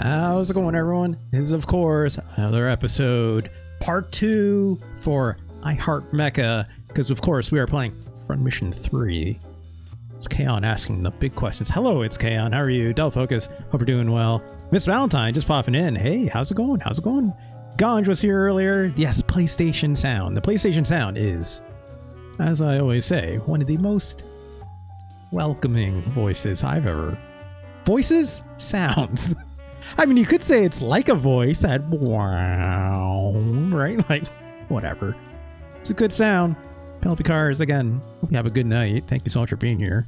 How's it going, everyone? This is, of course, another episode, part 2 for I Heart Mecha, because, of course, we are playing Front Mission 3. It's Kaon asking the big questions. Hello, it's Kaon. How are you? Del Focus. Hope you're doing well. Miss Valentine just popping in. Hey, how's it going? How's it going? Ganj was here earlier. Yes, PlayStation Sound. The PlayStation Sound is, as I always say, one of the most welcoming voices I've ever... Voices? Sounds. I mean, you could say it's like a voice that wow, right? Like, whatever. It's a good sound. Penelope Cars, again, hope you have a good night. Thank you so much for being here.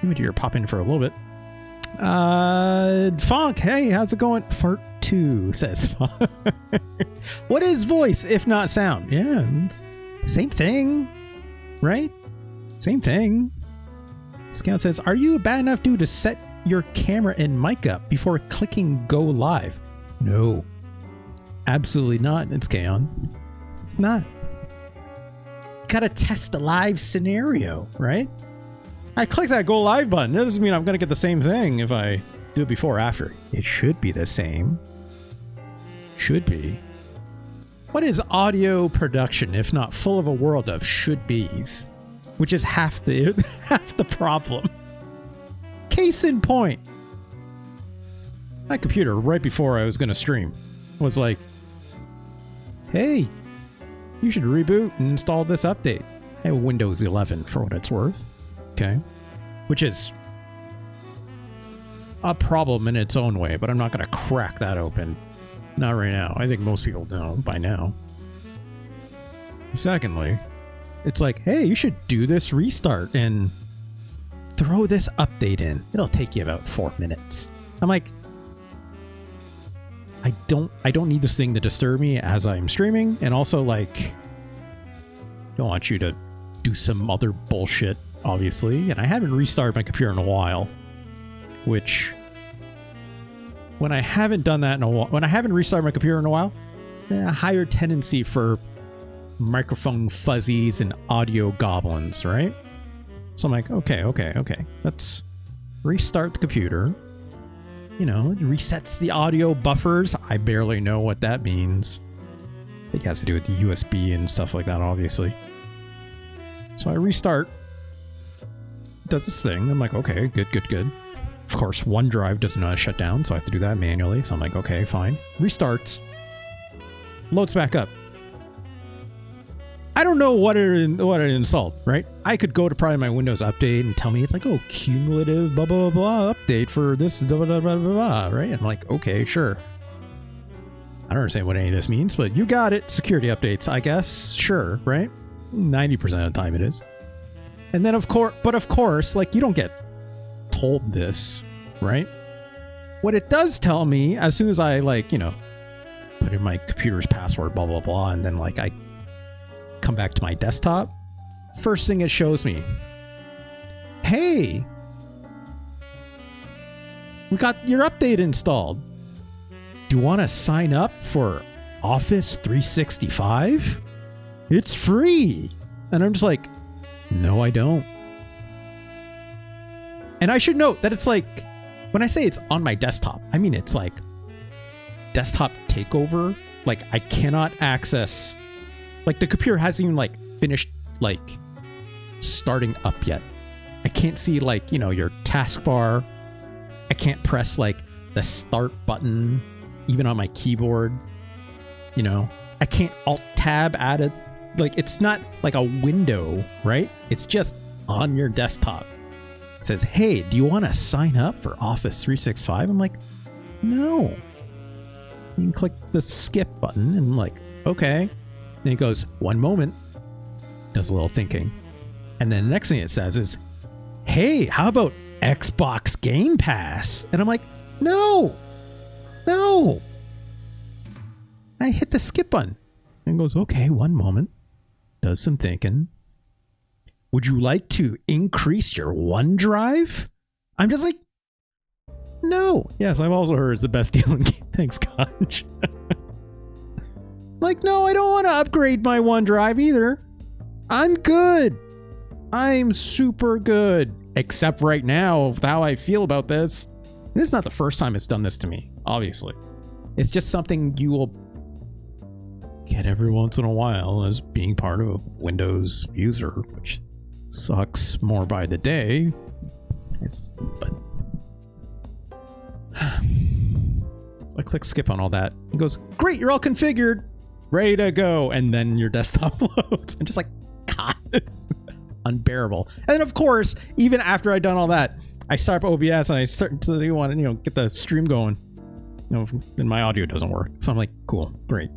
Maybe you're popping for a little bit. Fonk, hey, how's it going? Fart 2, says Fonk. What is voice if not sound? Yeah, it's same thing, right? Same thing. Scout says, are you a bad enough dude to set your camera and mic up before clicking go live? No, absolutely not. It's Kaon. It's not. Gotta test the live scenario, right? I click that go live button. That doesn't mean I'm gonna get the same thing if I do it before or after. It should be the same. Should be. What is audio production if not full of a world of should be's? Which is half the problem. Case in point, my computer right before I was going to stream was like, hey, you should reboot and install this update. I have Windows 11 for what it's worth. Okay. Which is a problem in its own way, but I'm not going to crack that open. Not right now. I think most people know by now. Secondly, it's like, hey, you should do this restart and throw this update in. It'll take you about 4 minutes. I'm like, I don't need this thing to disturb me as I'm streaming, and also like, don't want you to do some other bullshit, obviously. And I haven't restarted my computer in a while, which when I haven't done that in a while, when I haven't restarted my computer in a while, a higher tendency for microphone fuzzies and audio goblins, right? So I'm like, okay. Let's restart the computer. You know, it resets the audio buffers. I barely know what that means. I think it has to do with the USB and stuff like that, obviously. So I restart. It does this thing. I'm like, okay, good. Of course, OneDrive doesn't know how to shut down, so I have to do that manually. So I'm like, okay, fine. Restarts. Loads back up. I don't know what it installed, right? I could go to probably my Windows update and tell me it's like, oh, cumulative blah, blah, blah update for this, blah, blah, blah, blah, blah, right? I'm like, okay, sure. I don't understand what any of this means, but you got it. Security updates, I guess. Sure, right? 90% of the time it is. And then, of course, like, you don't get told this, right? What it does tell me, as soon as I, like, you know, put in my computer's password, blah, blah, blah, and then, like, I come back to my desktop, first thing it shows me, hey, we got your update installed. Do you want to sign up for Office 365? It's free. And I'm just like, no, I don't. And I should note that it's like, when I say it's on my desktop, I mean it's like desktop takeover. Like, I cannot access, like, the computer hasn't even, like, finished, like, starting up yet. I can't see, like, you know, your taskbar. I can't press, like, the start button, even on my keyboard. You know, I can't Alt-Tab at it. Like, it's not like a window, right? It's just on your desktop. It says, hey, do you want to sign up for Office 365? I'm like, no. You can click the skip button, and I'm like, okay. Then it goes, one moment, does a little thinking. And then the next thing it says is, hey, how about Xbox Game Pass? And I'm like, no. I hit the skip button. And it goes, okay, one moment, does some thinking. Would you like to increase your OneDrive? I'm just like, no. Yes, I've also heard it's the best deal in game. Thanks, Conch. Like, no, I don't want to upgrade my OneDrive either. I'm good. I'm super good. Except right now, with how I feel about this. This is not the first time it's done this to me. obviously. It's just something you will get every once in a while as being part of a Windows user, which sucks more by the day. But I click skip on all that. It goes, great, you're all configured, ready to go. And then your desktop loads. I'm just like, God, it's unbearable. And then of course, even after I'd done all that, I start up OBS and I start to want to, get the stream going. Then my audio doesn't work. So I'm like, cool, great.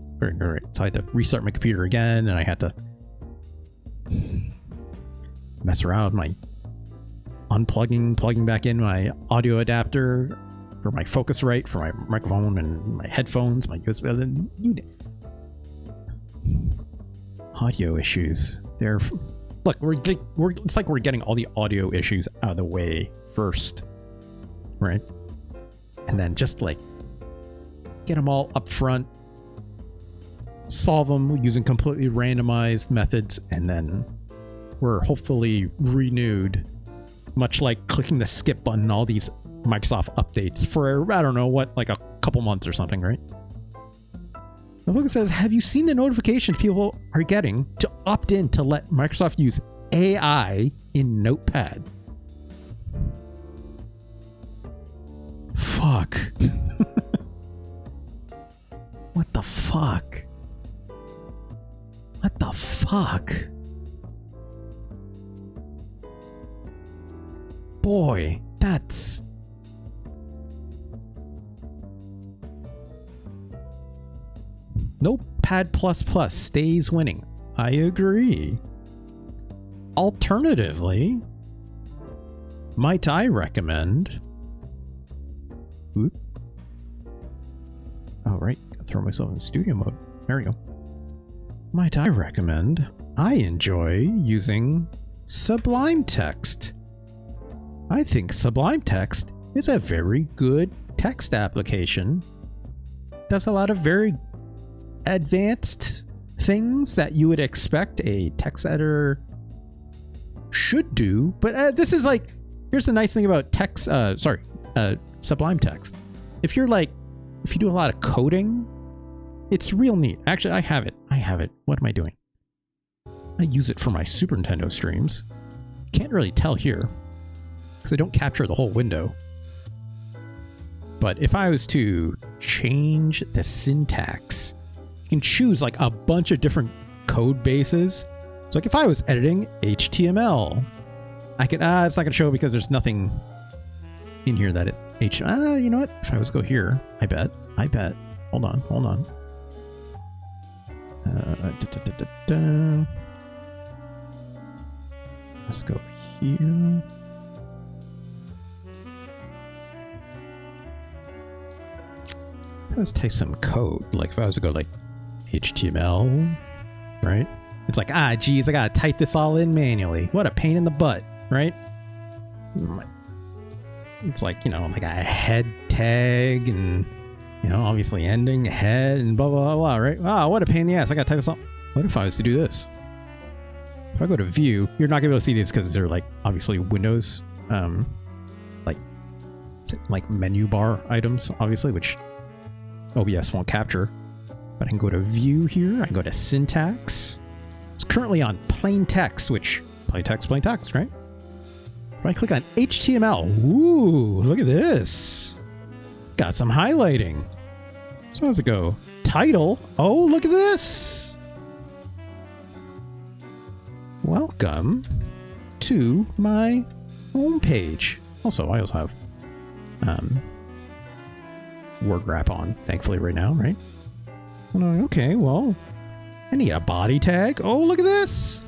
So I had to restart my computer again, and I had to mess around with my plugging back in my audio adapter for my Focusrite, for my microphone and my headphones, my USB. Audio issues. Look, it's like we're getting all the audio issues out of the way first, right? And then just like get them all up front, solve them using completely randomized methods, and then we're hopefully renewed, much like clicking the skip button, all these Microsoft updates for, I don't know what, like a couple months or something, right? The book says, have you seen the notifications people are getting to opt in to let Microsoft use AI in Notepad? Fuck. What the fuck? What the fuck? Boy, that's... Notepad++ stays winning. I agree. Alternatively, might I recommend... Oop. Oh, right. Gotta throw myself in studio mode. There we go. Might I recommend, I enjoy using Sublime Text. I think Sublime Text is a very good text application. Does a lot of very advanced things that you would expect a text editor should do. But this is like, here's the nice thing about Sublime Text. If you do a lot of coding, it's real neat. Actually, I have it. What am I doing? I use it for my Super Nintendo streams. Can't really tell here because I don't capture the whole window. But if I was to change the syntax, you can choose like a bunch of different code bases. So like if I was editing HTML, I could, it's not going to show because there's nothing in here that is HTML. You know what? If I was to go here, I bet. Hold on. Let's go here. Let's type some code. Like if I was to go like HTML, right? It's like, geez, I gotta type this all in manually. What a pain in the butt, right? It's like, like a head tag and, obviously ending, head, and blah, blah, blah, right? What a pain in the ass. I gotta type this up. What if I was to do this? If I go to view, you're not gonna be able to see these because they're like, obviously Windows, like menu bar items, obviously, which OBS won't capture. But I can go to view here. I can go to syntax. It's currently on plain text, which plain text, right? If I click on HTML, ooh, look at this. Got some highlighting. So how's it go? Title. Oh, look at this. Welcome to my homepage. Also, I also have word wrap on, thankfully, right now, right? Okay, well, I need a body tag. Oh, look at this.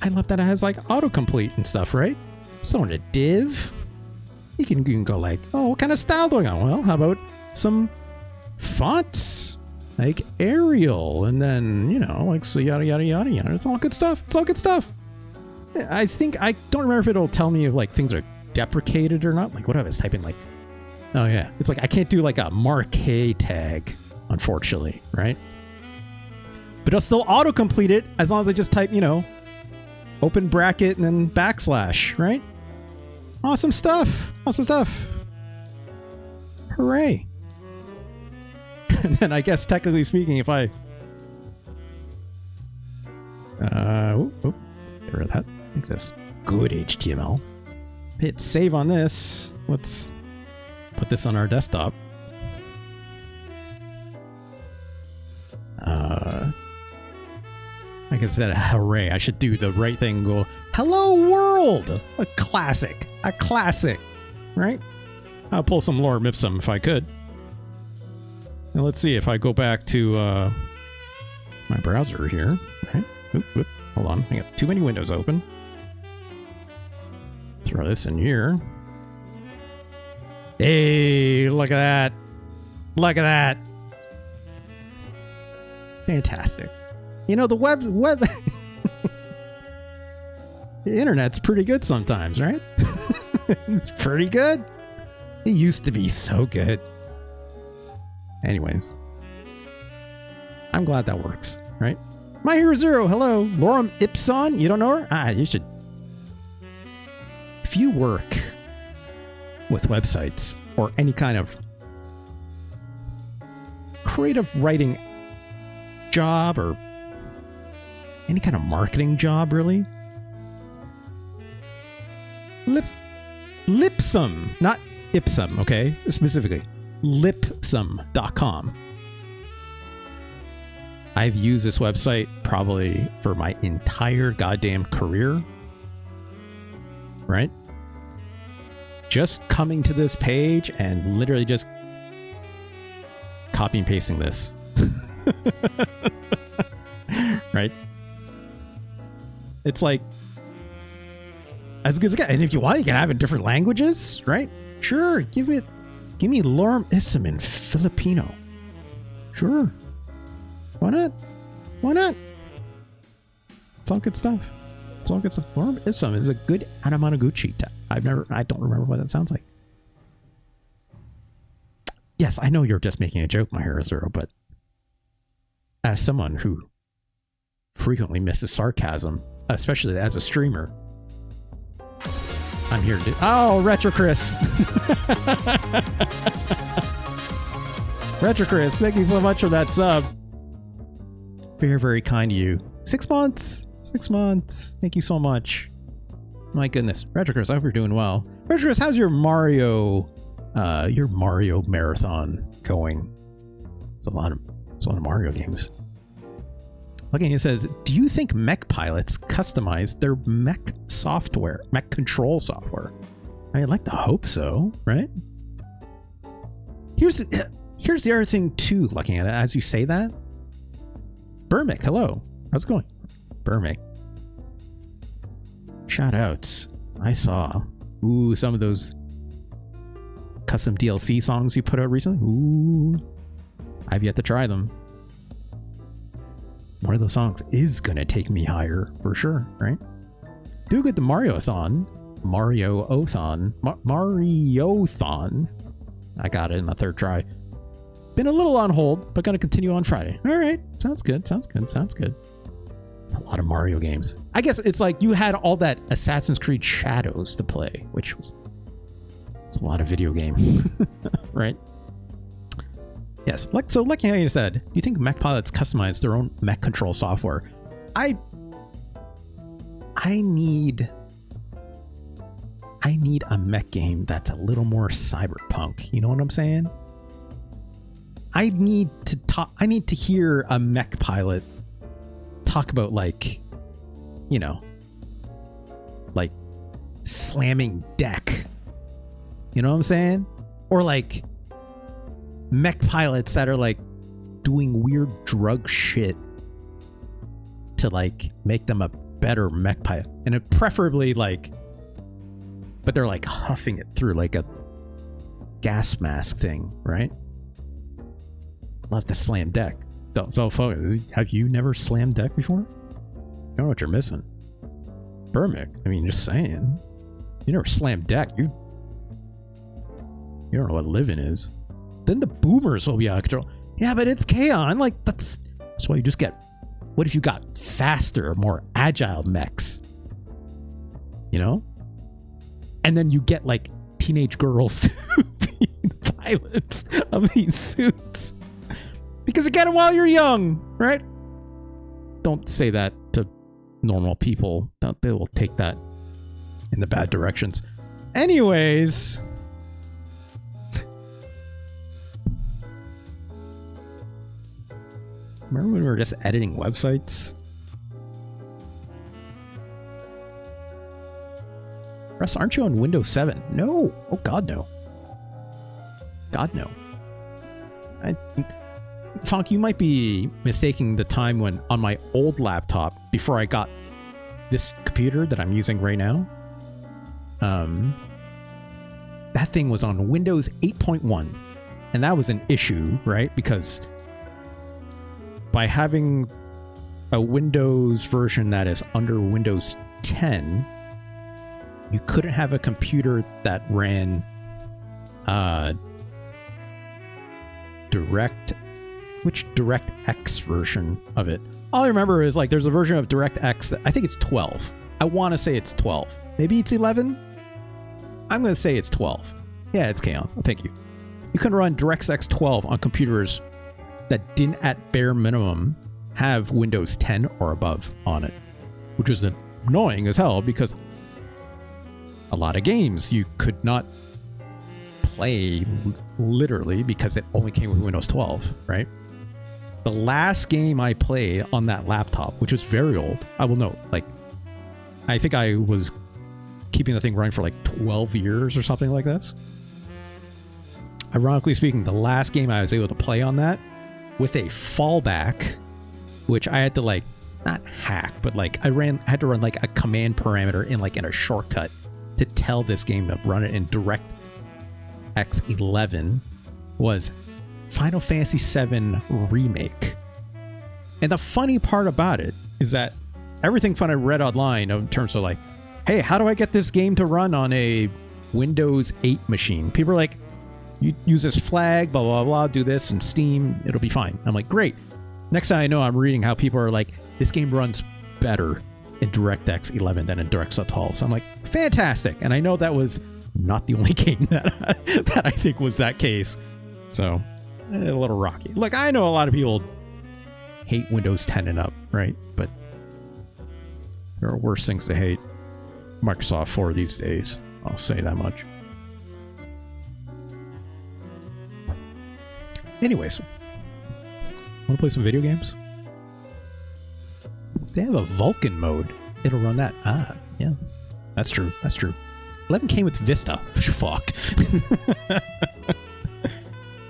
I love that it has like autocomplete and stuff, right? So in a div, you can go like, oh, what kind of style do I want? Well, how about some fonts? Like Arial, and then, like, so yada, yada, yada, yada. It's all good stuff. I think, I don't remember if it'll tell me if like things are deprecated or not. Like what if I was typing like, oh yeah, it's like I can't do like a Marquee tag, unfortunately, right? But it'll still autocomplete it as long as I just type, open bracket and then backslash, right? Awesome stuff. Hooray. And then I guess technically speaking, if I get rid of that. Make this good HTML. Hit save on this. Let's put this on our desktop. I guess that hooray, I should do the right thing and go, hello world! A classic, right? I'll pull some Lorem Ipsum if I could. Now let's see if I go back to my browser here, right? Oop. Hold on, I got too many windows open. Throw this in here. Hey, look at that. Look at that. Fantastic. You know, the web the internet's pretty good sometimes, right? It's pretty good. It used to be so good. Anyways. I'm glad that works, right? My Hero Zero, hello. Lorem Ipsum, you don't know her? You should. If you work with websites or any kind of creative writing job or any kind of marketing job, really, Lipsum, not Ipsum, okay? Specifically, Lipsum.com. I've used this website probably for my entire goddamn career, right? Just coming to this page and literally just copy and pasting this. Right? It's like as good as it gets. And if you want, you can have it in different languages, right? Sure. Give me Lorem Ipsum in Filipino. Sure. Why not? Why not? It's all good stuff. It's all good stuff. Lorem Ipsum is a good Anamanaguchi. I don't remember what that sounds like. Yes, I know you're just making a joke, my Hero Zero, but as someone who frequently misses sarcasm, especially as a streamer, I'm here to do. Oh, Retro Chris. Retro Chris, thank you so much for that sub. Very, very kind to you. 6 months. 6 months. Thank you so much. My goodness. Retro Chris, I hope you're doing well. Retro Chris, how's your Mario marathon going? There's a lot of Mario games. Looking, it says, do you think mech pilots customize their mech control software? I'd like to hope so, right? Here's the other thing too, looking at it as you say that. Burmick, hello. How's it going? Burmick. Shout outs. I saw some of those custom DLC songs you put out recently. I've yet to try them. One of those songs is gonna take me higher for sure, right? Do good the Mariothon. Mariothon. I got it in the third try. Been a little on hold, but gonna continue on Friday. All right, sounds good. It's a lot of Mario games. I guess it's like you had all that Assassin's Creed Shadows to play, which was a lot of video game, right? Yes. So, like you said, do you think mech pilots customize their own mech control software? I need a mech game that's a little more cyberpunk. You know what I'm saying? I need to hear a mech pilot talk about, like, you know, like slamming deck. You know what I'm saying? Or like mech pilots that are like doing weird drug shit to like make them a better mech pilot, and it preferably like, but they're like huffing it through like a gas mask thing, right? Love to slam deck. So have you never slammed deck before? You know what you're missing. Burmick, I mean, just saying. You never slammed deck. You don't know what living is. Then the boomers will be out of control. Yeah, but it's K-On! Like, that's why you just get... What if you got faster, more agile mechs? You know? And then you get, like, teenage girls to be the pilots of these suits. Because you get them while you're young, right? Don't say that to normal people. They will take that in the bad directions. Anyways, remember when we were just editing websites? Russ, aren't you on Windows 7? No. Oh, God, no. God, no. Fonk, you might be mistaking the time when on my old laptop, before I got this computer that I'm using right now, that thing was on Windows 8.1. And that was an issue, right? Because by having a Windows version that is under Windows 10, you couldn't have a computer that ran DirectX version of it. All I remember is like there's a version of DirectX that I think it's 12. I want to say it's 12. Maybe it's 11. I'm going to say it's 12. Yeah, it's Kaon. Thank you. You can run DirectX 12 on computers that didn't at bare minimum have Windows 10 or above on it, which is annoying as hell because a lot of games you could not play literally because it only came with Windows 12, right? The last game I played on that laptop, which was very old, I will note, like, I think I was keeping the thing running for like 12 years or something like this. Ironically speaking, the last game I was able to play on that with a fallback, which I had to like, not hack, but like I had to run like a command parameter in a shortcut to tell this game to run it in DirectX 11, was Final Fantasy VII Remake. And the funny part about it is that everything fun I read online in terms of like, hey, how do I get this game to run on a Windows 8 machine? People are like, you use this flag, blah, blah, blah, do this in Steam, it'll be fine. I'm like, great. Next thing I know, I'm reading how people are like, this game runs better in DirectX 11 than in DirectX 12. So I'm like, fantastic. And I know that was not the only game that I think was that case. So a little rocky. Look, I know a lot of people hate Windows 10 and up, right? But there are worse things to hate Microsoft for these days. I'll say that much. Anyways, want to play some video games? They have a Vulkan mode. It'll run that. Ah, yeah. That's true. That's true. 11 came with Vista. Fuck.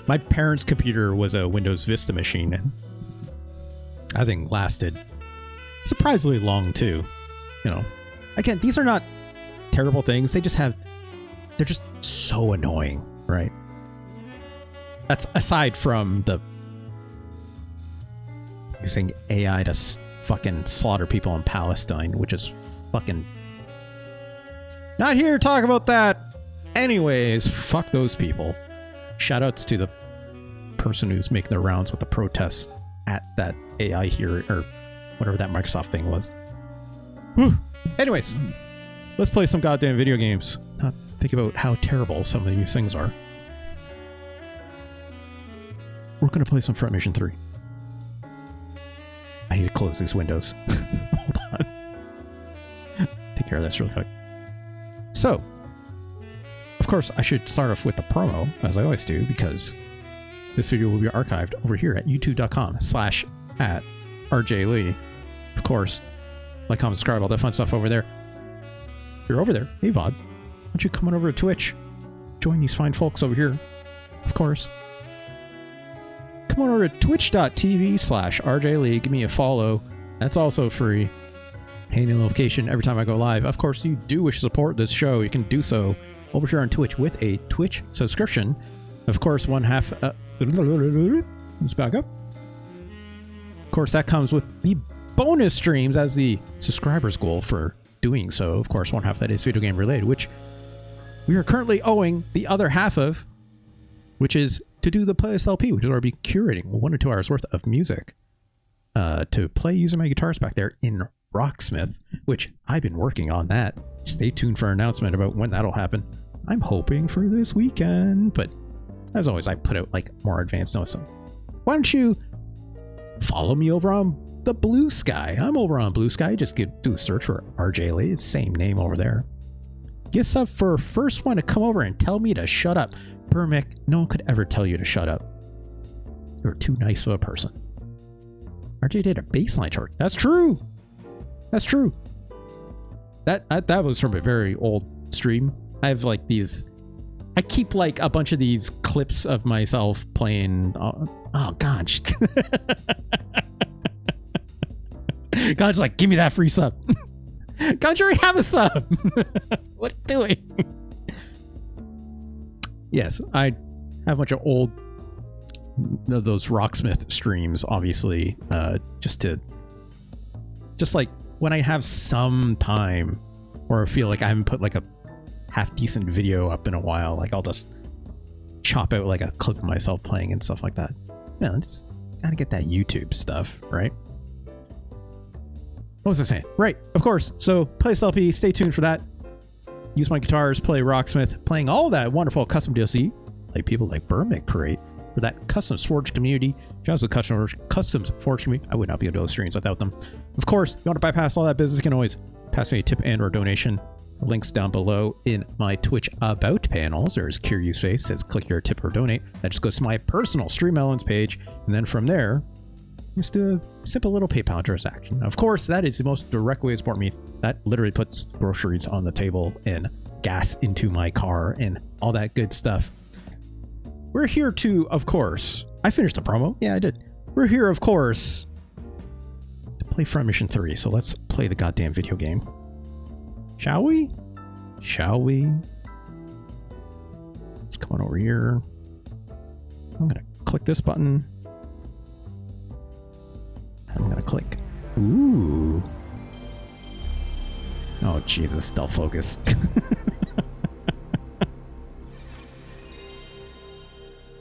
My parents' computer was a Windows Vista machine, and I think lasted surprisingly long too. You know, again, these are not terrible things. They just have, they're just so annoying, right? That's aside from the using AI to fucking slaughter people in Palestine, which is fucking not here to talk about that. Anyways, fuck those people. Shoutouts to the person who's making the rounds with the protests at that AI here, or whatever that Microsoft thing was. Whew. Anyways, let's play some goddamn video games. Not think about how terrible some of these things are. We're going to play some Front Mission 3. I need to close these windows. Hold on. Take care of this real quick. So, of course, I should start off with the promo, as I always do, because this video will be archived over here at youtube.com/@RJLee. Of course, like, comment, subscribe, all that fun stuff over there. If you're over there, hey VOD, why don't you come on over to Twitch? Join these fine folks over here. Of course. Come on over to twitch.tv/RJLee. Give me a follow. That's also free. Hang a notification every time I go live. Of course, you do wish to support this show, you can do so over here on Twitch with a Twitch subscription. Of course, one half... let's back up. Of course, that comes with the bonus streams as the subscribers goal for doing so. Of course, one half that is video game related, which we are currently owing the other half of, which is to do the playlist LP, which is where I'll be curating 1 or 2 hours worth of music to play using my guitars back there in Rocksmith, which I've been working on that. Stay tuned for an announcement about when that'll happen. I'm hoping for this weekend, but as always, I put out like more advanced notes. So why don't you follow me over on the Blue Sky. I'm over on Blue Sky. Just do a search for RJ Lee. It's the same name over there. Gift sub for first one to come over and tell me to shut up. Burmick, no one could ever tell you to shut up. You're too nice of a person. RJ did a baseline chart. That's true. That's true. That was from a very old stream. I have like these. I keep like a bunch of these clips of myself playing. Oh gosh. God's like, give me that free sub. God, you already have a sub. What are you doing? Yes, I have a bunch of old those Rocksmith streams, obviously, just like when I have some time or I feel like I haven't put like a half decent video up in a while, like I'll just chop out like a clip of myself playing and stuff like that. Yeah, just gotta get that YouTube stuff, right? What was I saying? Right, of course. So Playlist LP, stay tuned for that. Use my guitars, play Rocksmith, playing all that wonderful custom DLC like people like Burmick create for that Customs Forge community. Shout out to the Customs Forge community. I would not be able to do those streams without them. Of course, if you want to bypass all that business, you can always pass me a tip and or donation. Links down below in my Twitch About panels. There's Curious Face, says click here, tip or donate. That just goes to my personal Stream Elements page. And then from there, just do a simple little PayPal transaction. Of course, that is the most direct way to support me. That literally puts groceries on the table and gas into my car and all that good stuff. We're here to, of course, I finished the promo. Yeah, I did. We're here, of course, to play Front Mission 3. So let's play the goddamn video game. Shall we? Shall we? Let's come on over here. I'm going to click this button. I'm going to click. Ooh. Oh, Jesus. Stealth focus.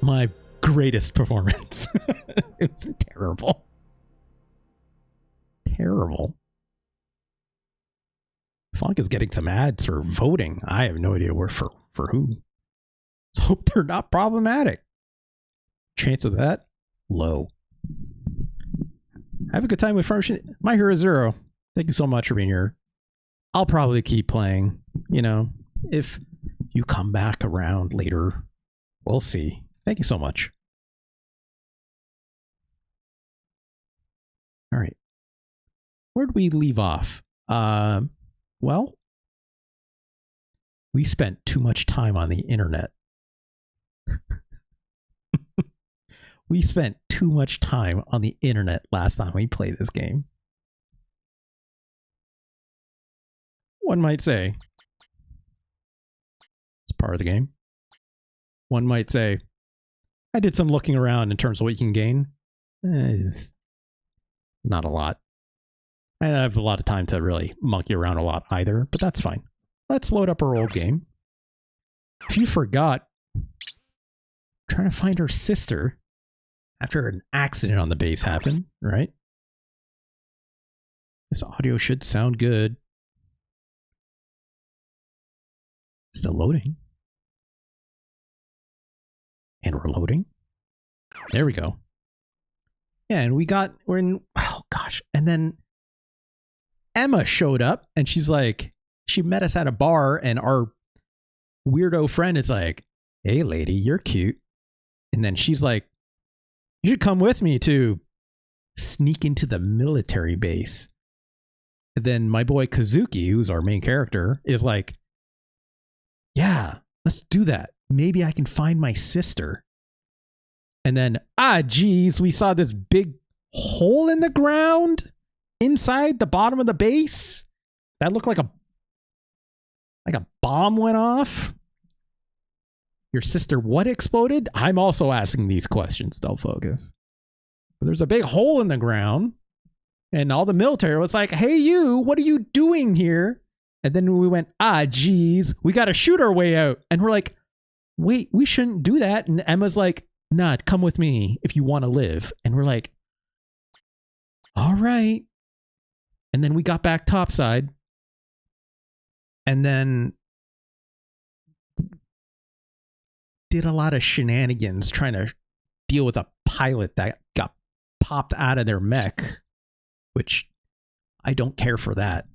My greatest performance. It was terrible. Terrible. Funk is getting some ads for voting. I have no idea where for who. Let's hope they're not problematic. Chance of that? Low. Have a good time with Farmation. My Hero Zero. Thank you so much for being here. I'll probably keep playing. You know, if you come back around later, we'll see. Thank you so much. All right. Where did we leave off? Well, we spent too much time on the internet. We spent too much time on the internet last time we played this game. One might say it's part of the game. One might say I did some looking around in terms of what you can gain. It's not a lot. I don't have a lot of time to really monkey around a lot either, but that's fine. Let's load up our old game. If you forgot, I'm trying to find her sister after an accident on the base happened, right? This audio should sound good. Still loading. And we're loading. There we go. Yeah, and we're in, oh gosh. And then Emma showed up and she's like, she met us at a bar and our weirdo friend is like, hey lady, you're cute. And then she's like, you should come with me to sneak into the military base. And then my boy Kazuki, who's our main character, is like, yeah, let's do that. Maybe I can find my sister. And then, geez, we saw this big hole in the ground inside the bottom of the base. That looked like a bomb went off. Your sister what exploded? I'm also asking these questions, Stealth Focus. There's a big hole in the ground. And all the military was like, hey you, what are you doing here? And then we went, geez, we got to shoot our way out. And we're like, wait, we shouldn't do that. And Emma's like, nah, come with me if you want to live. And we're like, all right. And then we got back topside. And then did a lot of shenanigans trying to deal with a pilot that got popped out of their mech, which I don't care for that,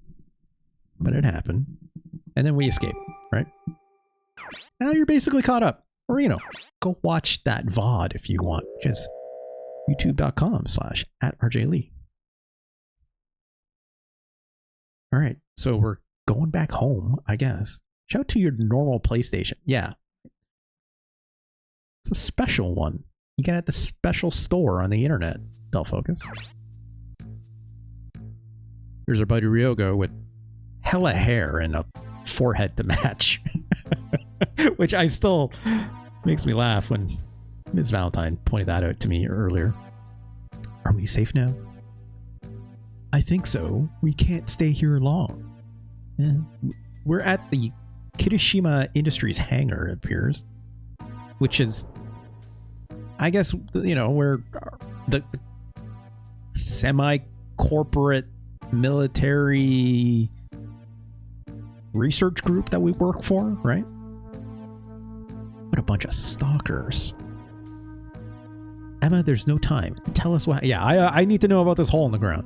but it happened. And then we escaped, right? Now you're basically caught up. Or, go watch that VOD if you want, which is youtube.com/@RJLee. All right, so we're going back home, I guess. Shout out to your normal PlayStation. Yeah. It's a special one. You get it at the special store on the internet, Del Focus. Here's our buddy Ryogo with hella hair and a forehead to match. Which I still makes me laugh when Ms. Valentine pointed that out to me earlier. Are we safe now? I think so. We can't stay here long. We're at the Kirishima Industries hangar, it appears. Which is, I guess, where the semi-corporate military research group that we work for, right? What a bunch of stalkers. Emma, there's no time. Tell us what... Yeah, I need to know about this hole in the ground.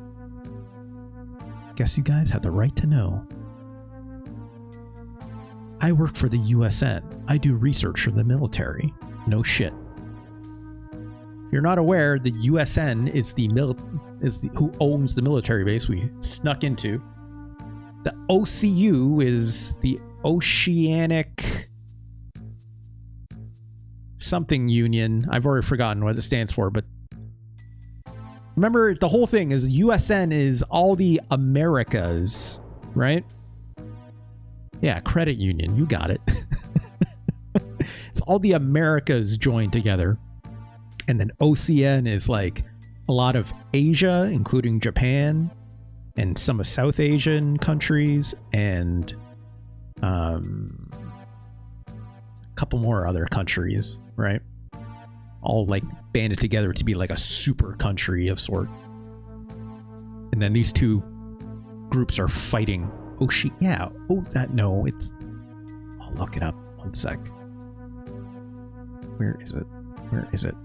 Guess you guys have the right to know. I work for the USN. I do research for the military. No shit. If you're not aware, the USN is who owns the military base we snuck into. The OCU is the Oceanic something union. I've already forgotten what it stands for, but remember, the whole thing is USN is all the Americas, right? Yeah, credit union. You got it. It's all the Americas joined together. And then OCN is like a lot of Asia, including Japan and some of South Asian countries and a couple more other countries, right? All like banded together to be like a super country of sort. And then these two groups are fighting. Oh, yeah. Oh, no, it's... I'll look it up. One sec. Where is it? Where is it?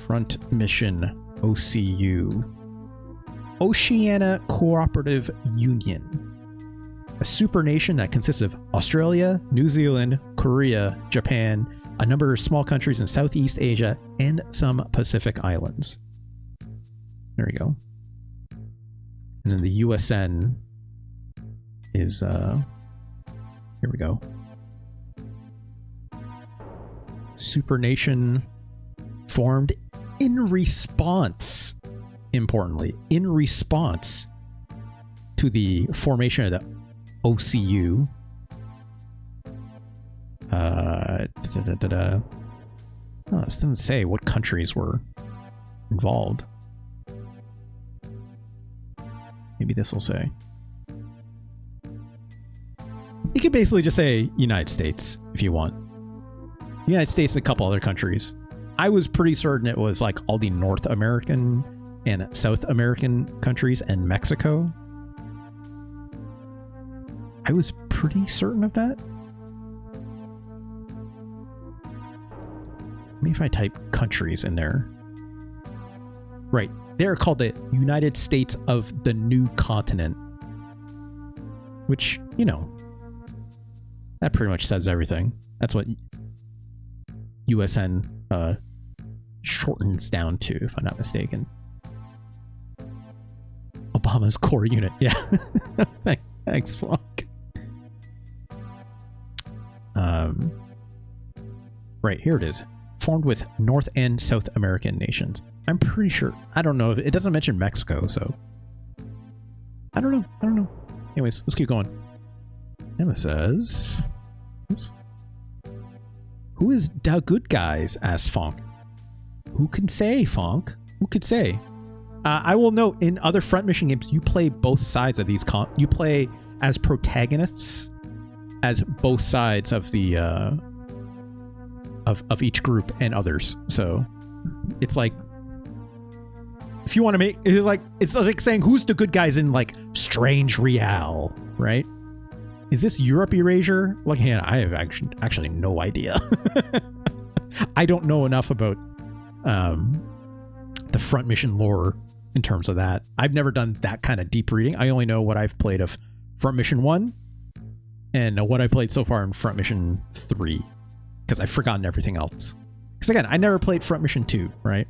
Front Mission OCU. Oceania Cooperative Union. A super nation that consists of Australia, New Zealand, Korea, Japan, a number of small countries in Southeast Asia, and some Pacific islands. There we go. And then the USN is, here we go. Super nation formed in response, importantly, in response to the formation of the OCU. Oh, this doesn't say what countries were involved. Maybe this will say. You can basically just say United States if you want. United States and a couple other countries. I was pretty certain it was like all the North American and South American countries and Mexico. I was pretty certain of that. Maybe if I type countries in there. Right. They're called the United States of the New Continent. Which, that pretty much says everything. That's what USN shortens down to, if I'm not mistaken. Obama's core unit. Yeah. Thanks, Flock. Right, here it is. Formed with North and South American nations. I'm pretty sure. I don't know. If it doesn't mention Mexico, so. I don't know. Anyways, let's keep going. Emma says. Oops. Who is the good guys? Asked Fonk. Who can say, Fonk? Who could say? I will note, in other Front Mission games, you play both sides of these. You play as protagonists, as both sides of the of each group and others. So it's like, if you want to make it's like saying who's the good guys in like Strange Real, right? Is this Europe Erasure? Like, I have actually no idea. I don't know enough about the Front Mission lore in terms of that. I've never done that kind of deep reading. I only know what I've played of Front Mission 1 and what I played so far in Front Mission 3, because I've forgotten everything else. Because again, I never played Front Mission 2, right?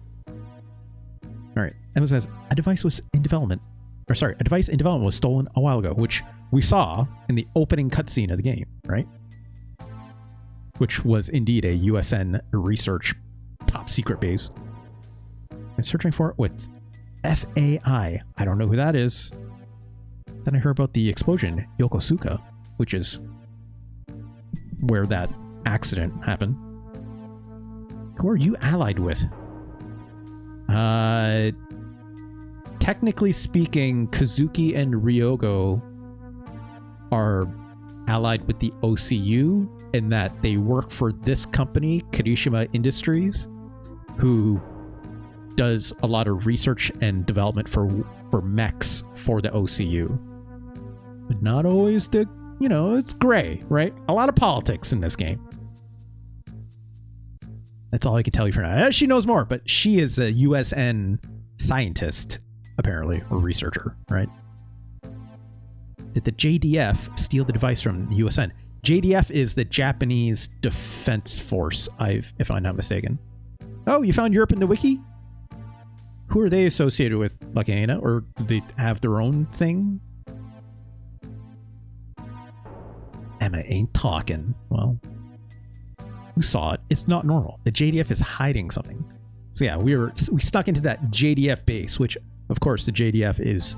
All right. Emma says, a device in development was stolen a while ago, which we saw in the opening cutscene of the game, right? Which was indeed a USN research top secret base. I'm searching for it with FAI. I don't know who that is. Then I heard about the explosion, Yokosuka, which is where that accident happened. Who are you allied with? Technically speaking, Kazuki and Ryogo are allied with the OCU in that they work for this company, Kirishima Industries, who does a lot of research and development for mechs for the OCU. But not always it's gray, right? A lot of politics in this game. That's all I can tell you for now. She knows more, but she is a USN scientist, apparently, or researcher, right? Did the JDF steal the device from the USN? JDF is the Japanese Defense Force, if I'm not mistaken. Oh, you found Europe in the wiki? Who are they associated with, Luciana? Or do they have their own thing? Emma ain't talking. Well, who saw it? It's not normal. The JDF is hiding something. So yeah, we stuck into that JDF base, which of course the JDF is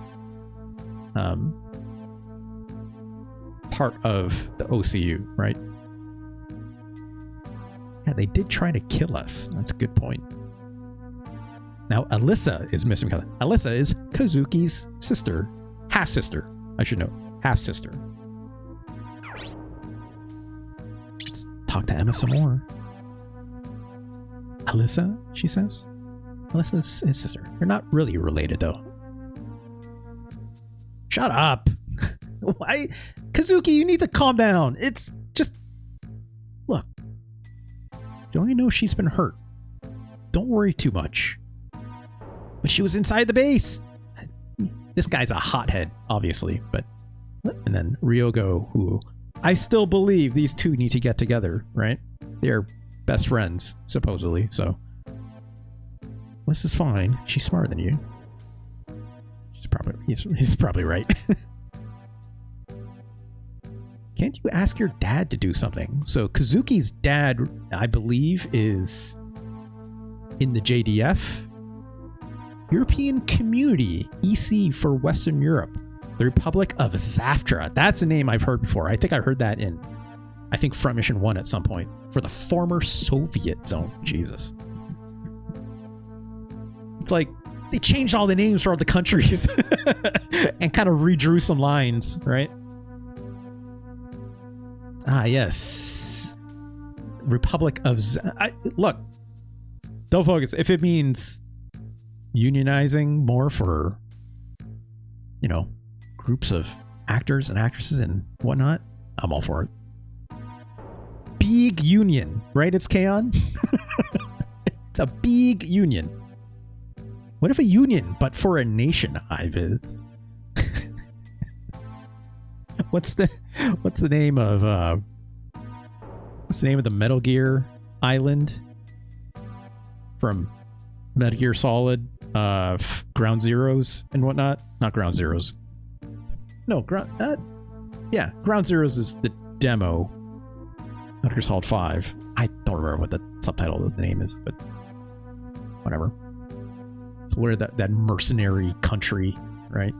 part of the OCU, right? Yeah, they did try to kill us. That's a good point. Now Alyssa is missing. Alyssa is Kazuki's sister. Half-sister, I should know. Half-sister. Let's talk to Emma some more. Alyssa, she says. Alyssa's his sister. They're not really related, though. Shut up. Why? Kazuki, you need to calm down. It's just... Look. Don't you know she's been hurt? Don't worry too much. But she was inside the base. This guy's a hothead, obviously. But and then Ryogo, who I still believe these two need to get together, right? They're best friends, supposedly. So this is fine. She's smarter than you. He's probably right. Can't you ask your dad to do something? So Kazuki's dad, I believe, is in the JDF. European Community, EC for Western Europe. The Republic of Zaftra. That's a name I've heard before. I think I heard that in, Front Mission 1 at some point. For the former Soviet zone. Jesus. It's like they changed all the names for all the countries and kind of redrew some lines, right? Ah, yes. Republic of look, don't focus. If it means unionizing more for, groups of actors and actresses and whatnot, I'm all for it. Big union, right? It's K-On? It's a big union. What if a union, but for a nation? What's the name of the Metal Gear island from Metal Gear Solid, Ground Zeroes and whatnot? Not Ground Zeroes. No, Ground Zeroes is the demo. Metal Gear Solid 5. I don't remember what the subtitle of the name is, but whatever. So what are that mercenary country, right?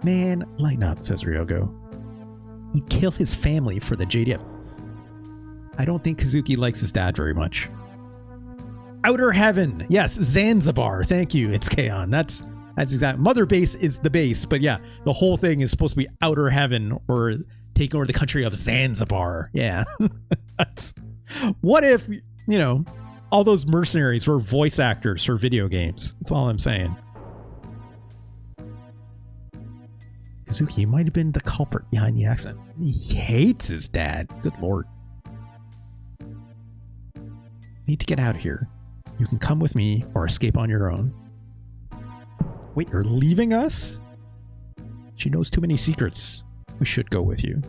Man, lighten up, says Ryogo. He'd kill his family for the JDF. I don't think Kazuki likes his dad very much. Outer Heaven. Yes, Zanzibar. Thank you. It's K-On. That's exact. Mother Base is the base, but yeah, the whole thing is supposed to be Outer Heaven or taking over the country of Zanzibar. Yeah. What if, all those mercenaries were voice actors for video games? That's all I'm saying. Kazuki might have been the culprit behind the accident. He hates his dad. Good lord. need to get out of here. You can come with me or escape on your own. Wait, you're leaving us? She knows too many secrets. We should go with you.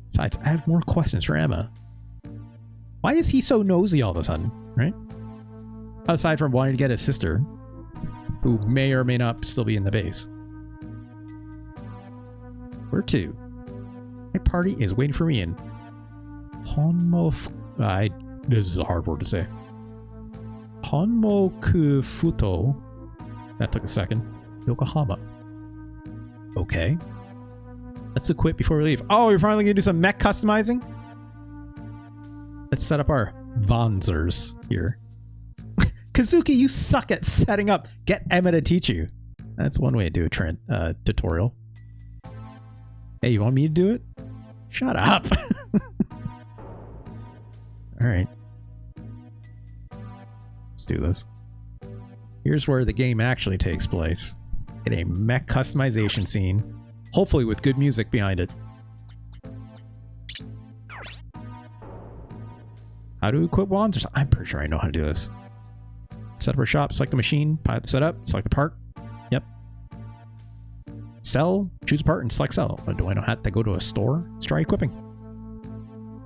Besides, I have more questions for Emma. Why is he so nosy all of a sudden, right? Aside from wanting to get his sister, who may or may not still be in the base. Where to? My party is waiting for me in this is a hard word to say. Honmokufuto. That took a second. Yokohama. Okay. Let's equip before we leave. Oh, you're finally gonna do some mech customizing? Let's set up our Vanzers here. Kazuki, you suck at setting up. Get Emma to teach you. That's one way to do a tutorial. Hey, you want me to do it? Shut up. All right. Let's do this. Here's where the game actually takes place. In a mech customization scene. Hopefully with good music behind it. How to equip wands? I'm pretty sure I know how to do this. Set up our shop, select the machine, pilot the setup, select the part. Yep. Sell, choose a part, and select sell. Do I know how to go to a store? Let's try equipping.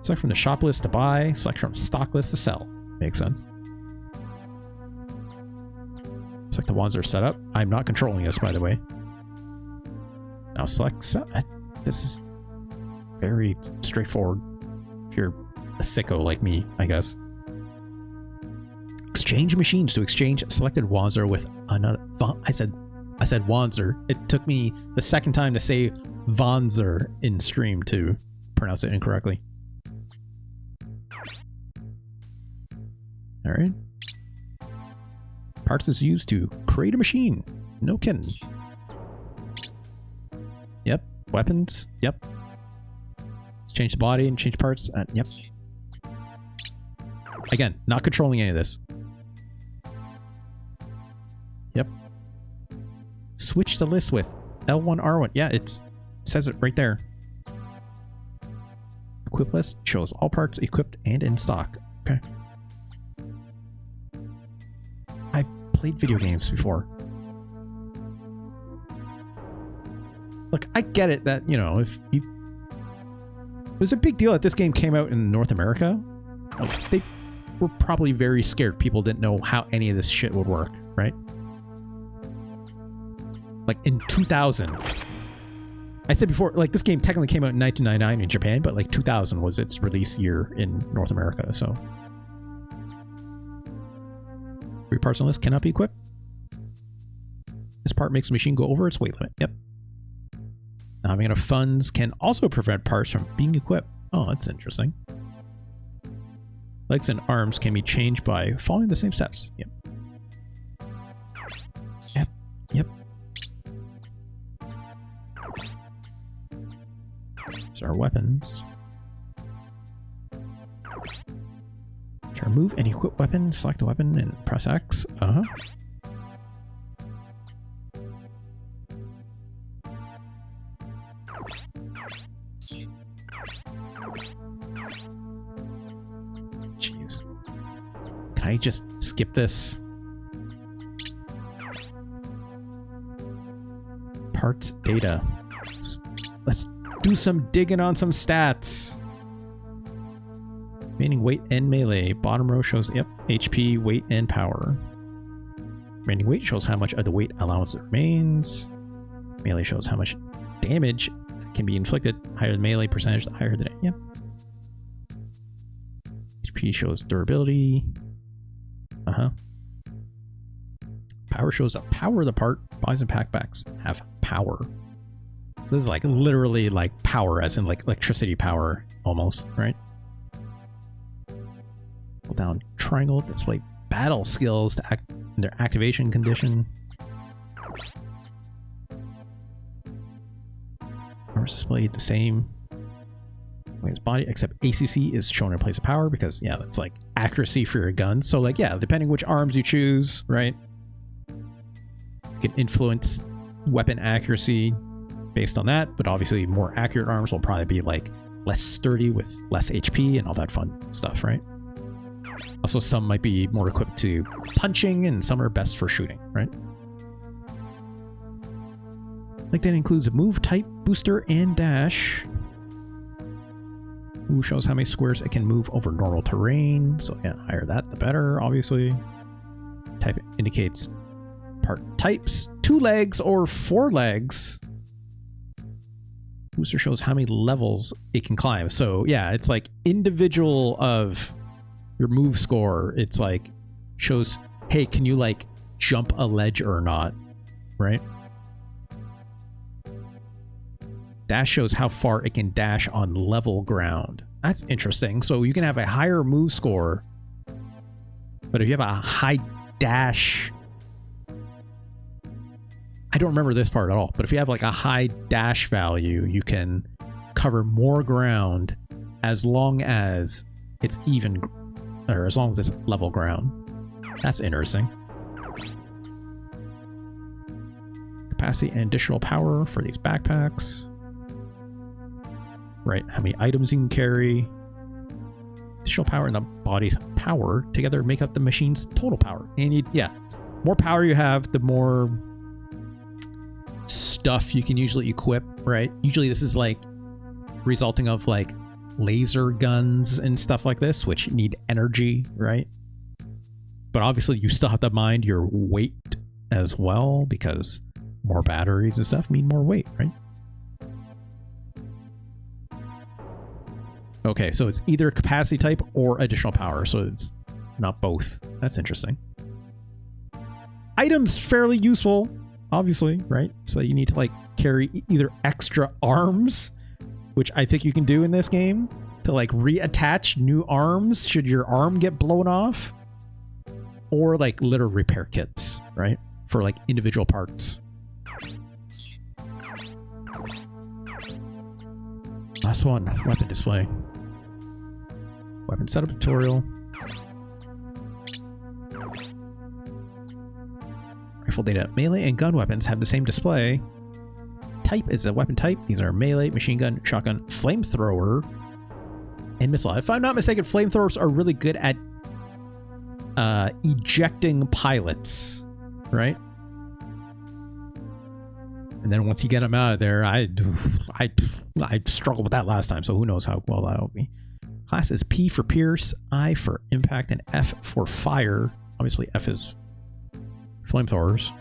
Select from the shop list to buy, select from stock list to sell. Makes sense. Select the wands are set up. I'm not controlling this, by the way. Now select sell. This is very straightforward. If you're a sicko like me, I guess. Exchange machines to exchange selected Wanzer with another. I said Wanzer. It took me the second time to say Vanzer in stream to pronounce it incorrectly. All right. Parts is used to create a machine. No kidding. Yep. Weapons. Yep. Let's change the body and change parts. Yep. Again, not controlling any of this. Yep. Switch the list with L1, R1. Yeah, it says it right there. Equip list shows all parts equipped and in stock. Okay. I've played video games before. Look, I get it that, you know, if you... It was a big deal that this game came out in North America. Like, they were probably very scared people didn't know how any of this shit would work, right? Like in 2000. I said before, like this game technically came out in 1999 in Japan, but like 2000 was its release year in North America, so. 3 parts on this cannot be equipped. This part makes the machine go over its weight limit. Yep. Not having enough funds can also prevent parts from being equipped. Oh, that's interesting. Legs and arms can be changed by following the same steps. Yep. Yep. Yep. These are our weapons. To remove any equipped weapon, select a weapon and press X. Jeez. Can I just skip this? Parts data. Let's do some digging on some stats. Remaining weight and melee. Bottom row shows, yep, HP, weight, and power. Remaining weight shows how much of the weight allowance remains. Melee shows how much damage can be inflicted. Higher the melee percentage, the higher the... Yep. HP shows durability. Power shows the power of the part. Bodies and packbacks have power. So this is like literally like power, as in like electricity power, almost, right? Hold down triangle, display battle skills to act in their activation condition. Arms displayed the same way as body, except ACC is shown in place of power because, yeah, that's like accuracy for your gun. So like, yeah, depending which arms you choose, right? You can influence weapon accuracy based on that, but obviously more accurate arms will probably be like less sturdy with less HP and all that fun stuff, right? Also, some might be more equipped to punching and some are best for shooting, right? Like that includes a move, type, booster, and dash. Ooh, shows how many squares it can move over normal terrain. So yeah, higher that, the better, obviously. Type indicates part types, 2 legs or 4 legs. Booster shows how many levels it can climb. So yeah, it's like individual of your move score. It's like shows, hey, can you like jump a ledge or not, right? Dash shows how far it can dash on level ground. That's interesting. So you can have a higher move score, but if you have a high dash, I don't remember this part at all, but if you have like a high dash value, you can cover more ground as long as it's even, or as long as it's level ground. That's interesting. Capacity and additional power for these backpacks. Right, how many items you can carry. Additional power and the body's power together make up the machine's total power. And you, yeah, more power you have, the more stuff you can usually equip, right? Usually this is like resulting of like laser guns and stuff like this, which need energy, right? But obviously you still have to mind your weight as well, because more batteries and stuff mean more weight, right? Okay, so it's either capacity type or additional power, so it's not both. That's interesting. Items fairly useful, obviously, right? So you need to like carry either extra arms, which I think you can do in this game, to like reattach new arms should your arm get blown off, or like litter repair kits, right? For like individual parts. Last one, weapon display. Weapon setup tutorial. Rifle data. Melee and gun weapons have the same display. Type is a weapon type. These are melee, machine gun, shotgun, flamethrower, and missile. If I'm not mistaken, flamethrowers are really good at ejecting pilots, right? And then once you get them out of there, I struggled with that last time, so who knows how well that'll be. Class is P for Pierce, I for Impact, and F for Fire. Obviously, F is flamethrowers.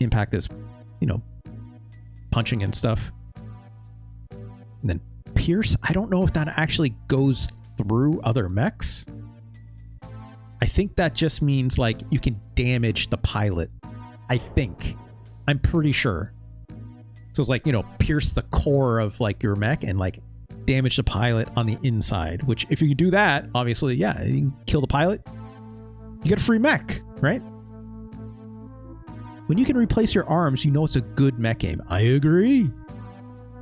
Impact is, you know, punching and stuff. And then Pierce, I don't know if that actually goes through other mechs. I think that just means like you can damage the pilot. I think. I'm pretty sure. So it's like, you know, pierce the core of like your mech and like damage the pilot on the inside, which if you do that, obviously, yeah, you can kill the pilot. You get a free mech, right? When you can replace your arms, you know it's a good mech game. I agree.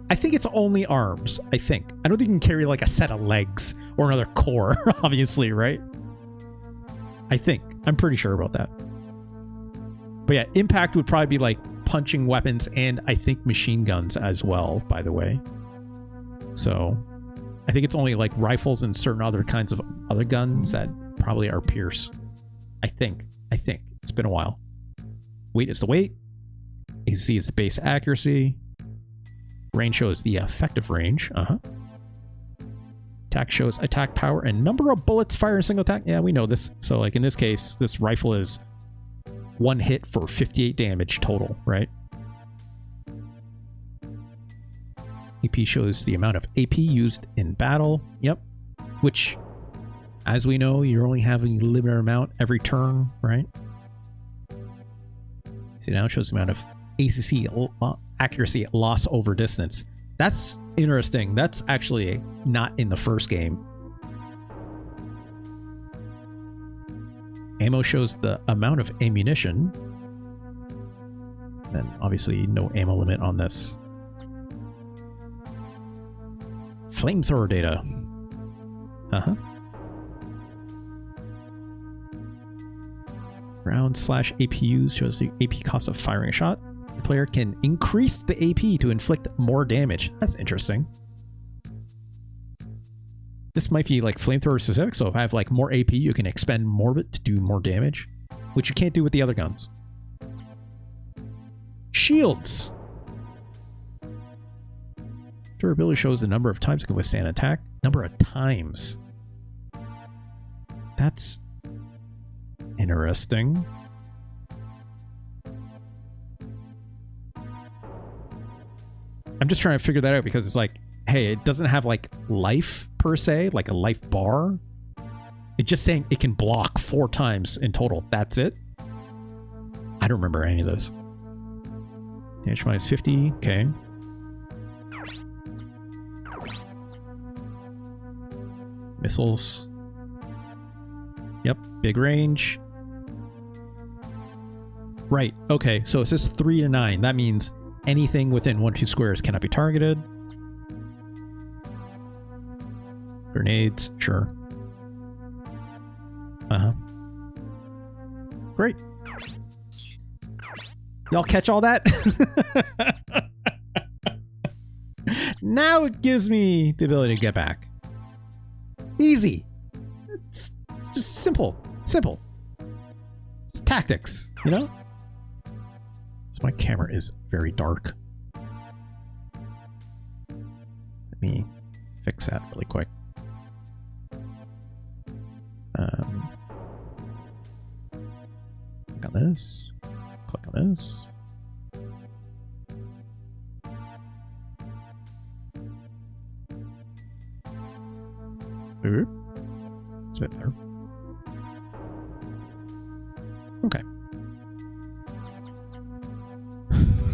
I think it's only arms, I think. I don't think you can carry like a set of legs or another core, obviously, right? I think. I'm pretty sure about that. But yeah, Impact would probably be like punching weapons and I think machine guns as well, by the way. So I think it's only like rifles and certain other kinds of other guns that probably are Pierce. I think. It's been a while. Weight is the weight. AC is the base accuracy. Range shows the effective range. Attack shows attack power and number of bullets fired in a single attack. Yeah, we know this. So like in this case, this rifle is one hit for 58 damage total, right? AP shows the amount of AP used in battle. Yep. Which, as we know, you're only having a limited amount every turn, right? See, now it shows the amount of ACC accuracy loss over distance. That's interesting. That's actually not in the first game. Ammo shows the amount of ammunition. Then obviously no ammo limit on this. Flamethrower data. Round/APUs shows the AP cost of firing a shot. The player can increase the AP to inflict more damage. That's interesting. this might be like flamethrower specific. So if I have like more AP, you can expend more of it to do more damage, which you can't do with the other guns. Shields. Durability shows the number of times it can withstand attack. Number of times. That's interesting. I'm just trying to figure that out because it's like, hey, it doesn't have like life per se, like a life bar. It's just saying it can block 4 times in total. That's it. I don't remember any of this. Damage minus 50. Okay. Missiles. Yep. Big range. Right. Okay. So it says 3 to 9. That means anything within 1-2 squares cannot be targeted. Grenades. Sure. Uh-huh. Great. Y'all catch all that? Now it gives me the ability to get back. Easy. It's just simple. Simple. It's tactics, you know? So my camera is very dark. Let me fix that really quick. Click on this. Click on this. It's a bit better. Okay.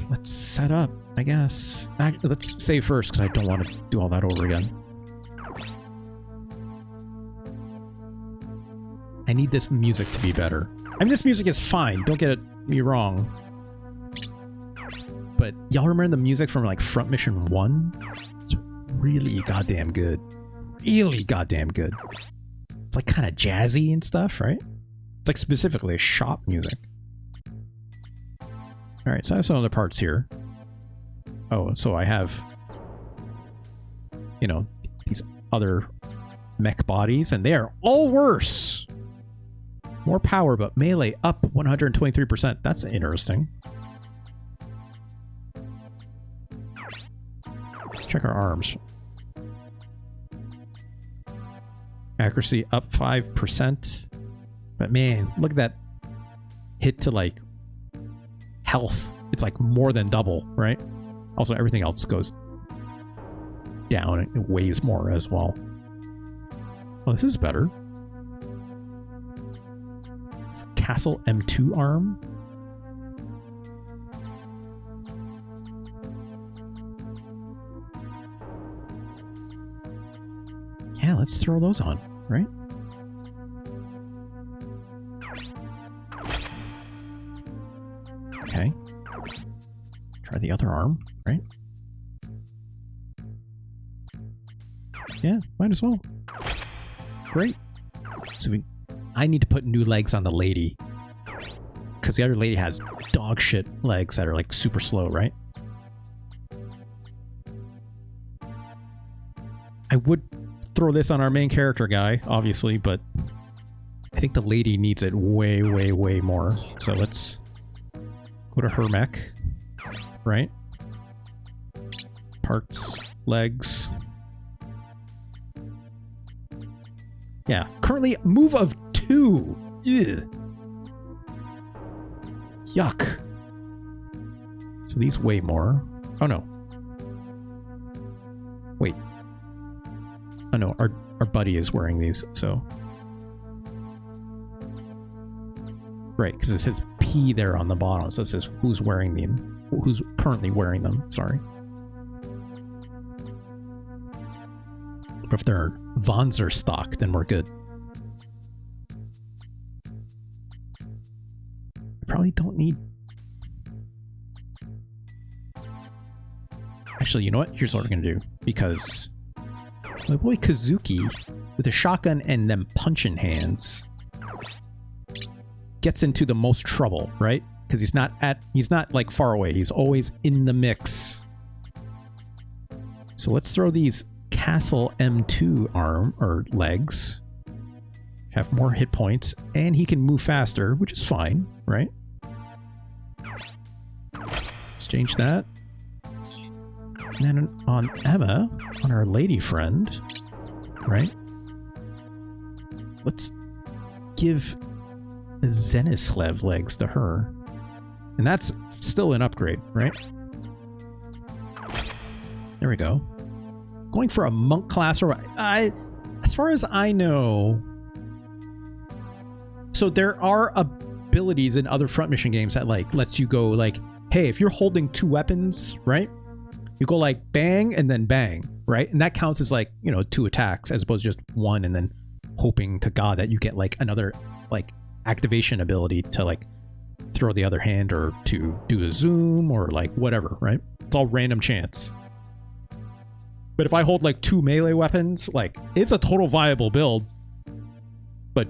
Let's set up, I guess. Let's save first because I don't want to do all that over again. I need this music to be better. I mean, this music is fine. Don't get me wrong. But y'all remember the music from like Front Mission 1? It's really goddamn good. Really goddamn good. It's like kind of jazzy and stuff, right? It's like specifically a shop music. Alright, so I have some other parts here. Oh, so I have, you know, these other mech bodies, and they are all worse. More power, but melee up 123%. That's interesting. Let's check our arms. Accuracy up 5%. But man, look at that hit to like health. It's like more than double, right? Also, everything else goes down. It weighs more as well. Oh, this is better. It's Castle M2 arm. Yeah, let's throw those on, right? Okay. Try the other arm, right? Yeah, might as well. Great. So I need to put new legs on the lady. Because the other lady has dog shit legs that are like super slow, right? I would throw this on our main character guy, obviously, but I think the lady needs it way, way, way more. So let's go to her mech, right? Parts, legs. Yeah, currently move of 2. Ew. Yuck. So these weigh more. Oh no. Wait. Oh no, our buddy is wearing these, so. Right, because it says P there on the bottom, so it says who's wearing them, who's currently wearing them, sorry. But if they're Vonzer stock, then we're good. I probably don't need... Actually, you know what? Here's what we're gonna do, because my boy Kazuki, with a shotgun and them punching hands, gets into the most trouble, right? Because he's not like far away. He's always in the mix. So let's throw these Castle M2 arm or legs. Have more hit points, and he can move faster, which is fine, right? Let's change that. And then on Emma, on our lady friend, right? Let's give Zenislev legs to her. And that's still an upgrade, right? There we go. Going for a monk class, or as far as I know, so there are abilities in other front mission games that like lets you go like, hey, if you're holding 2 weapons, right? You go like bang and then bang, right? And that counts as like, you know, 2 attacks as opposed to just 1 and then hoping to God that you get like another like activation ability to like throw the other hand or to do a zoom or like whatever, right? It's all random chance. But if I hold like 2 melee weapons, like it's a total viable build. But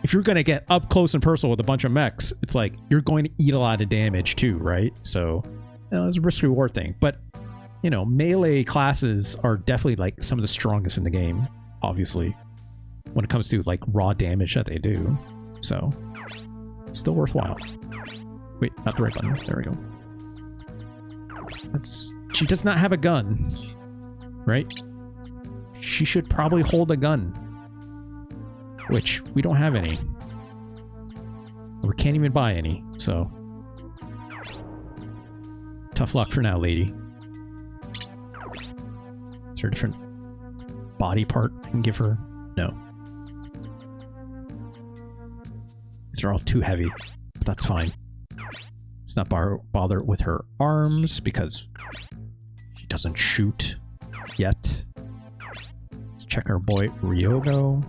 if you're going to get up close and personal with a bunch of mechs, it's like you're going to eat a lot of damage too, right? So you know, it's a risk reward thing. But you know, melee classes are definitely like some of the strongest in the game, obviously, when it comes to like raw damage that they do. So still worthwhile. Wait, not the right button. There we go. She does not have a gun, right? She should probably hold a gun, which we don't have any. We can't even buy any, so tough luck for now, lady. Is there a different body part I can give her? No. These are all too heavy, but that's fine. Let's not bother with her arms because she doesn't shoot yet. Let's check our boy Ryogo.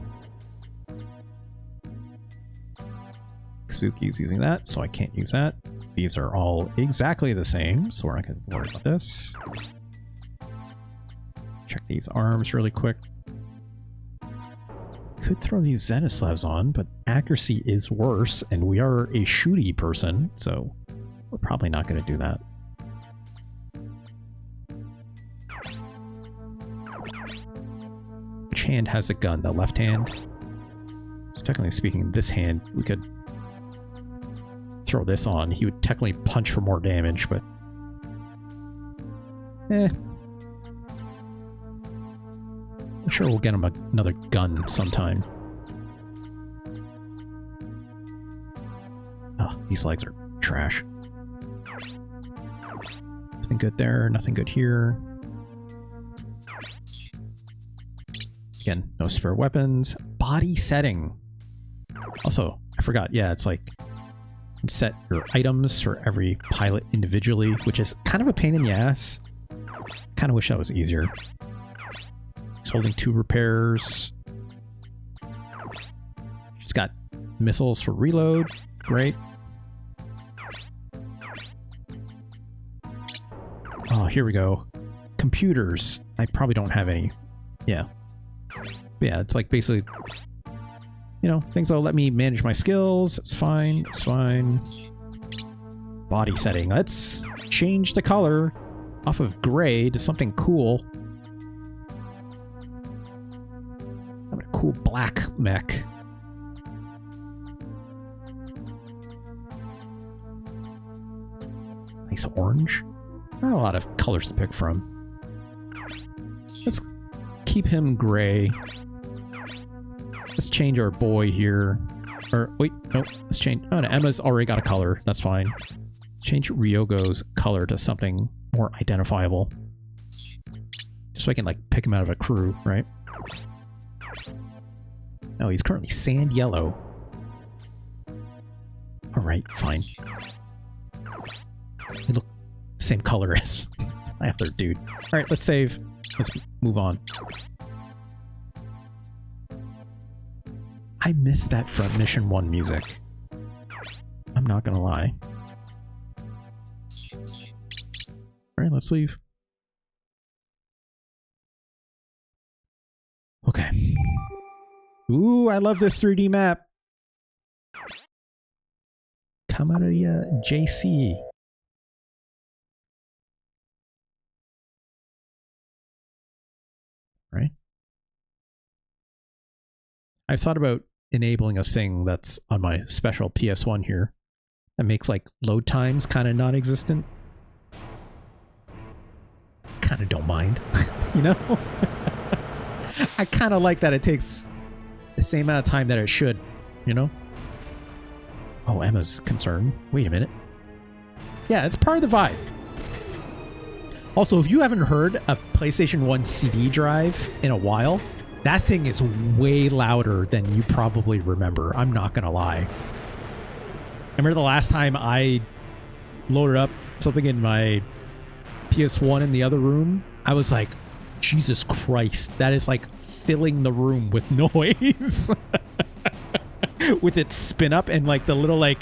Kazuki's using that, so I can't use that. These are all exactly the same, so we're not going to worry about this. Check these arms really quick. Could throw these Zenislevs on, but accuracy is worse, and we are a shooty person, so we're probably not going to do that. Which hand has the gun? The left hand? So technically speaking, this hand, we could throw this on. He would technically punch for more damage, but I'm sure we'll get him another gun sometime. Oh, these legs are trash. Nothing good there, nothing good here. Again, no spare weapons. Body setting. Also, I forgot, yeah, it's like set your items for every pilot individually, which is kind of a pain in the ass. Kind of wish that was easier. He's holding 2 repairs. She's got missiles for reload. Great. Oh, here we go. Computers. I probably don't have any. Yeah. Yeah, it's like basically, you know, things that'll let me manage my skills. It's fine. It's fine. Body setting. Let's change the color off of gray to something cool. Have a cool black mech. Nice orange. Not a lot of colors to pick from. Let's keep him gray. Let's change our boy here. Or, wait, no, let's change. Oh, no, Emma's already got a color. That's fine. Change Ryogo's color to something more identifiable. Just so I can, like, pick him out of a crew, right? No, he's currently sand yellow. Alright, fine. They look the same color as my other dude. Alright, let's save. Let's move on. I miss that Front Mission 1 music. I'm not gonna lie. Alright, let's leave. Okay. Ooh, I love this 3D map. Come out of the JC. right? I've thought about enabling a thing that's on my special PS1 here that makes like load times kind of non-existent. Kind of don't mind, you know? I kind of like that it takes the same amount of time that it should, you know? Oh, Emma's concerned. Wait a minute. Yeah, it's part of the vibe. Also, if you haven't heard a PlayStation 1 CD drive in a while, that thing is way louder than you probably remember. I'm not going to lie. I remember the last time I loaded up something in my PS1 in the other room, I was like, Jesus Christ, that is like filling the room with noise. With its spin up and like the little like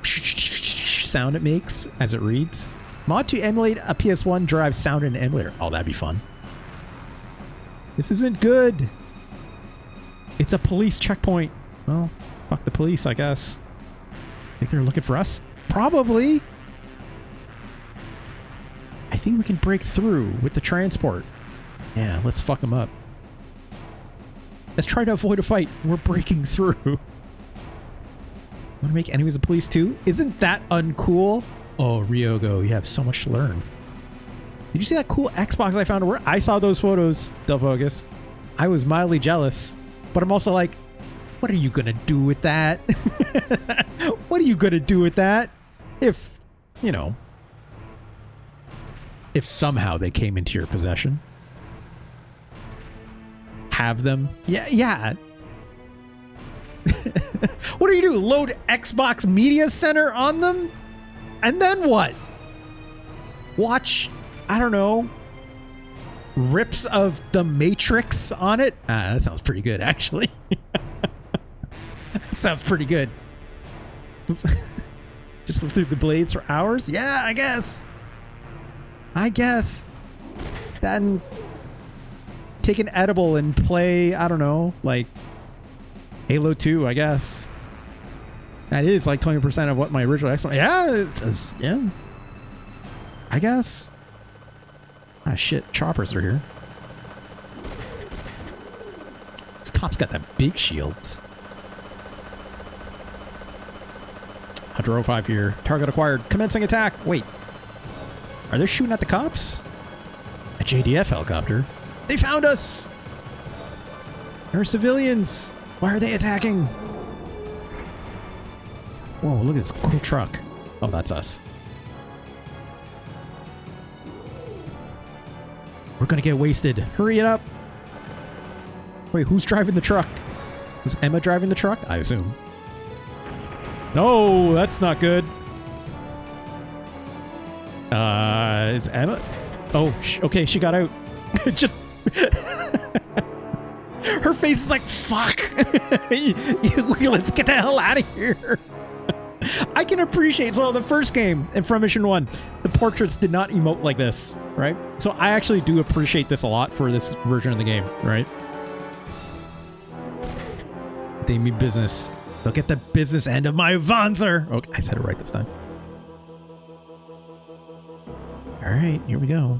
sound it makes as it reads. Mod to emulate a PS1 drive sound in an emulator. Oh, that'd be fun. This isn't good. It's a police checkpoint. Well, fuck the police, I guess. Think they're looking for us? Probably. I think we can break through with the transport. Yeah, let's fuck them up. Let's try to avoid a fight. We're breaking through. Want to make enemies of police too? Isn't that uncool? Oh, Ryogo, you have so much to learn. Did you see that cool Xbox I found? Where I saw those photos, Delfocus. I was mildly jealous, but I'm also like, what are you gonna do with that? What are you gonna do with that? If, you know, if somehow they came into your possession. Have them? Yeah. What do you do? Load Xbox Media Center on them? And then what? Watch, I don't know, rips of The Matrix on it? That sounds pretty good, actually. That sounds pretty good. Just through the blades for hours? Yeah, I guess. Then take an edible and play, I don't know, like Halo 2, I guess. That is like 20% of what my original Xbox. Yeah, yeah. I guess. Ah, shit. Choppers are here. This cop's got that big shields. 105 here. Target acquired. Commencing attack. Wait. Are they shooting at the cops? A JDF helicopter. They found us. There are civilians. Why are they attacking? Whoa, look at this cool truck. Oh, that's us. We're gonna get wasted. Hurry it up. Wait, who's driving the truck? Is Emma driving the truck? I assume. No, that's not good. Is Emma? Oh, okay, she got out. Just... Her face is like, fuck. Let's get the hell out of here. I can appreciate, so the first game in From Mission 1, the portraits did not emote like this, right? So I actually do appreciate this a lot for this version of the game, right? They mean business. Look at the business end of my Vanzer. Okay, I said it right this time. All right, here we go.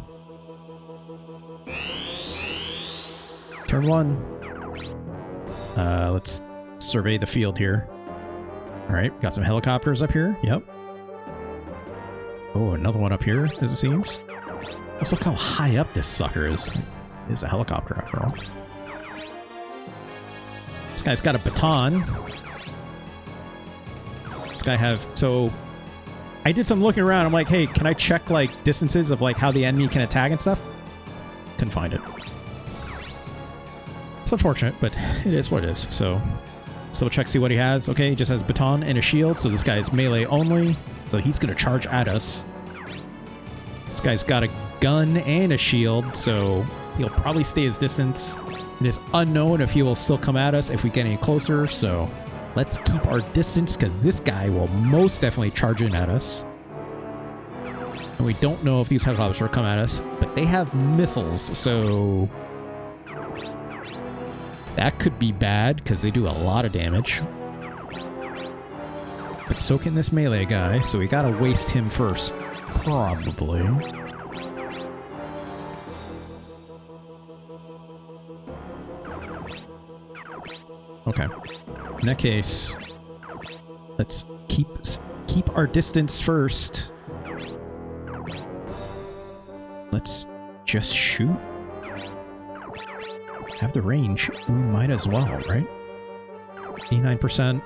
Turn 1. Let's survey the field here. All right, got some helicopters up here. Yep. Oh, another one up here, as it seems. Let's look how high up this sucker is. Is a helicopter after all. This guy's got a baton. This guy have... So, I did some looking around. I'm like, hey, can I check, like, distances of, like, how the enemy can attack and stuff? Couldn't find it. It's unfortunate, but it is what it is. So, check, see what he has. Okay, he just has a baton and a shield, so this guy is melee only. So he's going to charge at us. This guy's got a gun and a shield, so he'll probably stay his distance. It is unknown if he will still come at us if we get any closer, so let's keep our distance because this guy will most definitely charge in at us. And we don't know if these helicopters will come at us, but they have missiles, so that could be bad because they do a lot of damage. But so can this melee guy, so we gotta waste him first. Probably. Okay. In that case, let's keep our distance first. Let's just shoot. Have the range. We might as well, right? 89%.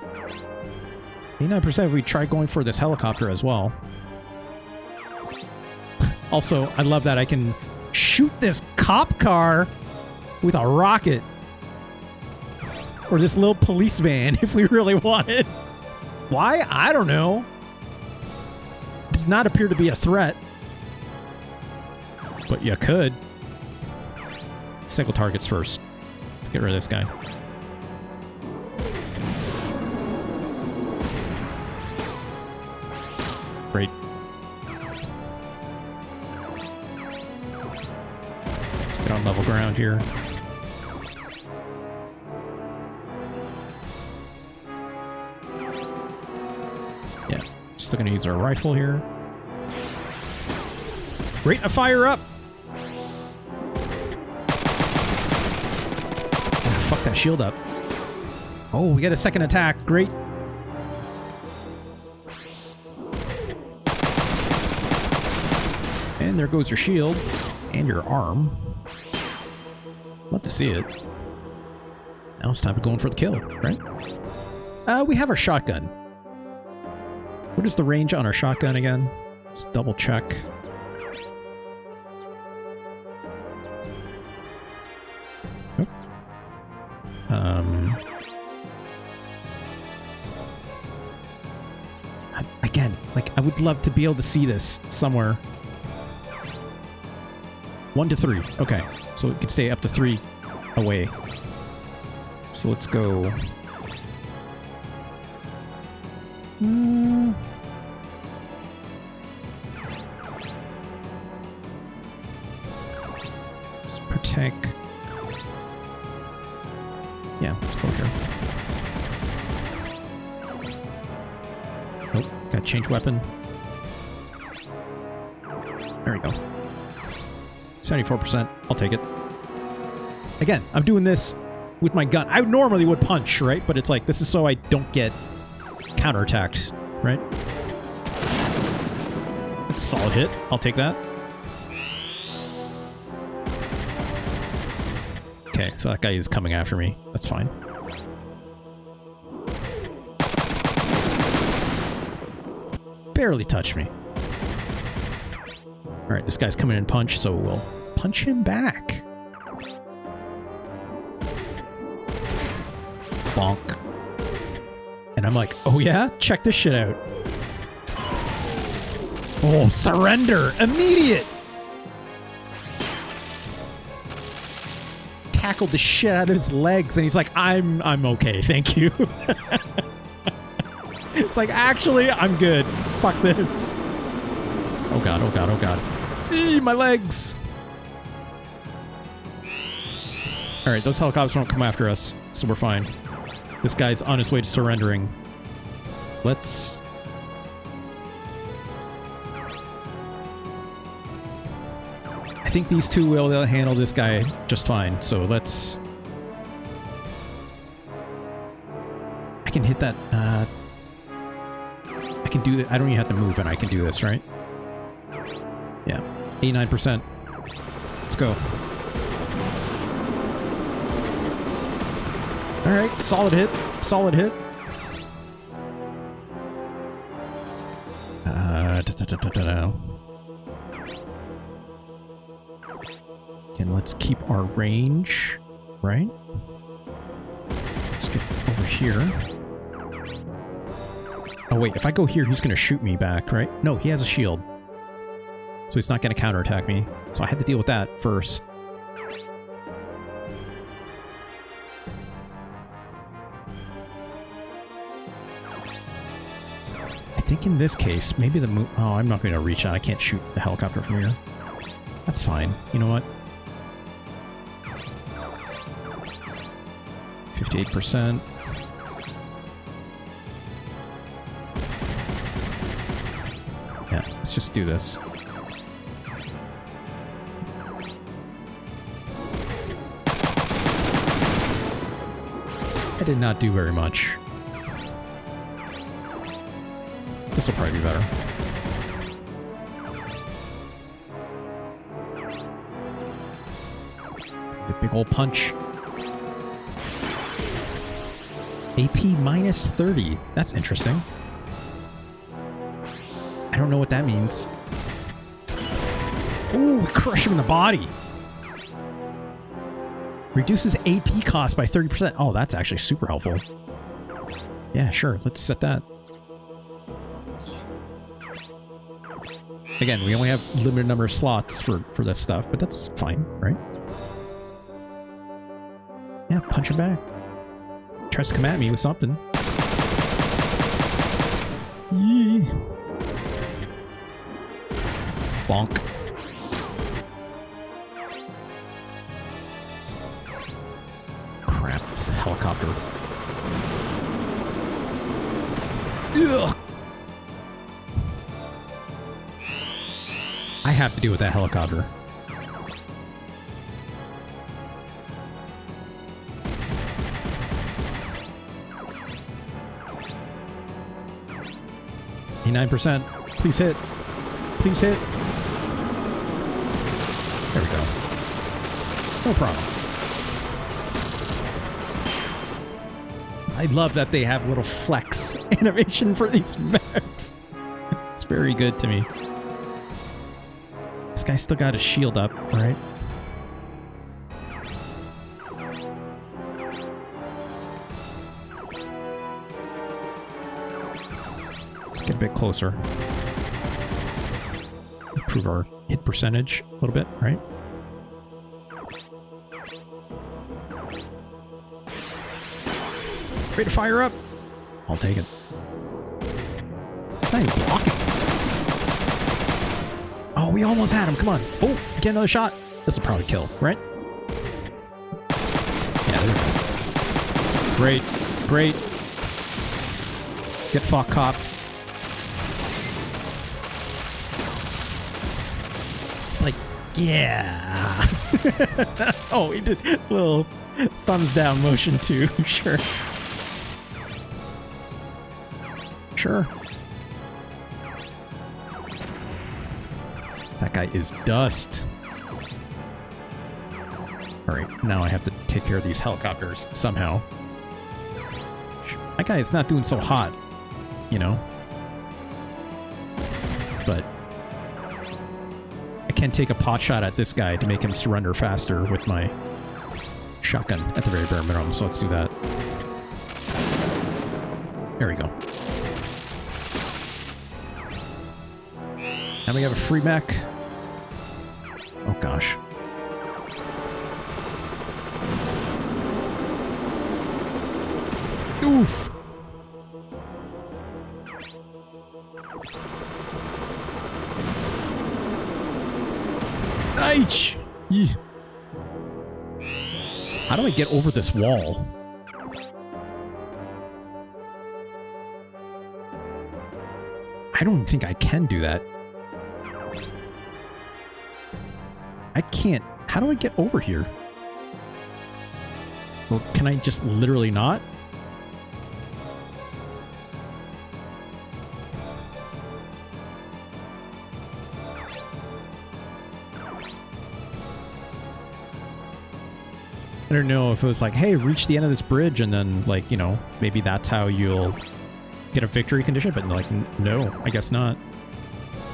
89% if we try going for this helicopter as well. Also, I love that I can shoot this cop car with a rocket. Or this little police van if we really wanted. Why? I don't know. Does not appear to be a threat. But you could. Single targets first. Let's get rid of this guy. Great. Let's get on level ground here. Yeah, still gonna use our rifle here. Rate of fire up! Oh, fuck that shield up. Oh, we get a second attack. Great. And there goes your shield. And your arm. Love to see it. Now it's time to go in for the kill, right? We have our shotgun. What is the range on our shotgun again? Let's double check. Nope. Again, like, I would love to be able to see this somewhere. 1 to 3. Okay. So it can stay up to 3 away. So let's go. Let's protect. Yeah, let's go here. Nope. Gotta change weapon. There we go. 74%. I'll take it. Again, I'm doing this with my gun. I normally would punch, right? But it's like, this is so I don't get counterattacked, right? That's a solid hit. I'll take that. Okay, so that guy is coming after me. That's fine. Barely touched me. Alright, this guy's coming in punch, so we'll punch him back. Bonk. And I'm like, oh yeah? Check this shit out. Oh, surrender! Immediate! Tackled the shit out of his legs, and he's like, I'm okay, thank you. It's like, actually, I'm good. Fuck this. Oh god, oh god, oh god. Eee, my legs! Alright, those helicopters won't come after us, so we're fine. This guy's on his way to surrendering. Let's... I think these two will handle this guy just fine, so let's... I can hit that, I can do that. I don't even have to move and I can do this, right? Yeah. 89%. Let's go. Alright, solid hit. Solid hit. Again, let's keep our range, right? Let's get over here. Oh wait, if I go here, he's gonna shoot me back, right? No, he has a shield. So he's not gonna counterattack me. So I had to deal with that first. I think in this case, maybe the move... Oh, I'm not going to reach out. I can't shoot the helicopter from here. That's fine. You know what? 58%. Yeah, let's just do this. I did not do very much. This will probably be better. The big old punch. AP minus 30. That's interesting. I don't know what that means. Ooh, we crush him in the body. Reduces AP cost by 30%. Oh, that's actually super helpful. Yeah, sure. Let's set that. Again, we only have limited number of slots for this stuff, but that's fine, right? Yeah, punch him back. Tries to come at me with something. Yee. Bonk. Crap, this helicopter. Ugh. I have to deal with that helicopter. %. Please hit. Please hit. There we go. No problem. I love that they have little flex animation for these mechs. It's very good to me. This guy still got his shield up, right? Let's get a bit closer. Improve our hit percentage a little bit, right? Ready to fire up? I'll take it. It's not even blocking. Oh, we almost had him. Come on. Oh, get another shot. This will probably kill, right? Yeah, there we go. Great. Great. Get fucked, cop. It's like, yeah. Oh, he did a little thumbs down motion too. Sure. Sure. That guy is dust. Alright, now I have to take care of these helicopters somehow. That guy is not doing so hot, you know? But I can take a pot shot at this guy to make him surrender faster with my shotgun at the very bare minimum, so let's do that. There we go. Now we have a free mech. Oh gosh. Oof. Aich. Yee. How do I get over this wall? I don't think I can do that. I can't. How do I get over here? Well, can I just literally not? I don't know if it was like, hey, reach the end of this bridge and then, like, you know, maybe that's how you'll get a victory condition, but like, no, I guess not.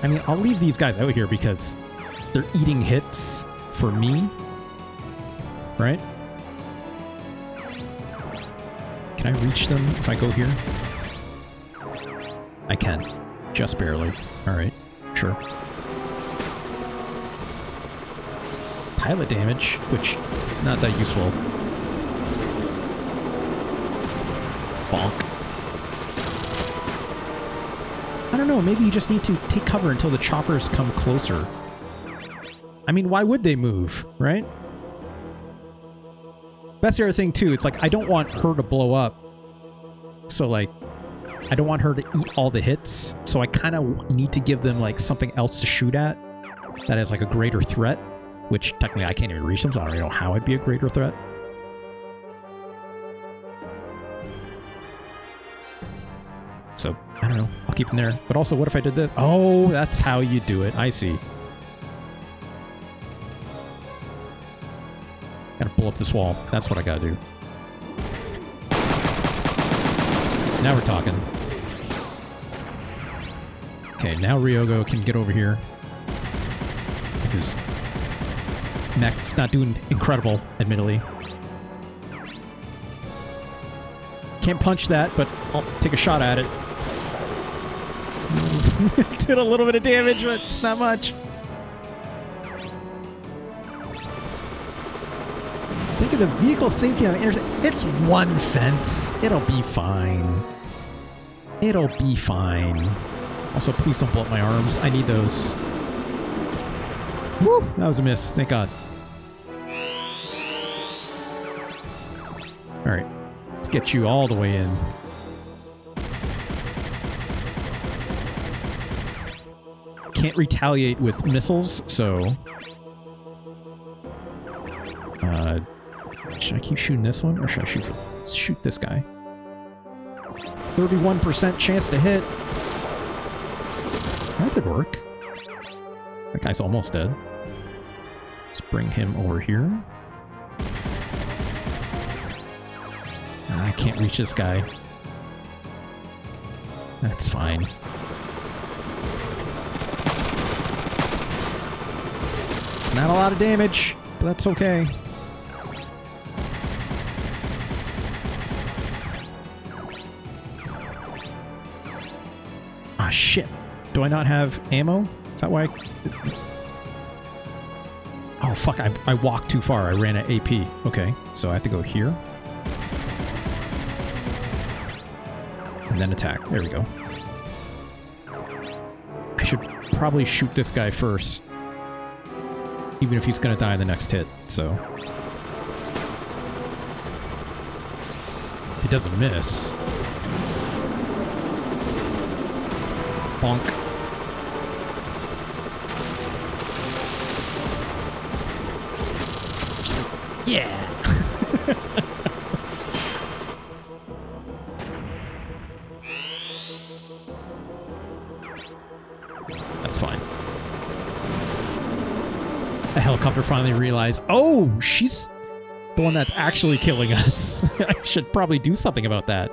I mean, I'll leave these guys out here because they're eating hits for me, right? Can I reach them if I go here? I can. Just barely. Alright, sure. Pilot damage, which, not that useful. Bonk. I don't know, maybe you just need to take cover until the choppers come closer. I mean, why would they move, right? That's the other thing, too. It's like, I don't want her to blow up. So, like, I don't want her to eat all the hits. So I kind of need to give them, like, something else to shoot at that is, like, a greater threat. Which, technically, I can't even reach them, so I don't even know how it'd be a greater threat. don't know. I'll keep him there. But also, what if I did this? Oh, that's how you do it. I see. Gotta pull up this wall. That's what I gotta do. Now we're talking. Okay, now Ryogo can get over here. His mech's not doing incredible, admittedly. Can't punch that, but I'll take a shot at it. Did a little bit of damage, but it's not much. Think of the vehicle safety on the interstate. It's one fence. It'll be fine. It'll be fine. Also, please don't blow up my arms. I need those. Woo! That was a miss. Thank God. Alright. Let's get you all the way in. Can't retaliate with missiles, so... should I keep shooting this one, or should I shoot this guy? 31% chance to hit. That did work. That guy's almost dead. Let's bring him over here. I can't reach this guy. That's fine. Not a lot of damage, but that's okay. Ah, shit. Do I not have ammo? Is that why Oh, fuck. I walked too far. I ran at AP. Okay, so I have to go here. And then attack. There we go. I should probably shoot this guy first. Even if he's gonna die in the next hit, so... He doesn't miss. Bonk. Just like, yeah! That's fine. The helicopter finally realized, oh, she's the one that's actually killing us. I should probably do something about that.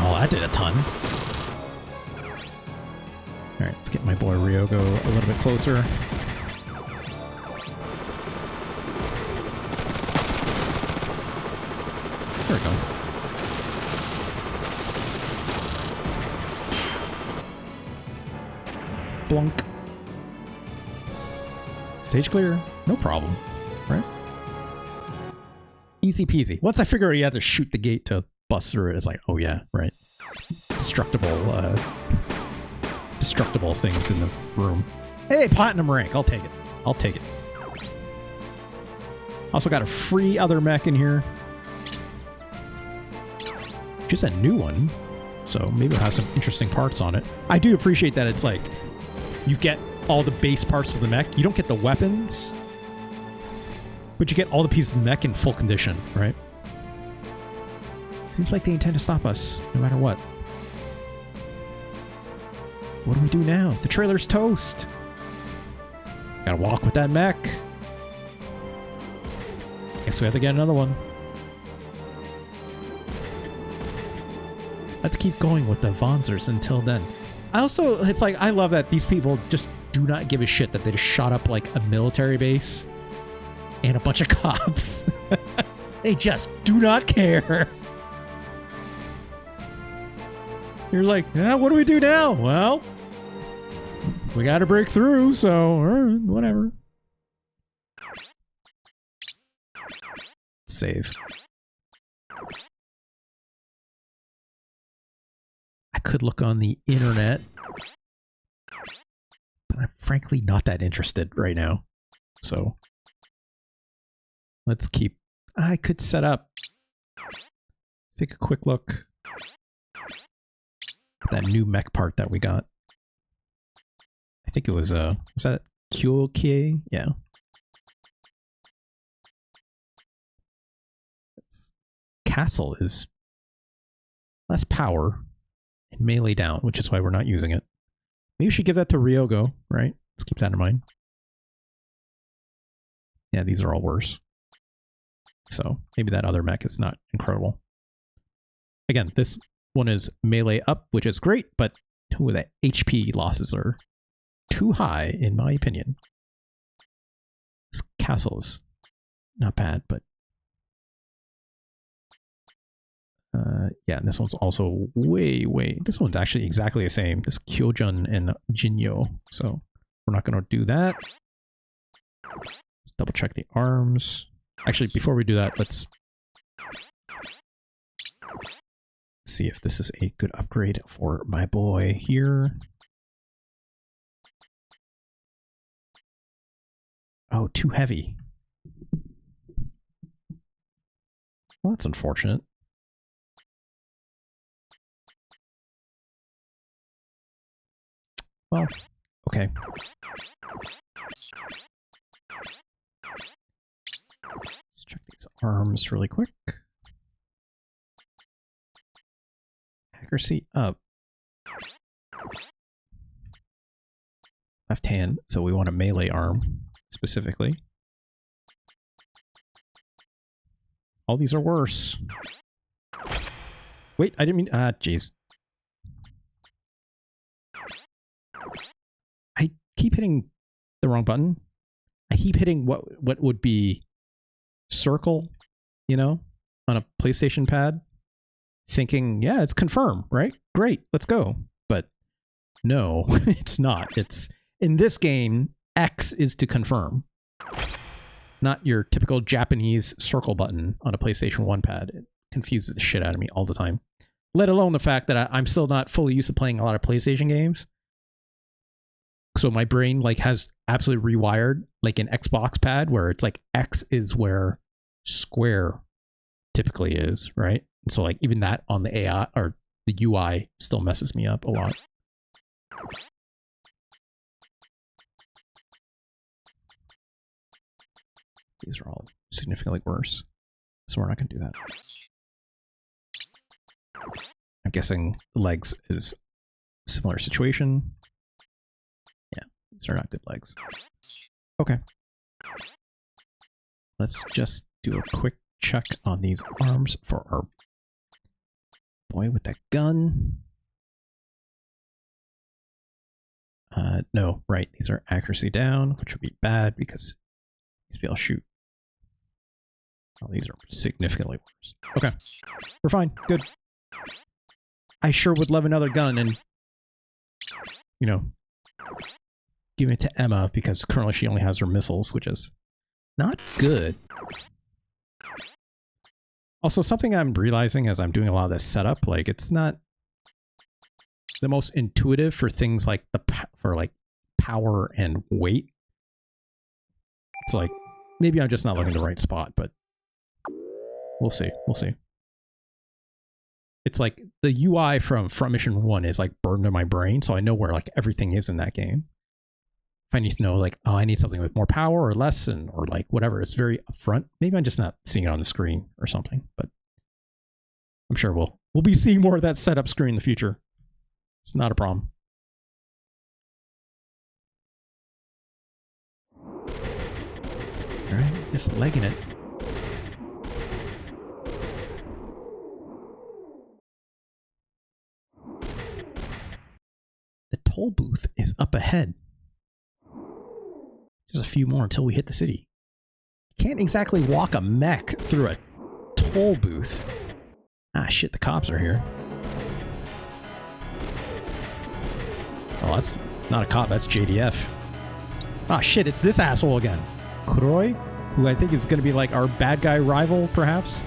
Oh, that did a ton. Alright, let's get my boy Ryogo a little bit closer. There we go. Blunk. Stage clear. No problem. Right? Easy peasy. Once I figure out you had to shoot the gate to bust through it, it's like, oh yeah, right. Destructible, destructible things in the room. Hey, platinum rank. I'll take it. I'll take it. Also got a free other mech in here. Just a new one. So maybe it'll have some interesting parts on it. I do appreciate that it's like, you get all the base parts of the mech. You don't get the weapons, but you get all the pieces of the mech in full condition, right? Seems like they intend to stop us, no matter what. What do we do now? The trailer's toast. Gotta walk with that mech. Guess we have to get another one. I have to keep going with the Vonzers until then. I also, it's like, I love that these people just do not give a shit that they just shot up like a military base and a bunch of cops. They just do not care. You're like, yeah, what do we do now? Well, we got to break through, so whatever. Save. I could look on the internet, but I'm frankly not that interested right now. So let's keep... I could set up... Take a quick look at that new mech part that we got. I think it was that Kyokie? Yeah. Castle is less power and melee down, which is why we're not using it. Maybe we should give that to Ryogo, right? Let's keep that in mind. Yeah, these are all worse. So maybe that other mech is not incredible. Again, this one is melee up, which is great, but the HP losses are too high, in my opinion. This Castle is not bad, but yeah, and this one's also way, this one's actually exactly the same. This Kyojun and Jinyo. So we're not going to do that. Let's double check the arms. Actually, before we do that, let's see if this is a good upgrade for my boy here. Oh, too heavy. Well, that's unfortunate. Well, okay. Let's check these arms really quick. Accuracy up. Left hand, so we want a melee arm specifically. All these are worse. Wait, I didn't mean... jeez. I keep hitting the wrong button. I keep hitting what would be circle, you know, on a PlayStation pad, thinking, yeah, it's confirm, right? Great, let's go. But no, it's not. It's in this game, X is to confirm, not your typical Japanese circle button on a PlayStation 1 pad. It confuses the shit out of me all the time. Let alone the fact that I'm still not fully used to playing a lot of PlayStation games. So my brain like has absolutely rewired like an Xbox pad where it's like X is where square typically is, right? And so like even that on the AI or the UI still messes me up a lot. These are all significantly worse. So we're not going to do that. I'm guessing the legs is a similar situation. Yeah, these are not good legs. Okay. Let's just do a quick check on these arms for our boy with the gun. No, right. These are accuracy down, which would be bad because he's be able to shoot. Oh, these are significantly worse. Okay. We're fine. Good. I sure would love another gun and, you know, give it to Emma because currently she only has her missiles, which is not good. Also, something I'm realizing as I'm doing a lot of this setup, like it's not the most intuitive for things like for power and weight. It's like maybe I'm just not looking in the right spot, but we'll see. We'll see. It's like the UI from Front Mission 1 is like burned in my brain, so I know where like everything is in that game. If I need to know like, oh, I need something with more power or less or like whatever, it's very upfront. Maybe I'm just not seeing it on the screen or something, but I'm sure we'll be seeing more of that setup screen in the future. It's not a problem. All right, just legging it. The toll booth is up ahead. Just a few more until we hit the city. Can't exactly walk a mech through a toll booth. Ah, shit, the cops are here. Oh, that's not a cop, that's JDF. Ah, shit, it's this asshole again. Kuroi, who I think is going to be like our bad guy rival, perhaps.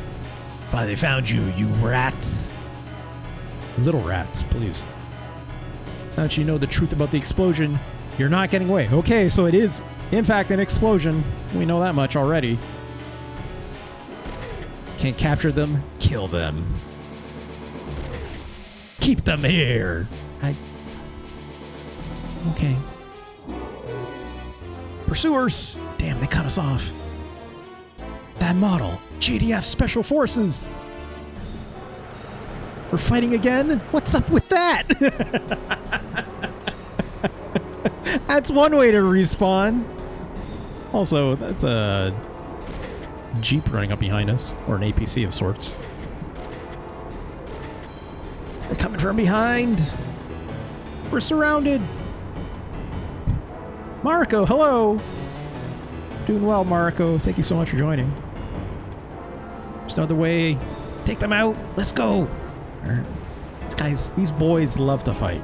Finally found you, you rats. Little rats, please. Now that you know the truth about the explosion, you're not getting away. Okay, so it is, in fact, an explosion. We know that much already. Can't capture them, kill them. Keep them here. Okay. Pursuers! Damn, they cut us off. That model, JDF Special Forces! We're fighting again? What's up with that? That's one way to respawn. Also, that's a Jeep running up behind us, or an APC of sorts. They're coming from behind. We're surrounded. Marco, hello. Doing well, Marco. Thank you so much for joining. There's no other way. Take them out. Let's go. These guys, these boys love to fight.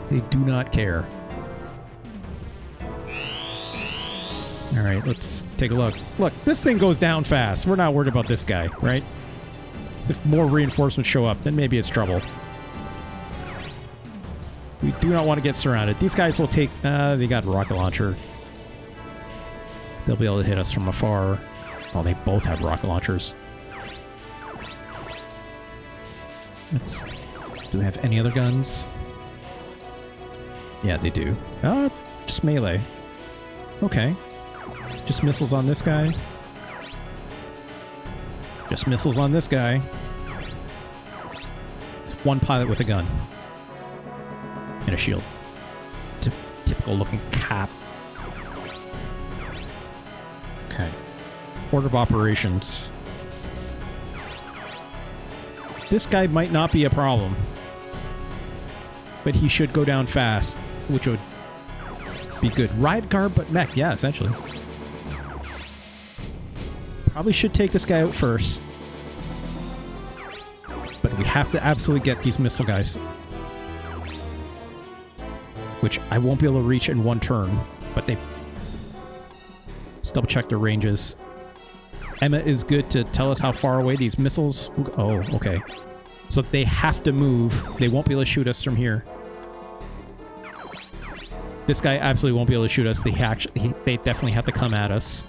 They do not care. All right, let's take a look. Look, this thing goes down fast. We're not worried about this guy, right? So if more reinforcements show up, then maybe it's trouble. We do not want to get surrounded. These guys will take... they got a rocket launcher. They'll be able to hit us from afar. Oh, they both have rocket launchers. Let's... Do they have any other guns? Yeah, they do. Just melee. Okay. Just missiles on this guy. Just missiles on this guy. One pilot with a gun. And a shield. Typical looking cop. Okay. Order of operations. This guy might not be a problem. But he should go down fast, which would be good. Riot guard, but mech. Yeah, essentially. Probably should take this guy out first. But we have to absolutely get these missile guys. Which I won't be able to reach in one turn. But they... Let's double check their ranges. Emma is good to tell us how far away these missiles... Oh, okay. So they have to move. They won't be able to shoot us from here. This guy absolutely won't be able to shoot us. They definitely have to come at us.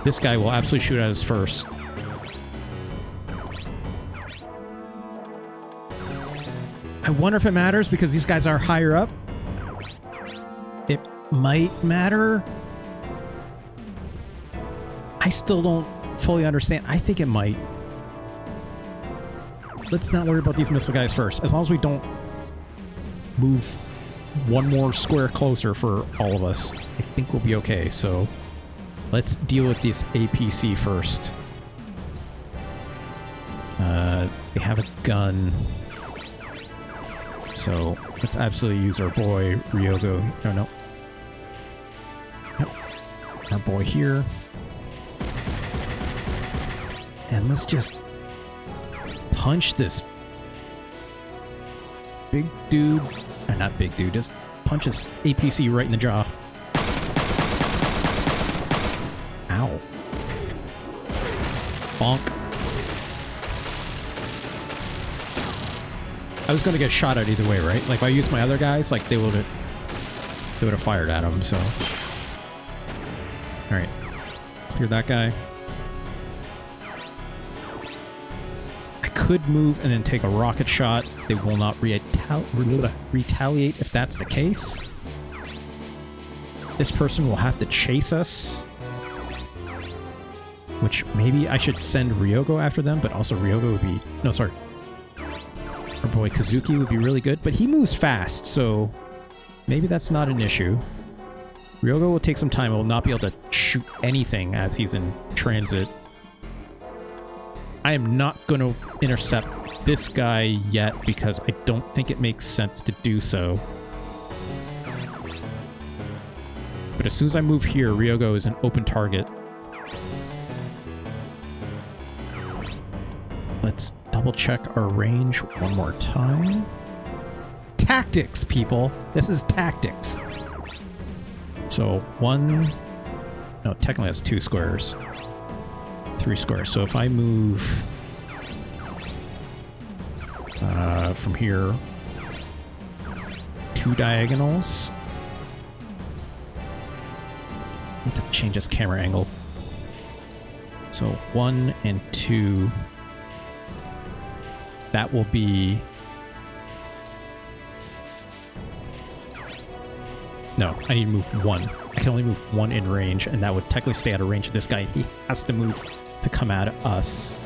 This guy will absolutely shoot at us first. I wonder if it matters because these guys are higher up. It might matter. I still don't fully understand. I think it might. Let's not worry about these missile guys first. As long as we don't move one more square closer for all of us, I think we'll be okay. So let's deal with this APC first. They have a gun. So let's absolutely use our boy Ryogo. No. Yep. Our boy here. And let's just punch this big dude. Not big dude, just punch his APC right in the jaw. Ow. Bonk. I was gonna get shot at either way, right? Like if I used my other guys, like they would have fired at him, so. Alright. Clear that guy. I could move and then take a rocket shot. They will not retaliate if that's the case. This person will have to chase us. Which maybe I should send Ryogo after them, but also Ryogo would be... No, sorry. Our boy Kazuki would be really good, but he moves fast, so maybe that's not an issue. Ryogo will take some time. Will not be able to shoot anything as he's in transit. I am not going to intercept this guy yet because I don't think it makes sense to do so. But as soon as I move here, Ryogo is an open target. Let's double check our range one more time. Tactics, people. This is tactics. So one... No, technically that's 2 squares. 3 squares. So if I move from here 2 diagonals. I need to change this camera angle. So 1 and 2. That will be... No, I need to move 1. I can only move 1 in range, and that would technically stay out of range of this guy. He has to move to come at us.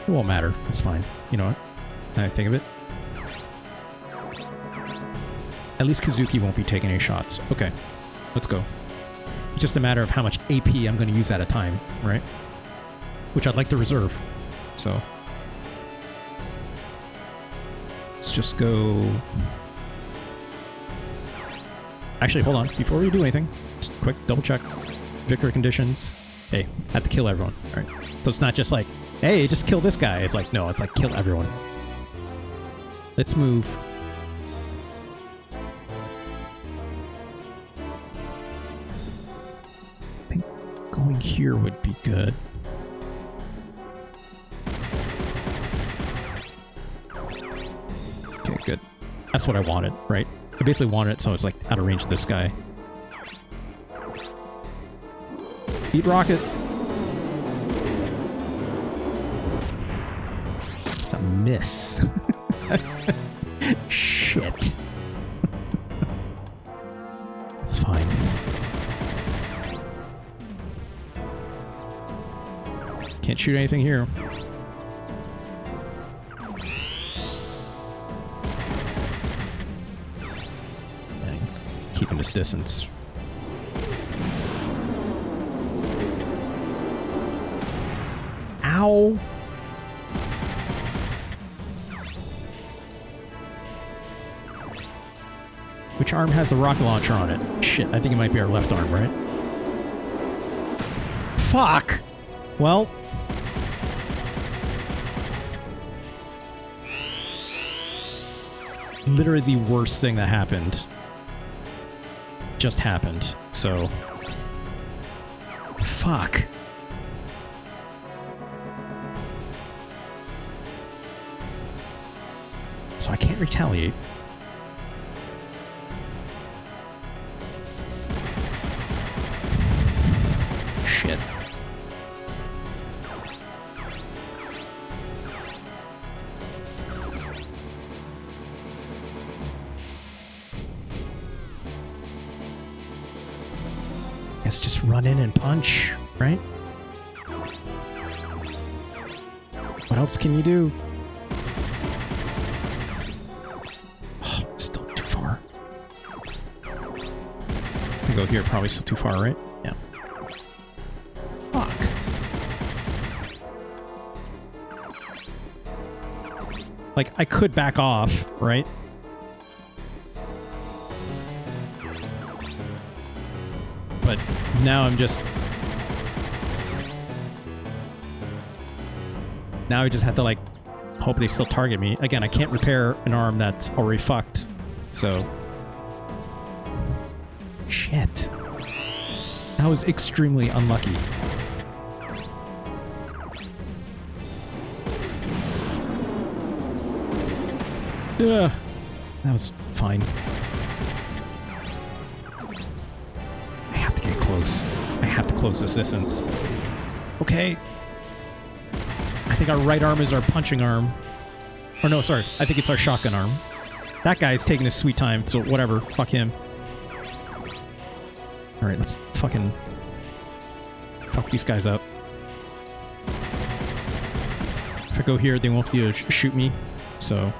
It won't matter. It's fine. You know what? Now I think of it. At least Kazuki won't be taking any shots. Okay, let's go. It's just a matter of how much AP I'm going to use at a time, right? Which I'd like to reserve. So let's just go. Actually, hold on. Before we do anything, just quick double check. Victory conditions. Hey, have to kill everyone. All right. So it's not just like, hey, just kill this guy. It's like, no, it's like kill everyone. Let's move. I think going here would be good. Okay, good. That's what I wanted, right? I basically wanted it so it's like out of range of this guy. Beat rocket. It's a miss. Shit. It's fine. Can't shoot anything here. He's keeping his distance. Ow! Which arm has a rocket launcher on it? Shit, I think it might be our left arm, right? Fuck! Well... literally the worst thing that happened just happened, so... Fuck. So I can't retaliate. Shit. Guess just run in and punch, right? What else can you do? Oh, still too far. I go here, probably still too far, right? Yeah. Fuck. Like, I could back off, right? But now I'm just... now I just have to, like, hope they still target me. Again, I can't repair an arm that's already fucked, so... Shit. That was extremely unlucky. Ugh. That was fine. I have to get close. I have to close this distance. Okay. I think our right arm is our punching arm. Or no, sorry. I think it's our shotgun arm. That guy's taking his sweet time, so whatever. Fuck him. Alright, let's fucking... fuck these guys up. If I go here, they won't be able to shoot me. So...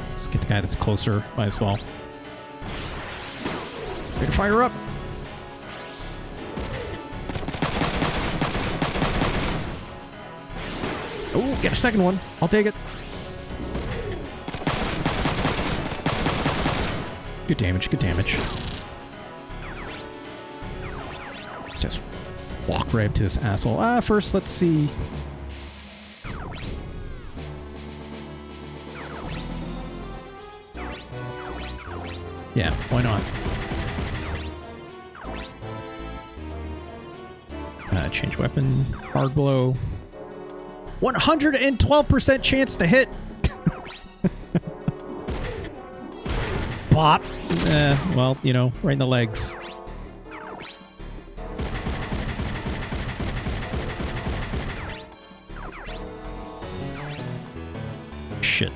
let's get the guy that's closer. Might as well. Ready to fire up! Oh, get a second one. I'll take it. Good damage, good damage. Just walk right up to this asshole. First, let's see. Yeah, why not? Change weapon. Hard blow. 112% chance to hit! Bop! Well, you know, right in the legs. Shit.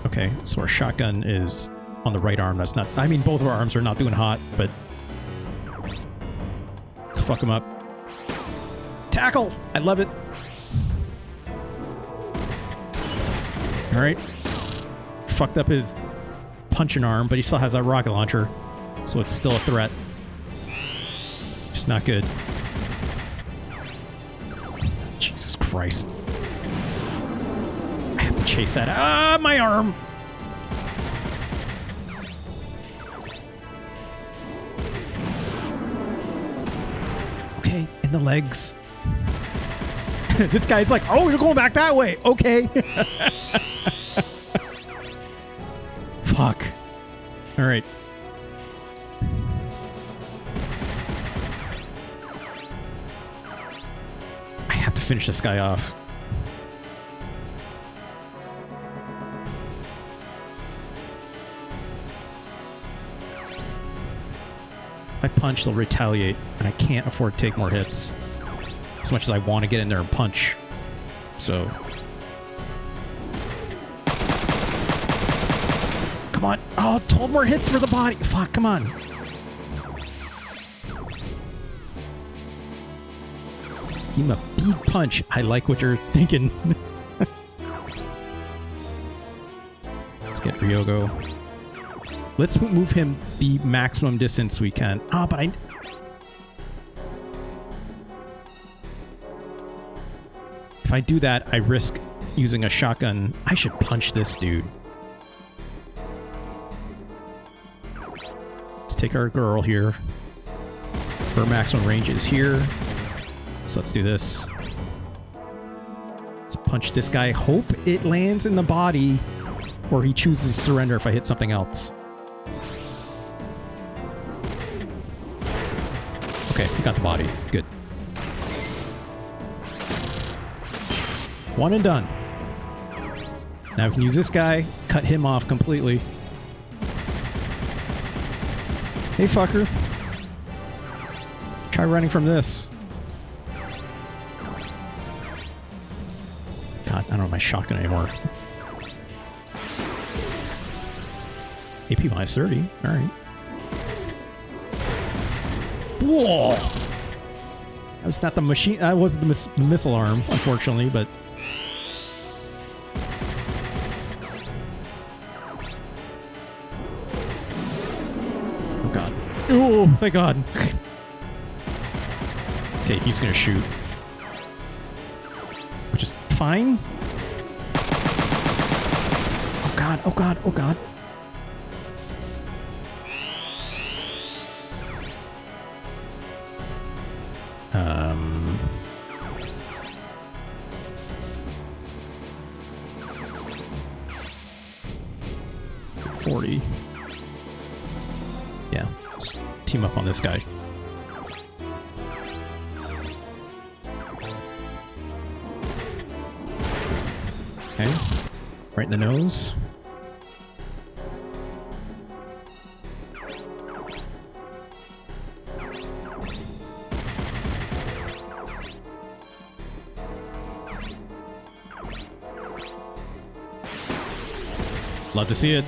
Okay, so our shotgun is on the right arm. That's not... I mean, both of our arms are not doing hot, but... let's fuck him up. Tackle! I love it. All right. Fucked up his punching arm, but he still has that rocket launcher. So it's still a threat. Just not good. Jesus Christ. I have to chase that. Ah, my arm! Okay, in the legs. This guy's like, oh, you're going back that way. Okay. Fuck. All right. I have to finish this guy off. If I punch, they'll retaliate, and I can't afford to take more hits. As much as I want to get in there and punch. So. Come on. Oh, 12 more hits for the body. Fuck, come on. Give him a big punch. I like what you're thinking. Let's get Ryogo. Let's move him the maximum distance we can. Ah, but if I do that, I risk using a shotgun. I should punch this dude. Let's take our girl here. Her maximum range is here. So let's do this. Let's punch this guy. Hope it lands in the body, or he chooses surrender if I hit something else. Okay, we got the body. Good. One and done. Now we can use this guy, cut him off completely. Hey, fucker. Try running from this. God, I don't have my shotgun anymore. AP minus 30. Alright. Whoa! That was not the machine. That wasn't the missile arm, unfortunately, but. Oh, God. Oh, thank God. Okay, he's gonna shoot. Which is fine. Oh, God. Oh, God. Oh, God. Yeah, let's team up on this guy. Okay, right in the nose. Love to see it.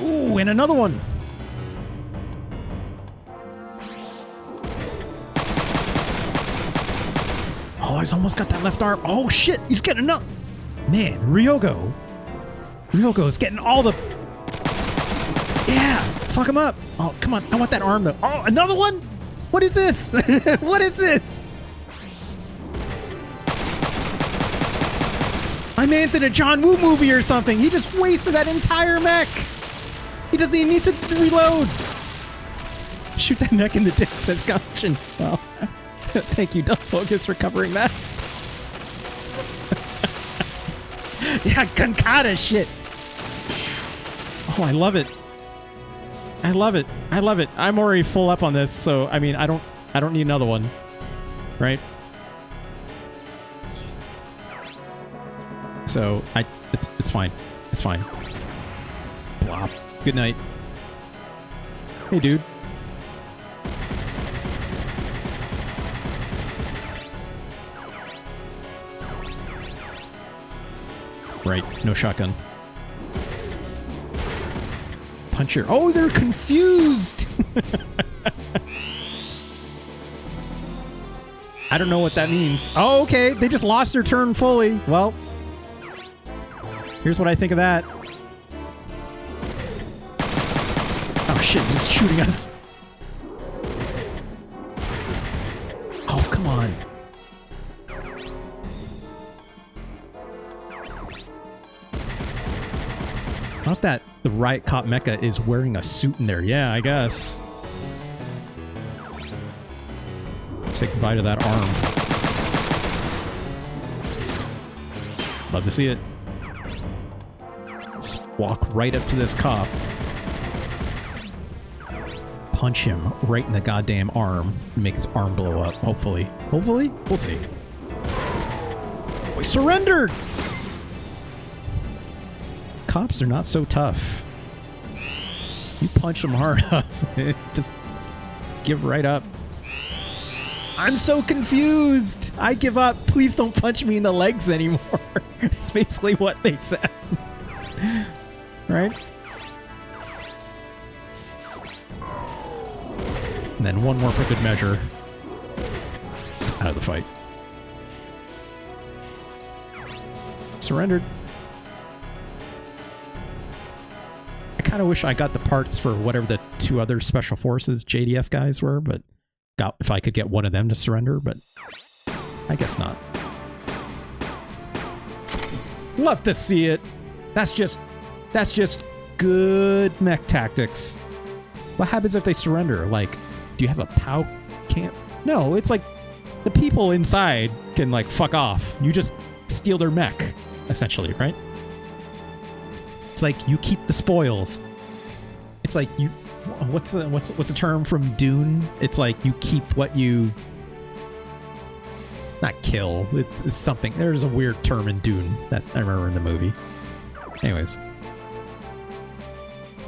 Ooh, and another one. Oh, he's almost got that left arm. Oh, shit. He's getting enough. Man, Ryogo. Ryogo's getting all the... Yeah, fuck him up. Oh, come on. I want that arm, though. Oh, another one? What is this? What is this? My man's in a John Woo movie or something. He just wasted that entire mech. He doesn't even need to reload. Shoot that mech in the dick, says Gotchin. Well, thank you, Duck Focus, for covering that. Yeah, Konkata shit. Oh, I love it. I love it. I love it. I'm already full up on this, so I mean, I don't need another one, right? So it's fine. It's fine. Blop. Good night. Hey, dude. Right. No shotgun. Puncher. Oh, they're confused. I don't know what that means. Oh, okay. They just lost their turn fully. Well, here's what I think of that. Oh, shit. He's just shooting us. Oh, come on. Not that the Riot Cop mecha is wearing a suit in there. Yeah, I guess. Say goodbye to that arm. Love to see it. Just walk right up to this cop. Punch him right in the goddamn arm. And make his arm blow up, hopefully. Hopefully? We'll see. We surrendered! Cops are not so tough. You punch them hard enough, just give right up. I'm so confused. I give up. Please don't punch me in the legs anymore. It's basically what they said. Right? And then one more for good measure. Out of the fight. Surrendered. I kind of wish I got the parts for whatever the two other Special Forces JDF guys were, but if I could get one of them to surrender, but I guess not. Love to see it. That's just good mech tactics. What happens if they surrender? Like, do you have a POW camp? No, it's like the people inside can like fuck off. You just steal their mech, essentially, right? It's like you keep the spoils. It's like you. What's the term from Dune? It's like you keep what you not kill. It's something. There's a weird term in Dune that I remember in the movie. Anyways,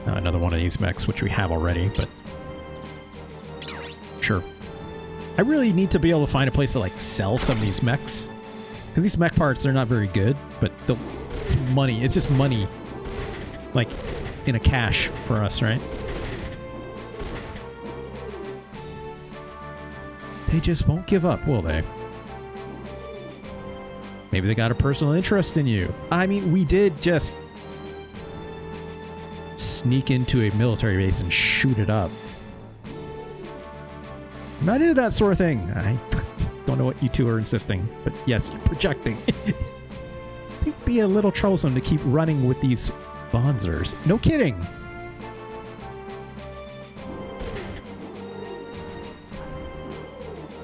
another one of these mechs, which we have already, but sure. I really need to be able to find a place to like sell some of these mechs, because these mech parts, they're not very good, but it's money. It's just money, like in a cash for us, right? They just won't give up, will they? Maybe they got a personal interest in you. I mean, we did just sneak into a military base and shoot it up. I'm not into that sort of thing. I don't know what you two are insisting, but yes, you're projecting. I think it'd be a little troublesome to keep running with these Vonzers. No kidding.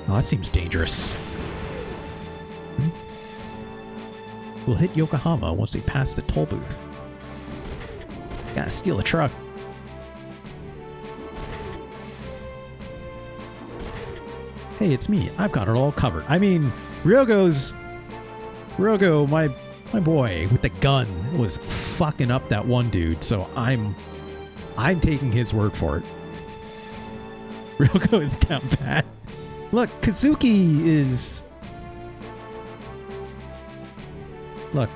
Oh, that seems dangerous. We'll hit Yokohama once they pass the toll booth. Gotta steal a truck. Hey, it's me. I've got it all covered. I mean, Ryogo, my boy with the gun, was fucking up that one dude, so I'm taking his word for it. Ryogo is down bad. Look, Kazuki is... Look.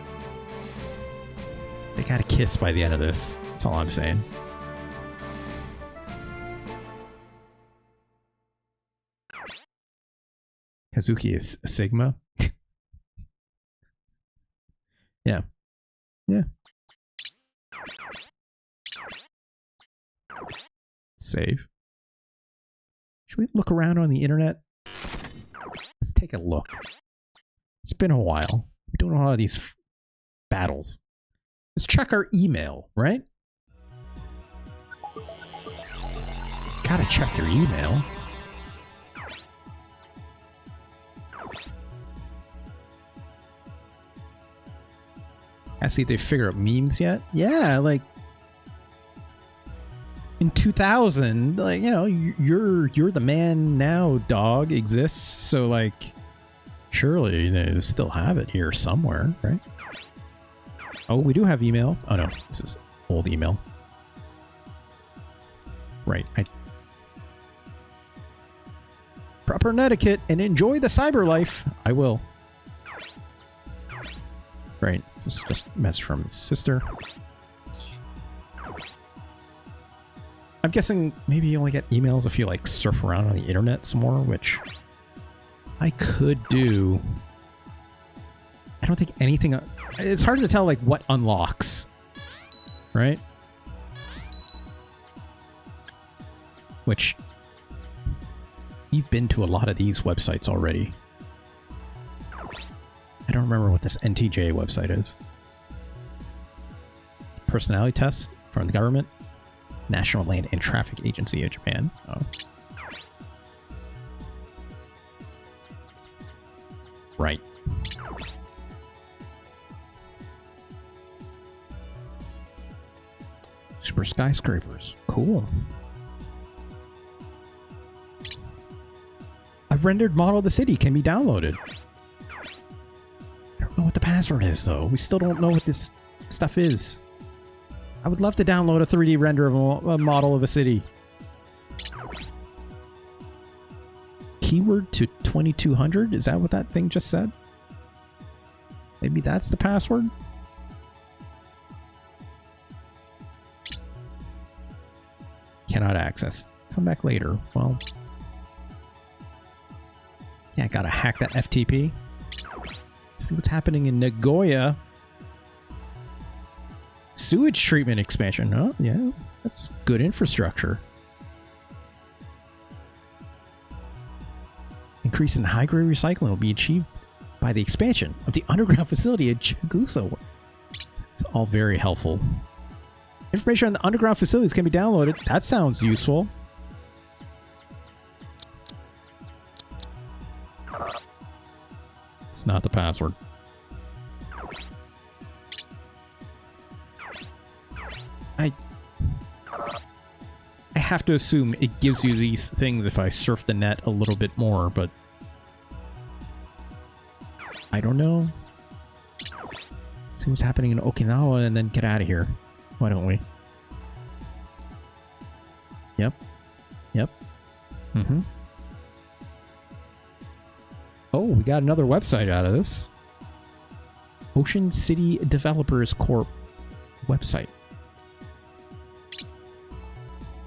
They got a kiss by the end of this. That's all I'm saying. Kazuki is Sigma. Yeah. Yeah. Save. Should we look around on the internet? Let's take a look. It's been a while. We don't know how these battles. Let's check our email, right? Gotta check your email. I see if they figure out memes yet. Yeah, like in 2000, like, you know, you're the man now dog exists, so like surely they still have it here somewhere, right? Oh, we do have emails. Oh no, this is old email. Right. Proper etiquette and enjoy the cyber life. I will. Right. This is just a message from his sister. I'm guessing maybe you only get emails if you like surf around on the internet some more, which I could do... I don't think anything... It's hard to tell, like, what unlocks. Right? Which... You've been to a lot of these websites already. I don't remember what this NTJ website is. Personality test from the government. National Land and Traffic Agency of Japan. Oh. Right. Super skyscrapers. Cool. A rendered model of the city can be downloaded. I don't know what the password is, though. We still don't know what this stuff is. I would love to download a 3D render of a model of a city. Keyword to 2200? Is that what that thing just said? Maybe that's the password? Cannot access. Come back later. Well... Yeah, I gotta hack that FTP. See what's happening in Nagoya. Sewage treatment expansion. Oh, yeah. That's good infrastructure. Increase in high-grade recycling will be achieved by the expansion of the underground facility at Chigusa. It's all very helpful. Information on the underground facilities can be downloaded. That sounds useful. It's not the password. I have to assume it gives you these things if I surf the net a little bit more, but I don't know. See what's happening in Okinawa and then get out of here. Why don't we? Yep. Yep. Mm-hmm. Oh, we got another website out of this. Ocean City Developers Corp website.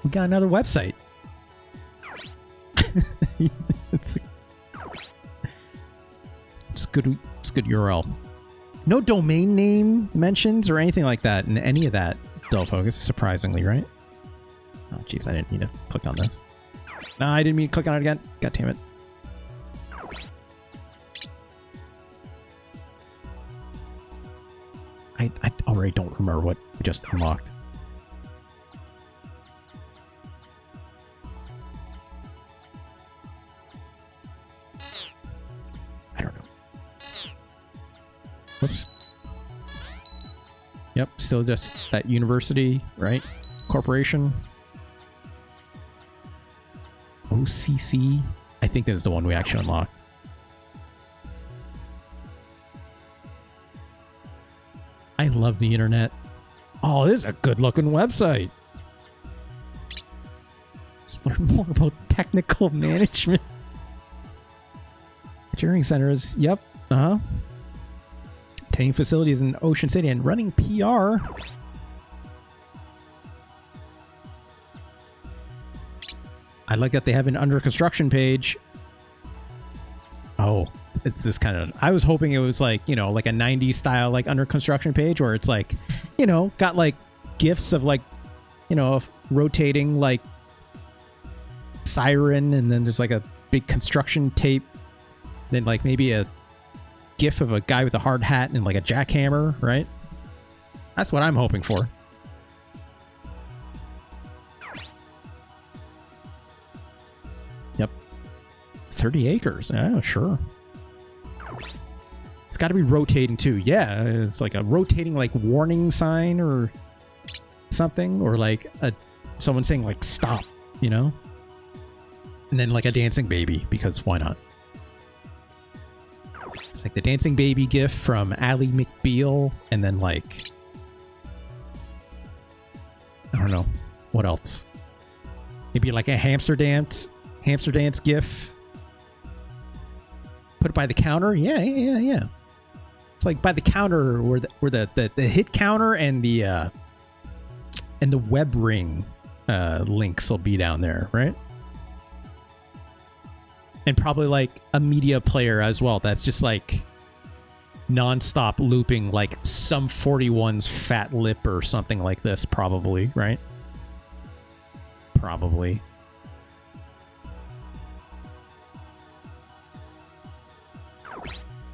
We got another website. It's good. It's good URL. No domain name mentions or anything like that in any of that Dull Focus, surprisingly, right? Oh, jeez, I didn't mean to click on this. No, I didn't mean to click on it again. God damn it. I already don't remember what we just unlocked. I don't know. Whoops. Yep, still just that university, right? Corporation. OCC. I think this is the one we actually unlocked. I love the internet. Oh, this is a good looking website. Let's learn more about technical management. Engineering centers. Yep. Uh-huh. Obtaining facilities in Ocean City and running PR. I like that they have an under construction page. Oh, it's this kind of... I was hoping it was like, you know, like a 90s style, like under construction page where it's like, you know, got like gifs of like, you know, of rotating like siren, and then there's like a big construction tape. Then like maybe a gif of a guy with a hard hat and like a jackhammer, right? That's what I'm hoping for. Yep. 30 acres. Oh, sure. It's got to be rotating too. Yeah, it's like a rotating like warning sign or something, or like someone saying like stop, you know? And then like a dancing baby, because why not? It's like the dancing baby gif from Ally McBeal, and then like, I don't know, what else? Maybe like a hamster dance gif. Put it by the counter. Yeah. It's like by the counter where the hit counter and the web ring links will be down there, right? And probably like a media player as well. That's just like non-stop looping like some 41's Fat Lip or something like this, probably, right? Probably.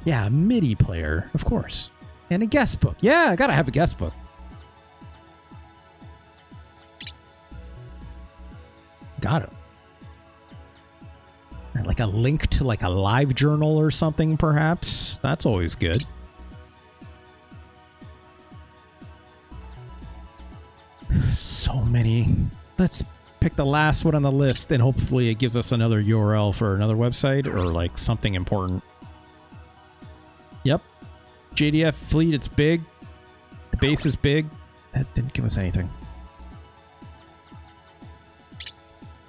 Yeah, a MIDI player, of course. And a guest book. Yeah, I gotta have a guest book. Got it. Like a link to like a live journal or something, perhaps. That's always good. So many. Let's pick the last one on the list, and hopefully it gives us another URL for another website or like something important. Yep. JDF fleet, it's big. The base is big. That didn't give us anything.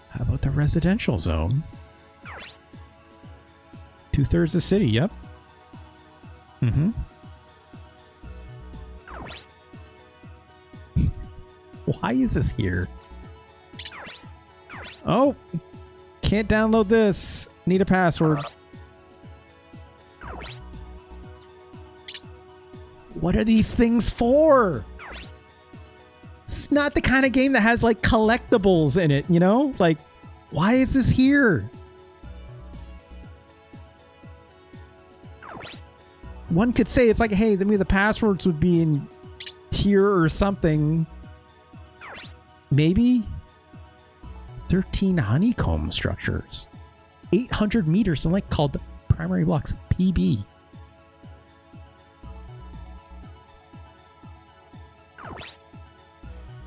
How about the residential zone? 2/3 the city, yep. Mm-hmm. Why is this here? Oh! Can't download this. Need a password. What are these things for? It's not the kind of game that has like collectibles in it, you know? Like, why is this here? One could say it's like, hey, maybe the passwords would be in tier or something. Maybe 13 honeycomb structures, 800 meters, and like called primary blocks, PB.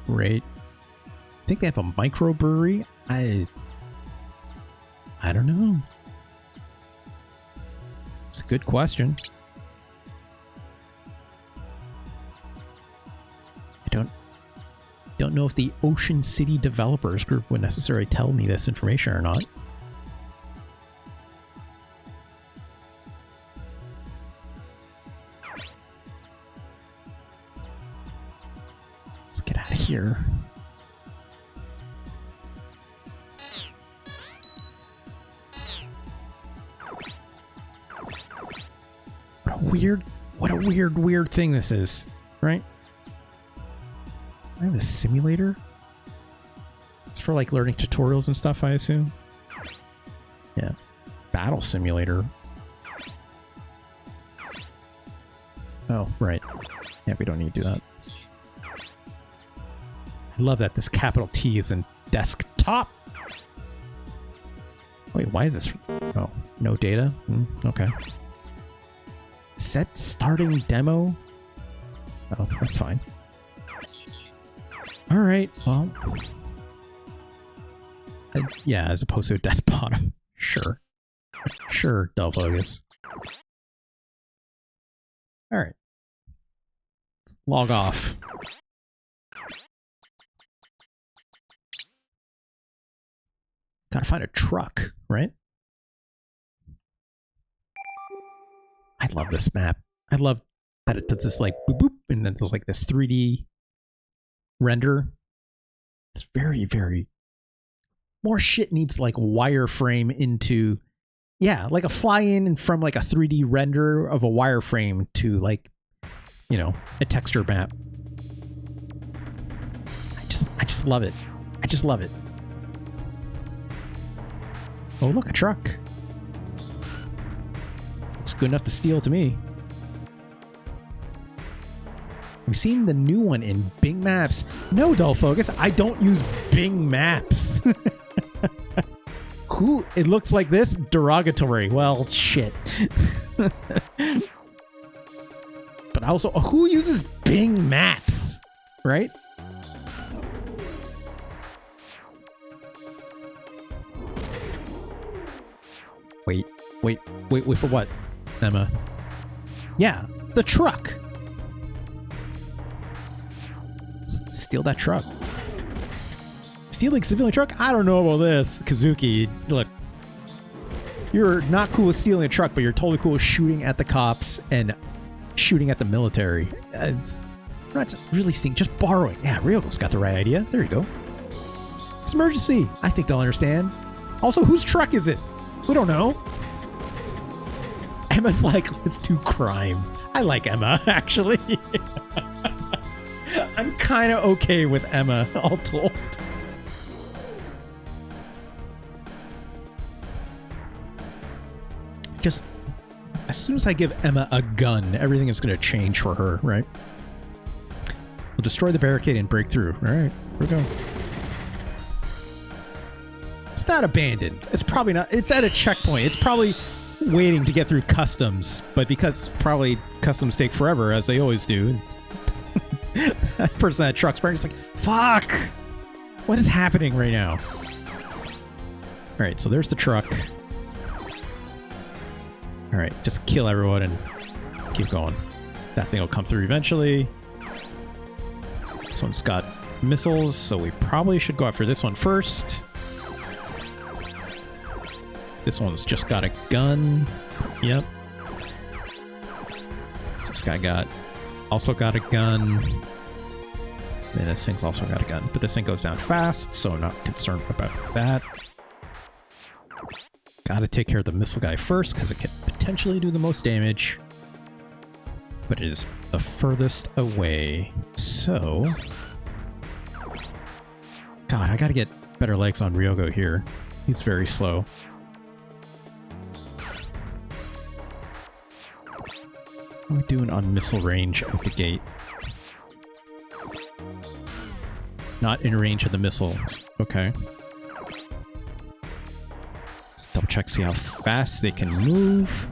Right. I think they have a microbrewery. I don't know. It's a good question. Don't know if the Ocean City Developers Group would necessarily tell me this information or not. Let's get out of here. What a weird thing this is, right? I have a simulator. It's for like learning tutorials and stuff, I assume. Yeah. Battle simulator. Oh, right. Yeah, we don't need to do that. I love that this capital T is in desktop. Wait, why is this? Oh, no data? Okay. Set starting demo? Oh, that's fine. All right, well, yeah, as opposed to a desk bottom. Sure, Delphogus. All right, let's log off. Gotta find a truck, right? I love this map. I love that it does this like boop boop, and then there's like this 3D render. It's very, very... More shit needs like wireframe into... Yeah, like a fly-in from like a 3D render of a wireframe to like, you know, a texture map. I just love it. I just love it. Oh, look, a truck. Looks good enough to steal to me. We've seen the new one in Bing Maps. No, Dullfocus, I don't use Bing Maps. Who? It looks like this? Derogatory. Well, shit. But also, who uses Bing Maps? Right? Wait for what, Emma? Yeah, the truck. Steal that truck. Stealing civilian truck? I don't know about this, Kazuki. Look, you're not cool with stealing a truck, but you're totally cool with shooting at the cops and shooting at the military. It's not just really seeing, just borrowing. Yeah, Ryoko's got the right idea. There you go. It's emergency. I think they'll understand. Also, whose truck is it? We don't know. Emma's like, let's do crime. I like Emma, actually. I'm kind of okay with Emma, all told. Just as soon as I give Emma a gun, everything is going to change for her, right? We'll destroy the barricade and break through. All right, we're going. It's not abandoned. It's probably not. It's at a checkpoint. It's probably waiting to get through customs, but because probably customs take forever, as they always do. That person at truck's burning. It's like, fuck! What is happening right now? All right, so there's the truck. All right, just kill everyone and keep going. That thing will come through eventually. This one's got missiles, so we probably should go after this one first. This one's just got a gun. Yep. This guy also got a gun. And this thing's also got a gun. But this thing goes down fast, so I'm not concerned about that. Gotta take care of the missile guy first, because it can potentially do the most damage. But it is the furthest away. So... God, I gotta get better legs on Ryogo here. He's very slow. What are we doing on missile range at the gate? Not in range of the missiles. Okay. Let's double check, see how fast they can move.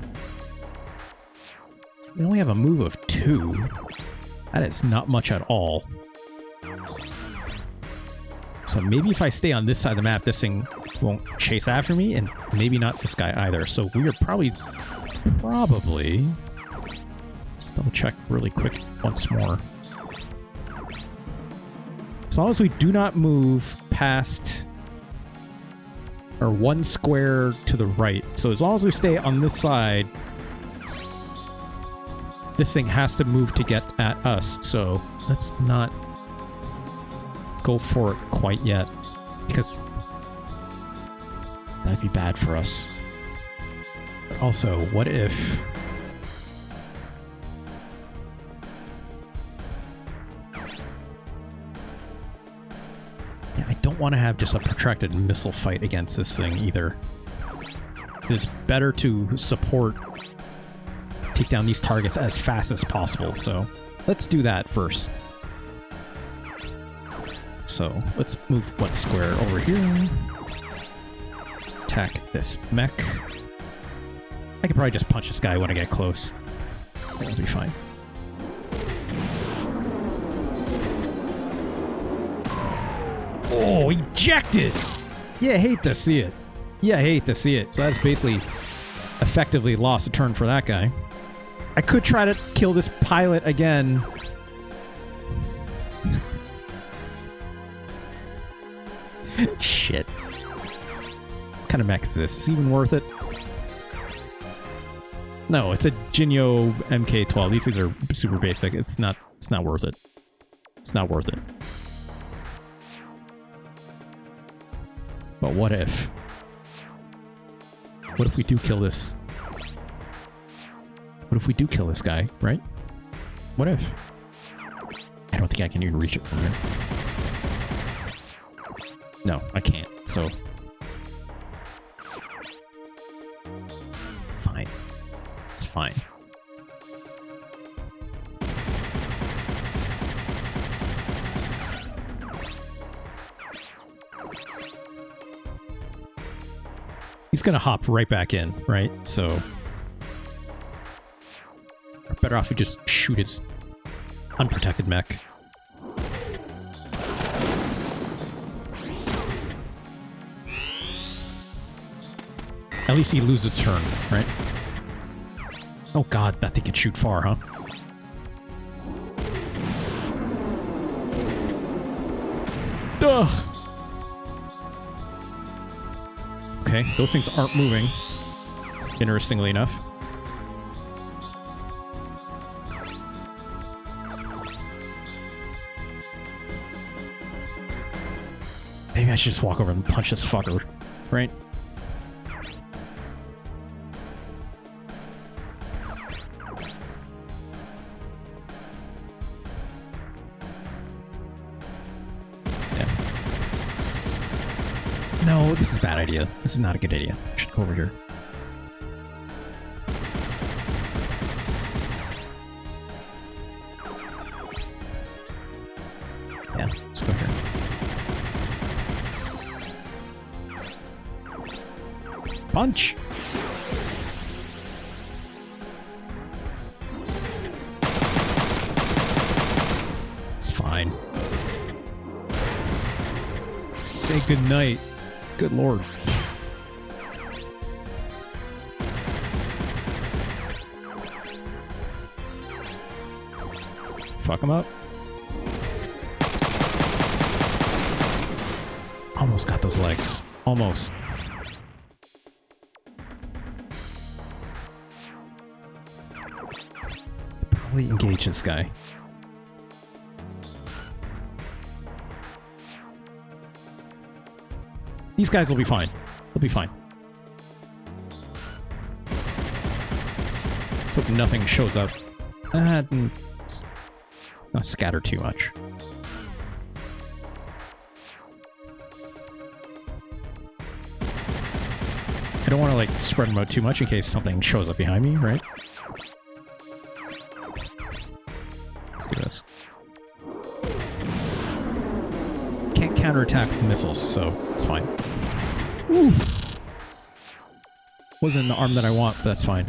We only have a move of 2. That is not much at all. So maybe if I stay on this side of the map, this thing won't chase after me, and maybe not this guy either. So we are probably... Let's double check really quick once more. As long as we do not move past... or 1 square to the right. So as long as we stay on this side, this thing has to move to get at us. So let's not go for it quite yet, because that'd be bad for us. But also, what if... I don't want to have just a protracted missile fight against this thing either. It is better to support, take down these targets as fast as possible, so let's do that first. So let's move 1 square over here. Attack this mech. I could probably just punch this guy when I get close. That'll be fine. Oh, ejected! Yeah, hate to see it. Yeah, hate to see it. So that's basically effectively lost a turn for that guy. I could try to kill this pilot again. Shit. What kind of mech is this? Is it even worth it? No, it's a Jinyo MK12. These things are super basic. It's not worth it. It's not worth it. But what if? What if we do kill this? What if we do kill this guy, right? What if? I don't think I can even reach it from here. No, I can't, so... Fine. It's fine. He's gonna hop right back in, right? So... we're better off we just shoot his unprotected mech. At least he loses turn, right? Oh god, that thing can shoot far, huh? Ugh! Okay, those things aren't moving, interestingly enough. Maybe I should just walk over and punch this fucker, right? Oh, this is a bad idea. This is not a good idea. I should go over here. Yeah, let's go here. Punch! It's fine. Say goodnight. Good lord. Fuck him up. Almost got those legs. Almost. Probably engage this guy. These guys will be fine. They'll be fine. Let's hope nothing shows up. Let's not scatter too much. I don't want to, like, spread them out too much in case something shows up behind me, right? Let's do this. Can't counterattack missiles, so it's fine. Oof. Wasn't the arm that I want, but that's fine.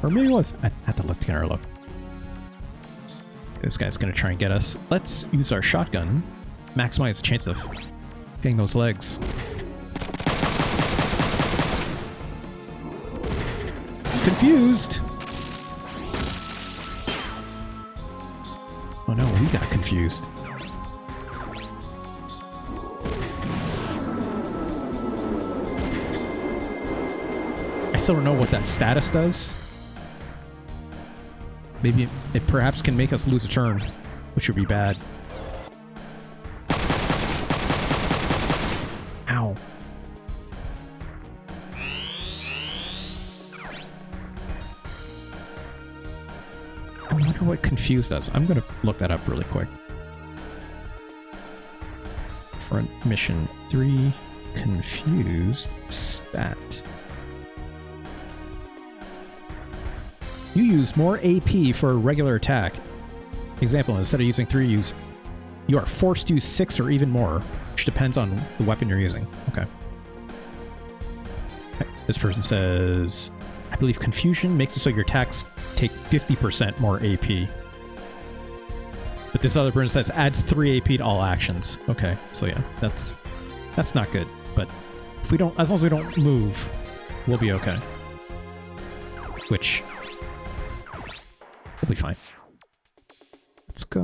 Or maybe it was. I had to look together. Look. This guy's gonna try and get us. Let's use our shotgun. Maximize the chance of getting those legs. Confused. Oh no, we got confused. I still don't know what that status does. Maybe it perhaps can make us lose a turn, which would be bad. Ow. I wonder what confused does. I'm going to look that up really quick. Front mission 3, confused stat. You use more AP for a regular attack. Example, instead of using 3, you are forced to use 6 or even more, which depends on the weapon you're using. Okay. This person says, I believe confusion makes it so your attacks take 50% more AP. But this other person says adds 3 AP to all actions. Okay, so yeah, that's not good. But if we don't, as long as we don't move, we'll be okay. Which we'll be fine. Let's go,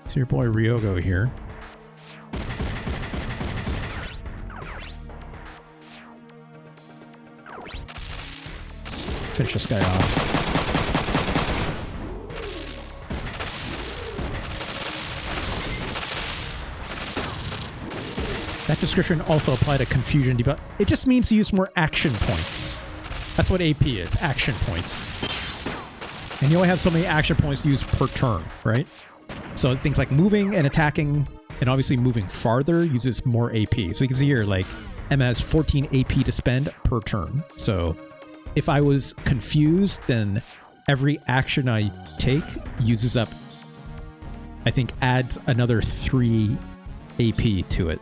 to your boy Ryogo here. Let's finish this guy off. That description also applied to confusion debug. It just means to use more action points. That's what AP is, action points. And you only have so many action points to use per turn, right? So things like moving and attacking, and obviously moving farther uses more AP. So you can see here, like, Emma has 14 AP to spend per turn. So if I was confused, then every action I take uses up, I think, adds another 3 AP to it.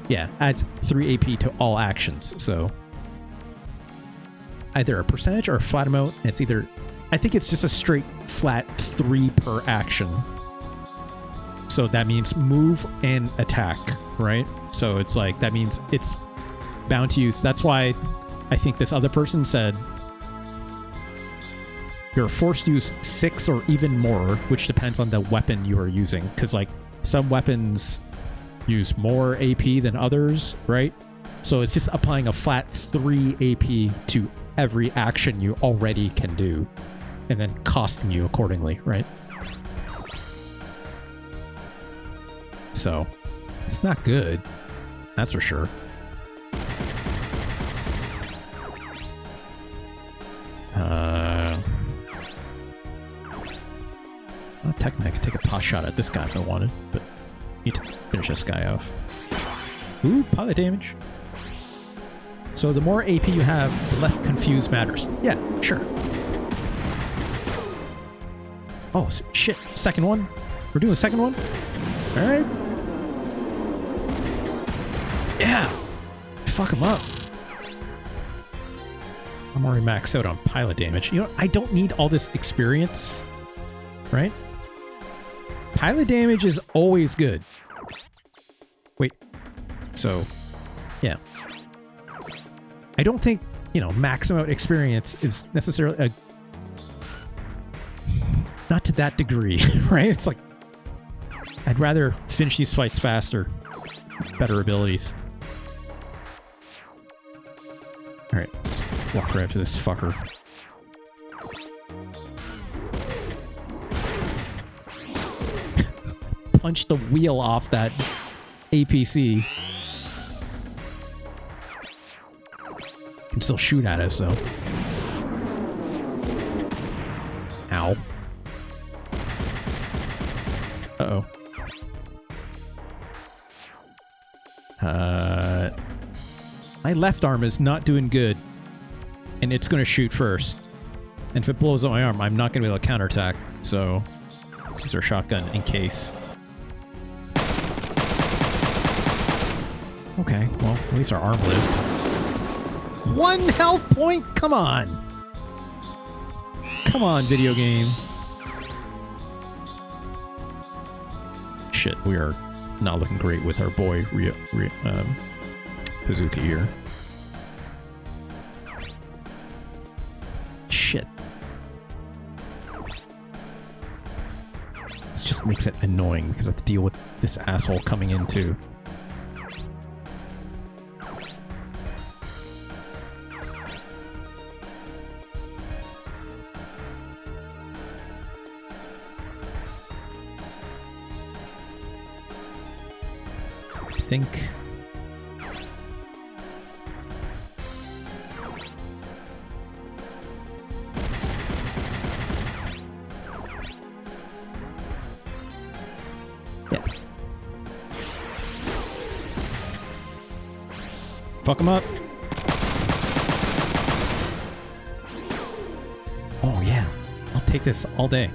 Yeah, adds 3 AP to all actions. So either a percentage or a flat amount. It's either, I think it's just a straight flat 3 per action. So that means move and attack, right? So it's like, that means it's bound to use. That's why I think this other person said you're forced to use 6 or even more, which depends on the weapon you are using. Because like some weapons use more AP than others, right? So it's just applying a flat 3 AP to every action you already can do, and then costing you accordingly, right? So it's not good, that's for sure. Well, technically I could take a pot shot at this guy if I wanted, but Need to finish this guy off. Ooh, pilot damage. So the more AP you have, the less confused matters. Yeah, sure. Oh, shit. Second one? We're doing the second one? Alright. Yeah. Fuck him up. I'm already maxed out on pilot damage. You know, I don't need all this experience, right? Pilot damage is always good. Wait. So, yeah. I don't think, you know, maximum experience is necessarily a... Not to that degree, right? It's like, I'd rather finish these fights faster. Better abilities. Alright, let's walk right up to this fucker. Punch the wheel off that APC. Can still shoot at us, though. Ow. Uh-oh. My left arm is not doing good, and it's going to shoot first. And if it blows up my arm, I'm not going to be able to counterattack, so let's use our shotgun in case. Okay, well, at least our arm lived. 1 health point? Come on! Come on, video game. Shit, we are not looking great with our boy Kazuki here. Shit. This just makes it annoying because I have to deal with this asshole coming in too. I think... Fuck him up. Oh, yeah. I'll take this all day.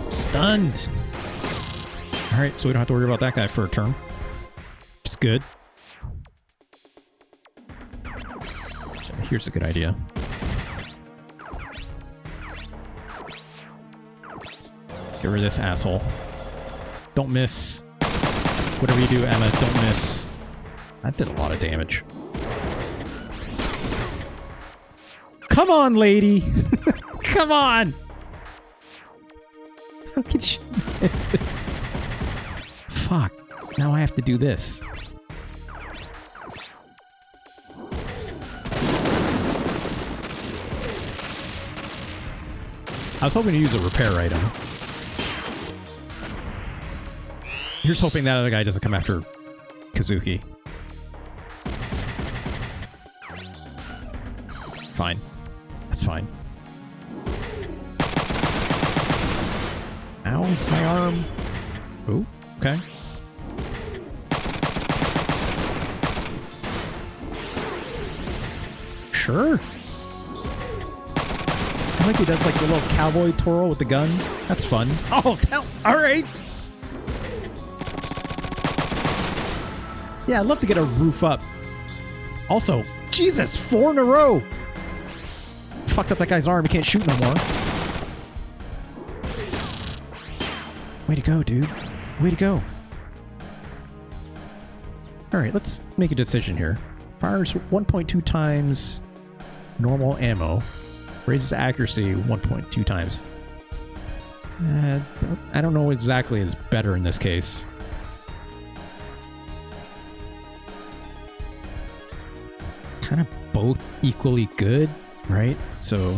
Stunned. Alright, so we don't have to worry about that guy for a turn. Which is good. Here's a good idea. Get rid of this asshole. Don't miss. Whatever you do, Emma, don't miss. That did a lot of damage. Come on, lady! Come on! How could you miss? Fuck. Now I have to do this. I was hoping to use a repair item. Here's hoping that other guy doesn't come after Kazuki. Fine. That's fine. Ow, my arm. Ooh, okay. Sure. I like he does like the little cowboy twirl with the gun. That's fun. Oh, hell, all right. Yeah, I'd love to get a roof up. Also, Jesus, 4 in a row. Fucked up that guy's arm. He can't shoot no more. Way to go, dude. Way to go. Alright, let's make a decision here. Fires 1.2 times normal ammo. Raises accuracy 1.2 times. I don't know exactly is better in this case. Kind of both equally good, right? So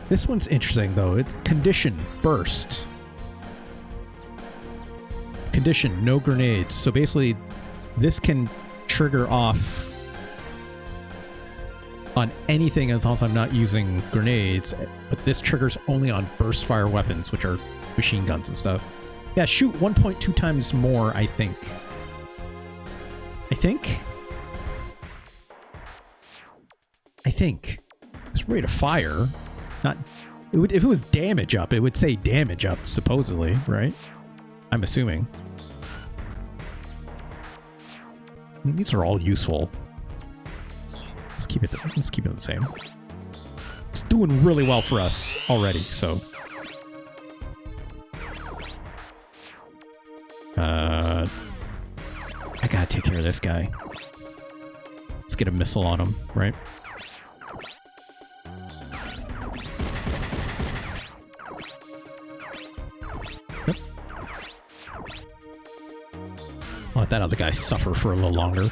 this one's interesting though. It's condition burst. Condition no grenades. So basically this can trigger off on anything as long as I'm not using grenades, but this triggers only on burst fire weapons, which are machine guns and stuff. Yeah, shoot 1.2 times more, I think. I think. It's rate of fire. Not... It would, if it was damage up, it would say damage up, supposedly, right? I'm assuming. I mean, these are all useful. Let's keep it the same. It's doing really well for us already, so. I gotta take care of this guy. Let's get a missile on him, right? Yep. I'll let that other guy suffer for a little longer.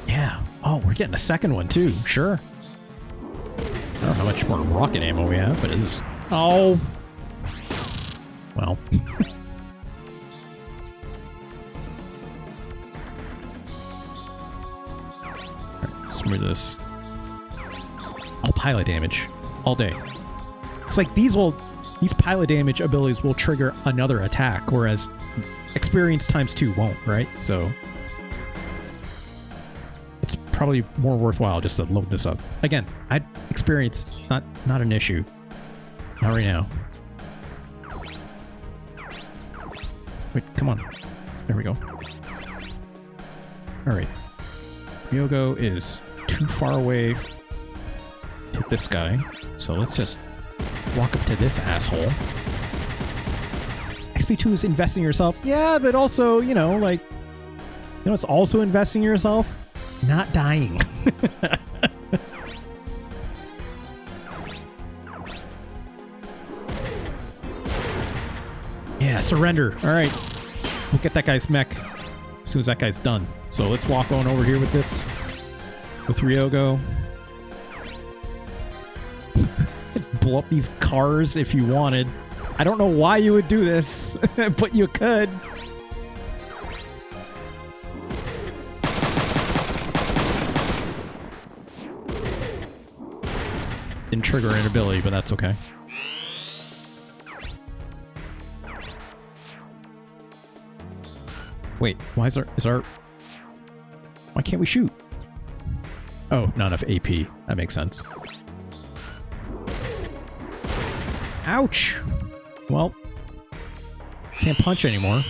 Yeah. Oh, we're getting a second one too. Sure. I don't know how much more rocket ammo we have, but it is... Oh! Well. Alright, let's move this. All pilot damage. All day. It's like these pilot damage abilities will trigger another attack, whereas experience times 2 won't, right? So... it's probably more worthwhile just to load this up. Again, I'd experience not an issue. Not right now. Wait, come on. There we go. Alright. Ryogo is too far away to hit this guy. So let's just walk up to this asshole. XP2 is investing in yourself. Yeah, but also, you know, like... You know, it's also investing in yourself? Not dying. Yeah, surrender. All right. We'll get that guy's mech as soon as that guy's done. So let's walk on over here with this. With Ryogo. Blow up these cars if you wanted. I don't know why you would do this, but you could. Didn't trigger an ability, but that's okay. Wait, why is our... Why can't we shoot? Oh, not enough AP. That makes sense. Ouch! Well, can't punch anymore.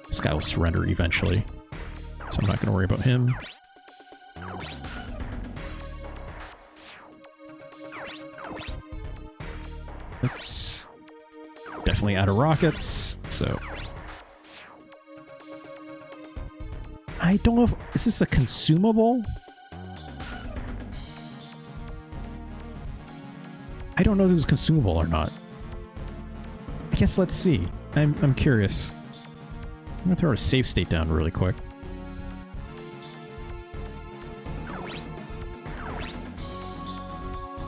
This guy will surrender eventually, so I'm not going to worry about him. It's definitely out of rockets, so... I don't know if... Is this a consumable? I don't know if this is consumable or not. I guess let's see. I'm curious. I'm gonna throw a save state down really quick.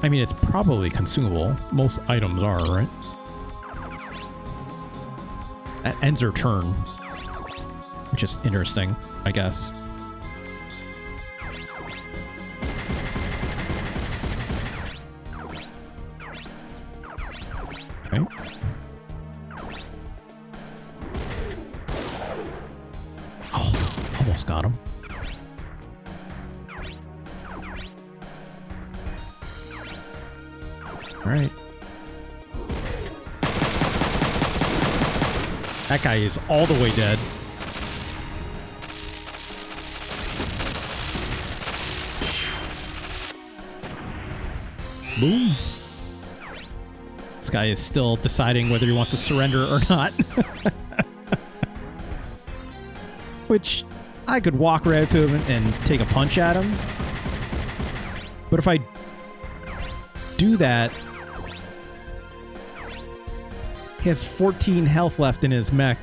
I mean, it's probably consumable. Most items are, right? That ends her turn. Which is interesting, I guess. Okay. Oh, almost got him. All right. That guy is all the way dead. Boom. This guy is still deciding whether he wants to surrender or not. Which, I could walk right up to him and take a punch at him. But if I do that, he has 14 health left in his mech.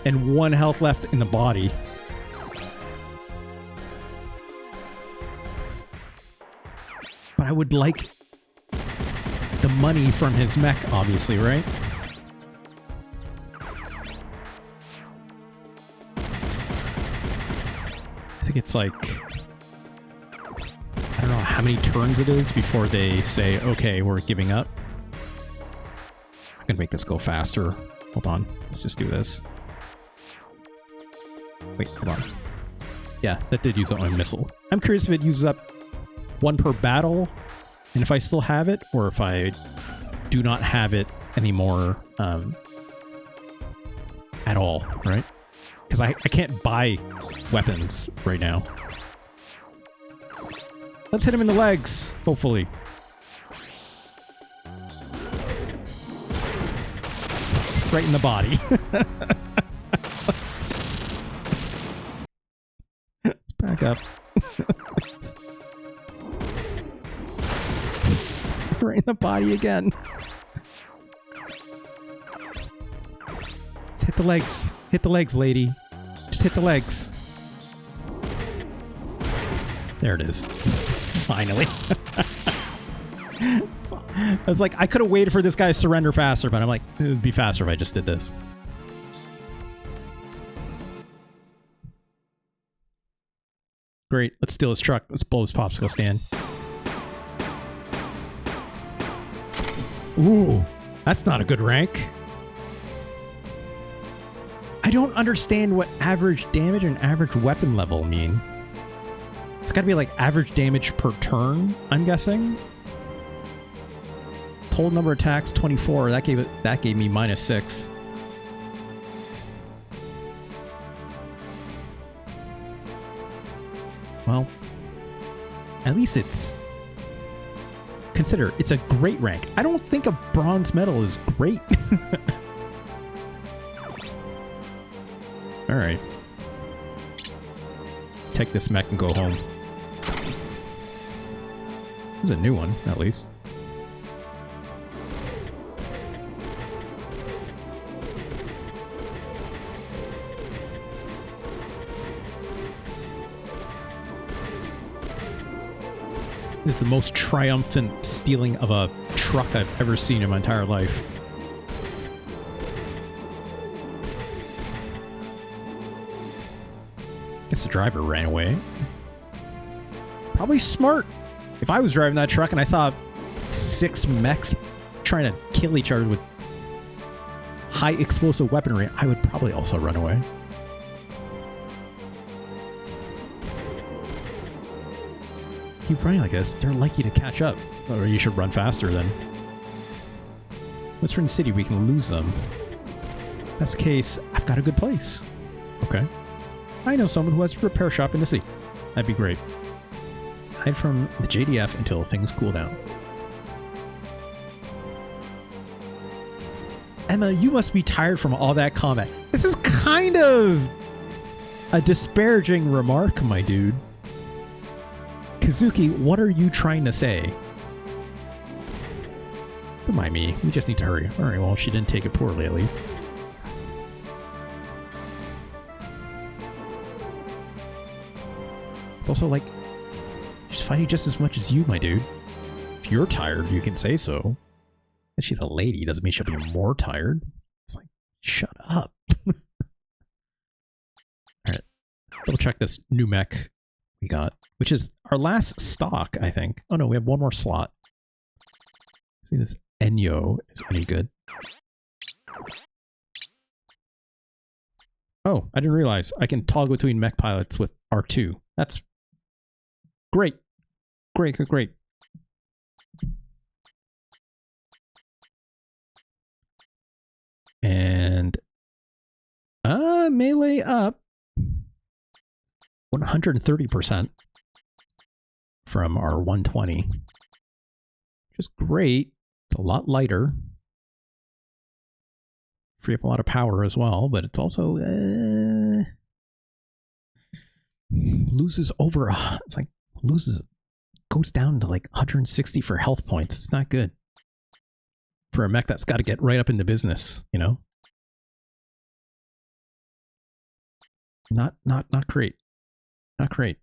And 1 health left in the body. But I would like the money from his mech, obviously, right? I think it's like, I don't know how many turns it is before they say, okay, we're giving up. I'm gonna make this go faster. Hold on, let's just do this. Wait, hold on. Yeah, that did use up my missile. I'm curious if it uses up one per battle, and if I still have it, or if I do not have it anymore at all, right? Because I can't buy weapons right now. Let's hit him in the legs, hopefully. Right in the body. Let's back up. Right in the body again. Just hit the legs. Hit the legs, lady. Just hit the legs. There it is. Finally. I was like, I could have waited for this guy to surrender faster, but I'm like, it would be faster if I just did this. Great. Let's steal his truck. Let's blow his popsicle stand. Ooh, that's not a good rank. I don't understand what average damage and average weapon level mean. It's got to be like average damage per turn, I'm guessing. Total number of attacks 24. That gave me -6. Well, at least it's... Consider, it's a great rank. I don't think a bronze medal is great. Alright. Let's take this mech and go home. This is a new one, at least. This is the most triumphant stealing of a truck I've ever seen in my entire life. Guess the driver ran away. Probably smart. If I was driving that truck and I saw 6 mechs trying to kill each other with high explosive weaponry, I would probably also run away. Keep running like this, they're likely to catch up. Or you should run faster then. Let's run the city, we can lose them. If that's the case, I've got a good place. Okay. I know someone who has a repair shop in the city. That'd be great. Hide from the JDF until things cool down. Emma, you must be tired from all that combat. This is kind of a disparaging remark, my dude. Kazuki, what are you trying to say? Don't mind me. We just need to hurry. Alright, well, she didn't take it poorly, at least. It's also like, she's fighting just as much as you, my dude. If you're tired, you can say so. And she's a lady, doesn't mean she'll be more tired. It's like, shut up. Alright, let's double check this new mech we got, which is our last stock, I think. Oh no, we have one more slot. See this Enyo is any good. Oh, I didn't realize I can toggle between mech pilots with R2. That's great. Great, great, great. And melee up 130% from our 120, which is great. It's a lot lighter. Free up a lot of power as well, but it's also loses over. It's like goes down to like 160 for health points. It's not good for a mech that's got to get right up into business, you know. Not great. Not great.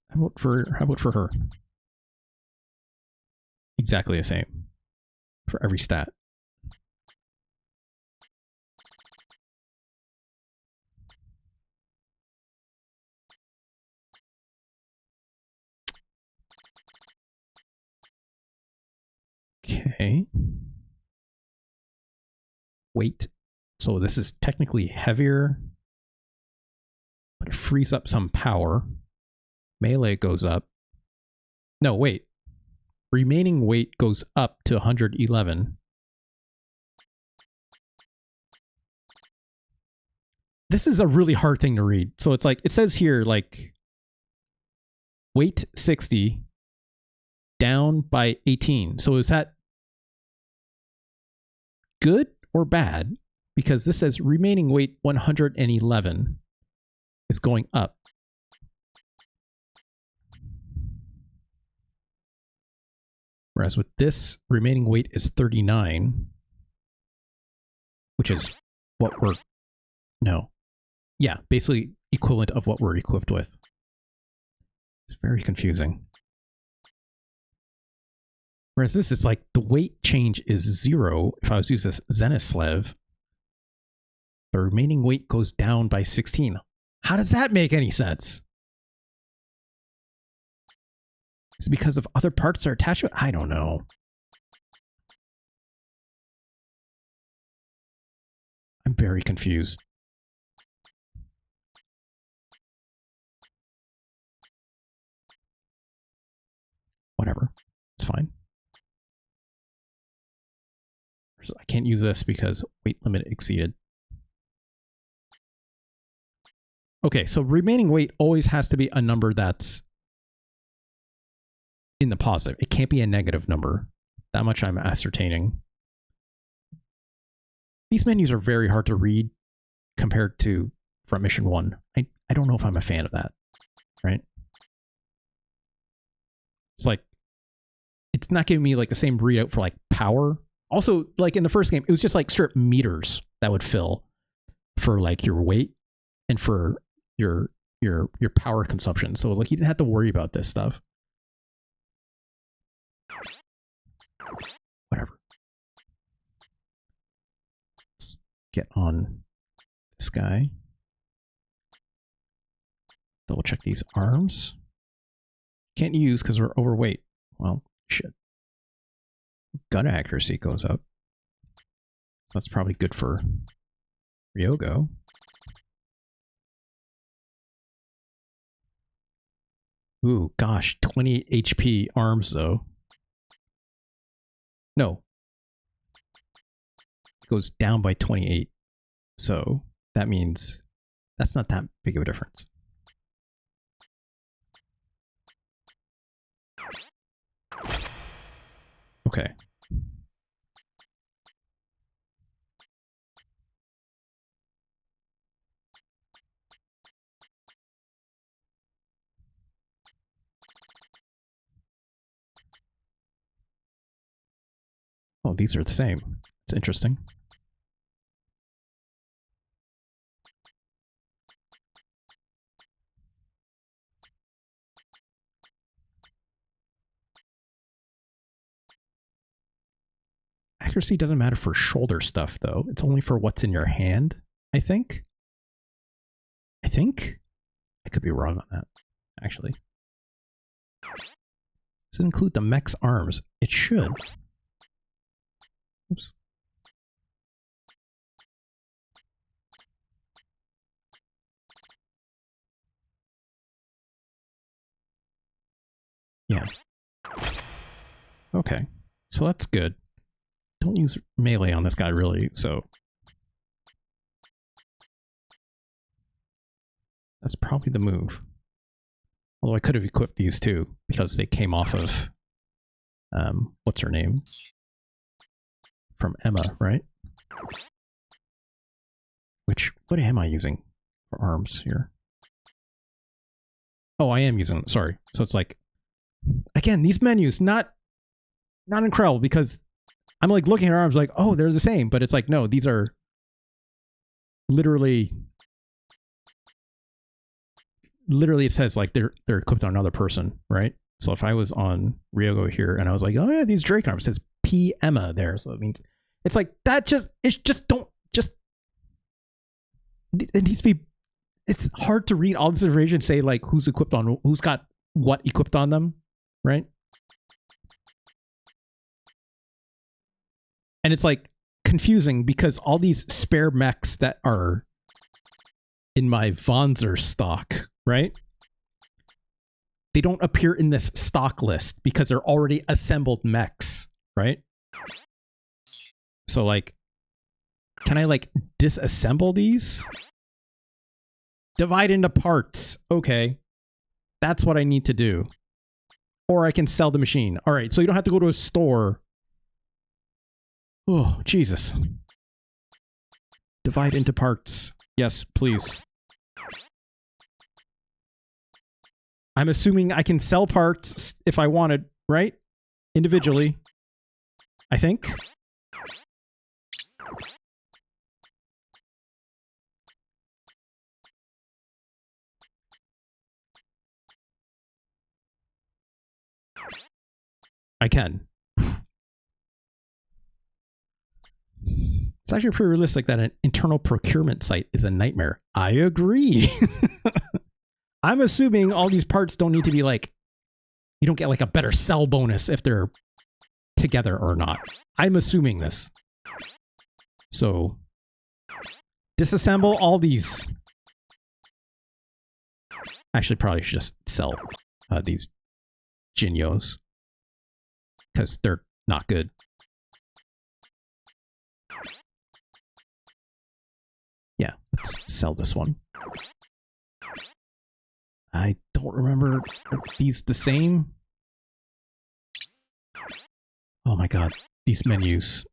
How about for her? Exactly the same. for every stat. Okay. Weight. So this is technically heavier, but it frees up some power. Melee goes up. No, wait. Remaining weight goes up to 111. This is a really hard thing to read. So it's like, it says here, like, weight 60, down by 18. So is that good or bad? Because this says remaining weight 111 is going up. Whereas with this, remaining weight is 39, which is what we're, no. Yeah, basically equivalent of what we're equipped with. It's very confusing. Whereas this is like the weight change is 0 if I was to use this Zenislev. The remaining weight goes down by 16. How does that make any sense? Is it because of other parts that are attached to it? I don't know. I'm very confused. Whatever. It's fine. I can't use this because weight limit exceeded. Okay, so remaining weight always has to be a number that's in the positive. It can't be a negative number. That much I'm ascertaining. These menus are very hard to read compared to from mission 1. I don't know if I'm a fan of that, right? It's like, it's not giving me like the same readout for like power. Also, like in the first game, it was just like strip meters that would fill for like your weight and for your power consumption. So like you didn't have to worry about this stuff. Whatever. Let's get on this guy. Double check these arms. Can't use because we're overweight. Well, shit. Gun accuracy goes up. That's probably good for Ryogo. Ooh, gosh, 20 HP arms though. No. It goes down by 28. So that means that's not that big of a difference. Okay. Oh, these are the same. It's interesting. Accuracy doesn't matter for shoulder stuff, though. It's only for what's in your hand, I think. I could be wrong on that, actually. Does it include the mech's arms? It should. Oops. Yeah. Okay. So that's good. Don't use melee on this guy, really, so... That's probably the move. Although I could have equipped these too, because they came off of... what's her name? From Emma, right? Which, what am I using for arms here? Oh, I am using, sorry. So it's like, again, these menus, not incredible, because I'm like looking at arms like, oh, they're the same, but it's like, no, these are literally it says like they're equipped on another person, right? So if I was on Ryogo here and I was like, oh yeah, these Drake arms, it says P Emma there. So it means it's like that it needs to be, it's hard to read all this information and say like who's equipped on, who's got what equipped on them, right? And it's like confusing because all these spare mechs that are in my Vonzer stock, right? They don't appear in this stock list because they're already assembled mechs, right? So like, can I like disassemble these? Divide into parts. Okay. That's what I need to do. Or I can sell the machine. All right. So you don't have to go to a store. Oh, Jesus. Divide into parts. Yes, please. I'm assuming I can sell parts if I wanted, right? Individually. I think. I can. It's actually pretty realistic that an internal procurement site is a nightmare. I agree. I'm assuming all these parts don't need to be like, you don't get like a better sell bonus if they're together or not. I'm assuming this. So, disassemble all these. Actually, probably should just sell these Jinyos. Because they're not good. Yeah, let's sell this one. I don't remember. Are these the same? Oh my god, these menus.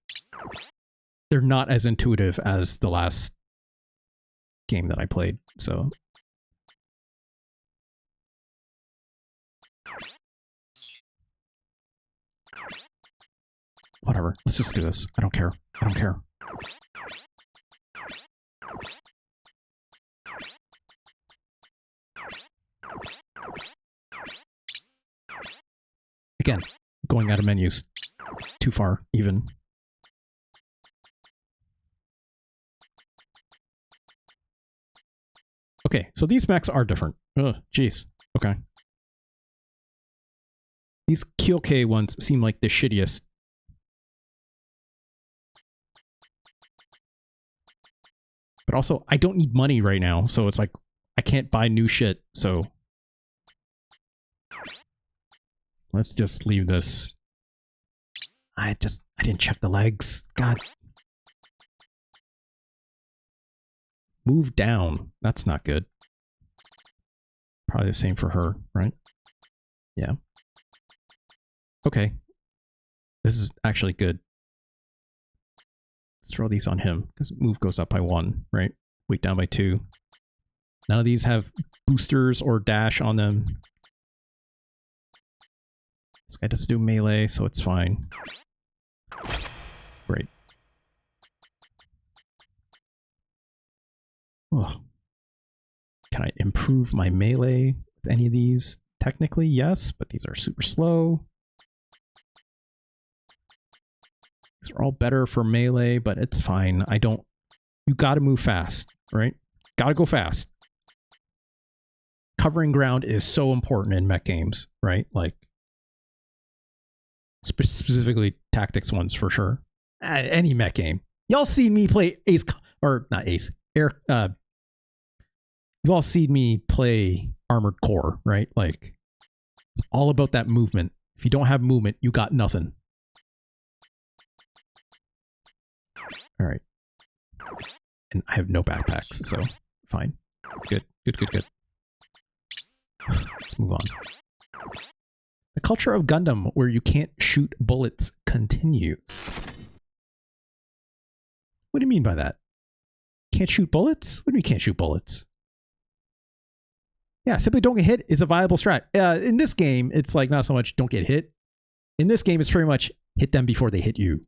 They're not as intuitive as the last game that I played, so. Whatever, let's just do this. I don't care. I don't care. Again, going out of menus. Too far, even. Okay, so these mechs are different. Ugh, jeez. Okay. These Kyoke ones seem like the shittiest. But also, I don't need money right now, so it's like, I can't buy new shit, so... Let's just leave this. I didn't check the legs. God. Move down. That's not good. Probably the same for her, right? Yeah. Okay. This is actually good. Let's throw these on him, because move goes up by 1, right? Weight down by 2. None of these have boosters or dash on them. This guy doesn't do melee, so it's fine. Great. Oh. Can I improve my melee with any of these? Technically, yes, but these are super slow. These are all better for melee, but it's fine. I don't... You gotta move fast, right? Gotta go fast. Covering ground is so important in mech games, right? Like, specifically tactics ones for sure. Any mech game. Y'all seen me play Ace, or not Ace, Air, you've all seen me play Armored Core, right? Like, it's all about that movement. If you don't have movement, you got nothing. All right. And I have no backpacks, so fine. Good, good, good, good. Let's move on. The culture of Gundam where you can't shoot bullets continues. What do you mean by that? Can't shoot bullets? What do you mean can't shoot bullets? Yeah, simply don't get hit is a viable strat. In this game, it's like not so much don't get hit. In this game, it's pretty much hit them before they hit you.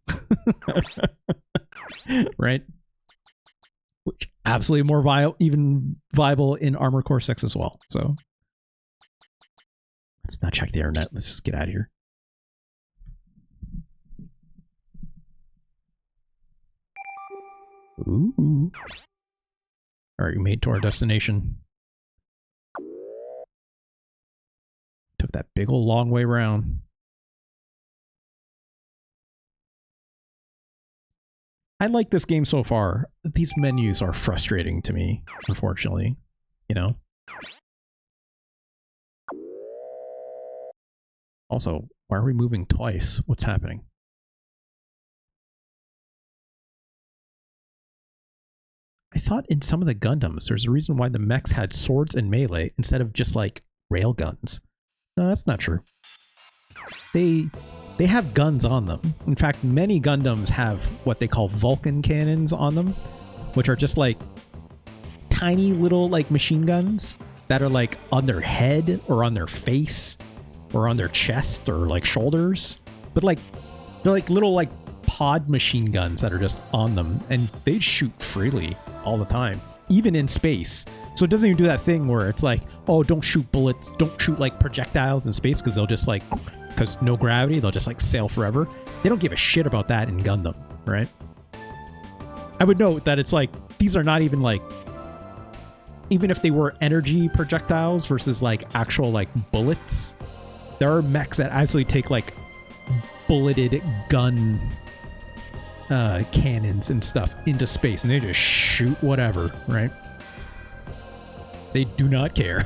Right? Which absolutely more even viable in Armored Core 6 as well. So let's not check the internet. Let's just get out of here. Ooh. All right, we made to our destination. Took that big old long way around. I like this game so far. These menus are frustrating to me, unfortunately. You know? Also, why are we moving twice? What's happening? I thought in some of the Gundams, there's a reason why the mechs had swords and melee instead of just like rail guns. No, that's not true. They have guns on them. In fact, many Gundams have what they call Vulcan cannons on them, which are just like tiny little like machine guns that are like on their head or on their face or on their chest or like shoulders. But like they're like little like pod machine guns that are just on them, and they shoot freely all the time, even in space. So it doesn't even do that thing where it's like, oh, don't shoot bullets, don't shoot like projectiles in space, because they'll just like, because no gravity, they'll just like sail forever. They don't give a shit about that in Gundam, right? I would note that it's like, these are not even like, even if they were energy projectiles versus like actual like bullets, there are mechs that actually take like bulleted gun cannons and stuff into space, and they just shoot whatever, right? They do not care.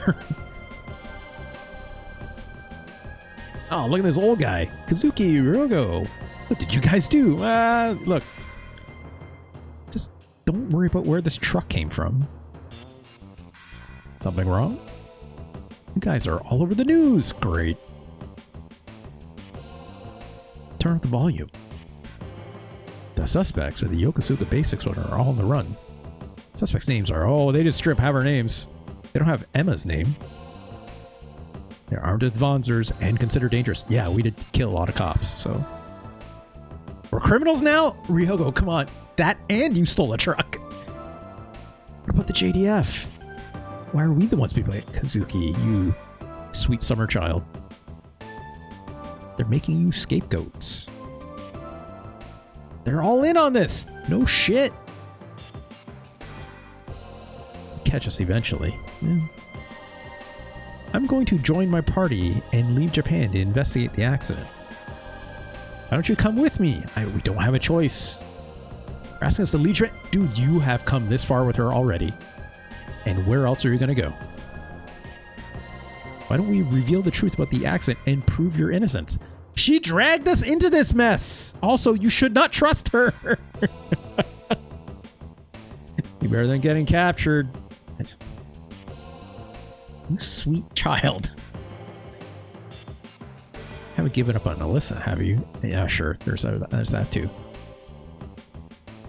Oh, look at this old guy. Kazuki Rogo. What did you guys do? Look. Just don't worry about where this truck came from. Something wrong? You guys are all over the news. Great. Turn up the volume. The suspects of the Yokosuka Base Explosion are all on the run. Suspects' names are, oh, they just strip have our names. They don't have Emma's name. They're armed with Vonzers and considered dangerous. Yeah, we did kill a lot of cops, so. We're criminals now? Ryogo, come on. That and you stole a truck. What about the JDF? Why are we the ones being blamed? Kazuki, you sweet summer child. They're making you scapegoats. They're all in on this. No shit. Catch us eventually. Yeah. I'm going to join my party and leave Japan to investigate the accident. Why don't you come with me? We don't have a choice. You're asking us to leave Japan? Dude, you have come this far with her already. And where else are you going to go? Why don't we reveal the truth about the accident and prove your innocence? She dragged us into this mess. Also, you should not trust her. You better than getting captured. You sweet child. Haven't given up on Alyssa, have you? Yeah, sure. There's that too.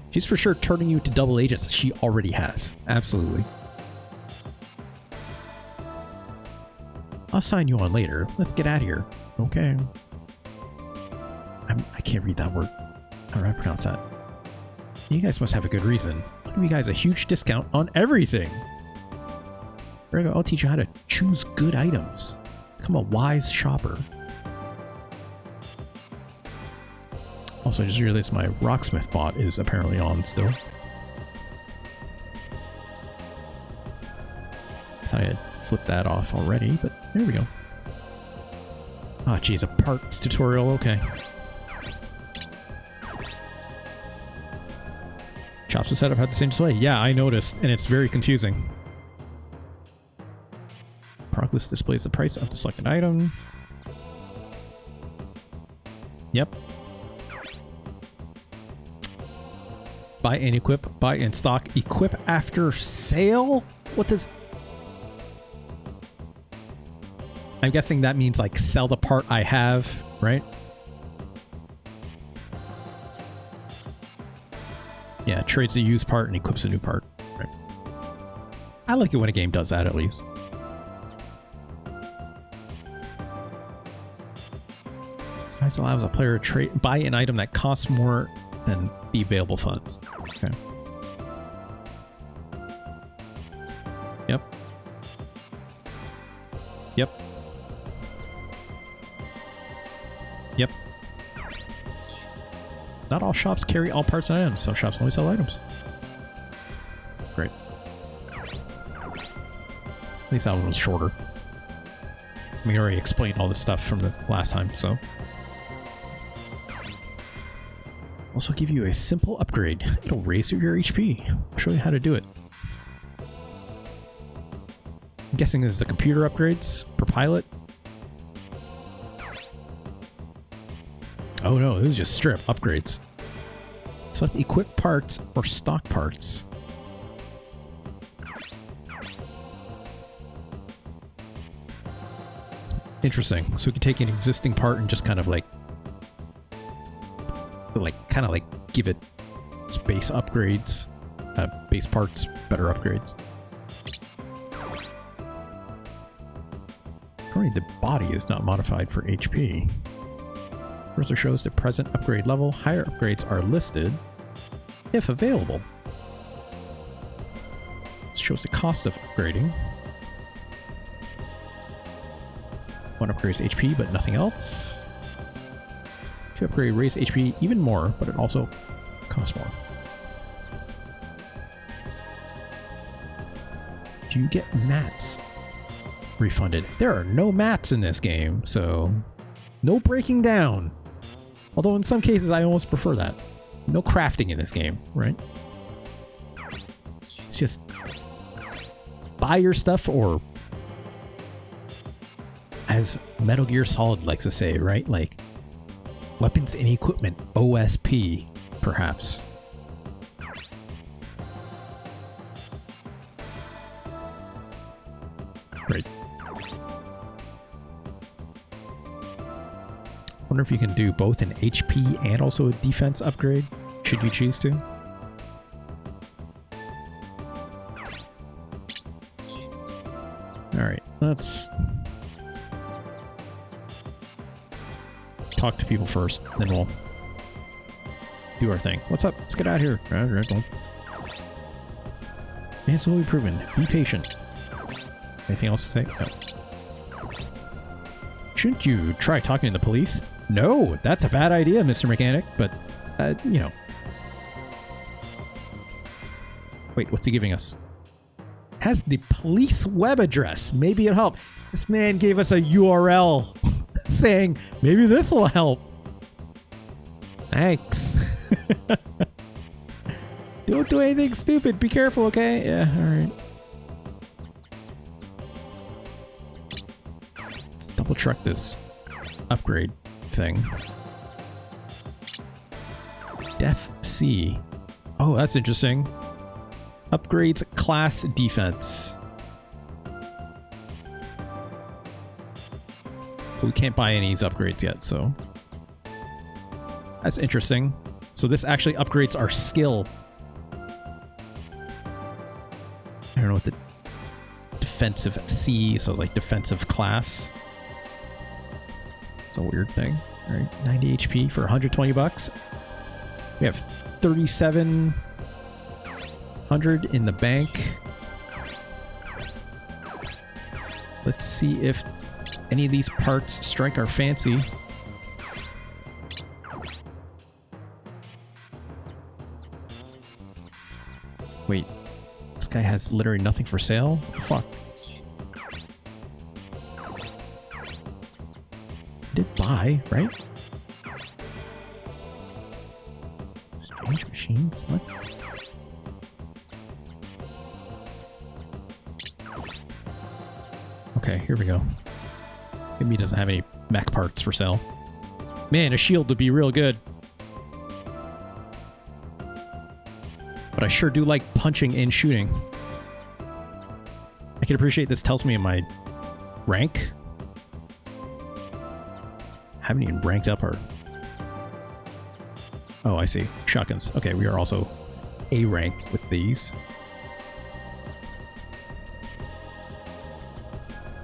She's for sure turning you to double agents that she already has. Absolutely. I'll sign you on later. Let's get out of here. Okay. I can't read that word. How do I pronounce that? You guys must have a good reason. I'll give you guys a huge discount on everything. Ryogo, I'll teach you how to choose good items. Become a wise shopper. Also, I just realized my Rocksmith bot is apparently on still. I thought I had flipped that off already, but there we go. Ah, geez, a parts tutorial. Okay. Shops and setup had the same display. Yeah, I noticed, and it's very confusing. Product list displays the price of the selected item. Yep. Buy and equip. Buy and stock. Equip after sale? What does... I'm guessing that means like sell the part I have, right? Yeah, trades the used part and equips a new part. Right. I like it when a game does that, at least. This allows a player to buy an item that costs more than the available funds. Okay. Yep. Yep. Yep. Not all shops carry all parts and items. Some shops only sell items. Great. At least that one was shorter. We already explained all this stuff from the last time, so. Also give you a simple upgrade. It'll raise your HP. I'll show you how to do it. I'm guessing this is the computer upgrades per pilot. Oh no, this is just strip upgrades. Select equip parts or stock parts. Interesting. So we can take an existing part and just kind of like give it its base upgrades, base parts, better upgrades. Apparently the body is not modified for HP. Cursor shows the present upgrade level. Higher upgrades are listed if available. It shows the cost of upgrading. One upgrades HP, but nothing else. To upgrade, raise HP even more, but it also costs more. Do you get mats refunded? There are no mats in this game, so no breaking down. Although in some cases I almost prefer that. No crafting in this game, right? It's just buy your stuff, or as Metal Gear Solid likes to say, right? Like, weapons and equipment, OSP, perhaps. Great. Wonder if you can do both an HP and also a defense upgrade, should you choose to. Alright, let's talk to people first, then we'll do our thing. What's up? Let's get out of here. This will be proven. Be patient. Anything else to say? No. Shouldn't you try talking to the police? No, that's a bad idea, Mr. Mechanic, but, you know. Wait, what's he giving us? Has the police web address. Maybe it'll help. This man gave us a URL saying, maybe this will help. Thanks. Don't do anything stupid. Be careful, okay? Yeah, alright. Let's double check this upgrade thing. Def C. Oh, that's interesting. Upgrades class defense. We can't buy any of these upgrades yet, so that's interesting. So this actually upgrades our skill. I don't know what the defensive C, so like defensive class. It's a weird thing. All right, 90 HP for 120 bucks. We have 3,700 in the bank. Let's see if any of these parts strike our fancy. Wait, this guy has literally nothing for sale? What the fuck? I did buy, right? Strange machines? What? Okay, here we go. Maybe he doesn't have any mech parts for sale. Man, a shield would be real good. But I sure do like punching and shooting. I can appreciate this tells me in my rank. Haven't even ranked up our... Oh, I see. Shotguns. Okay, we are also A rank with these.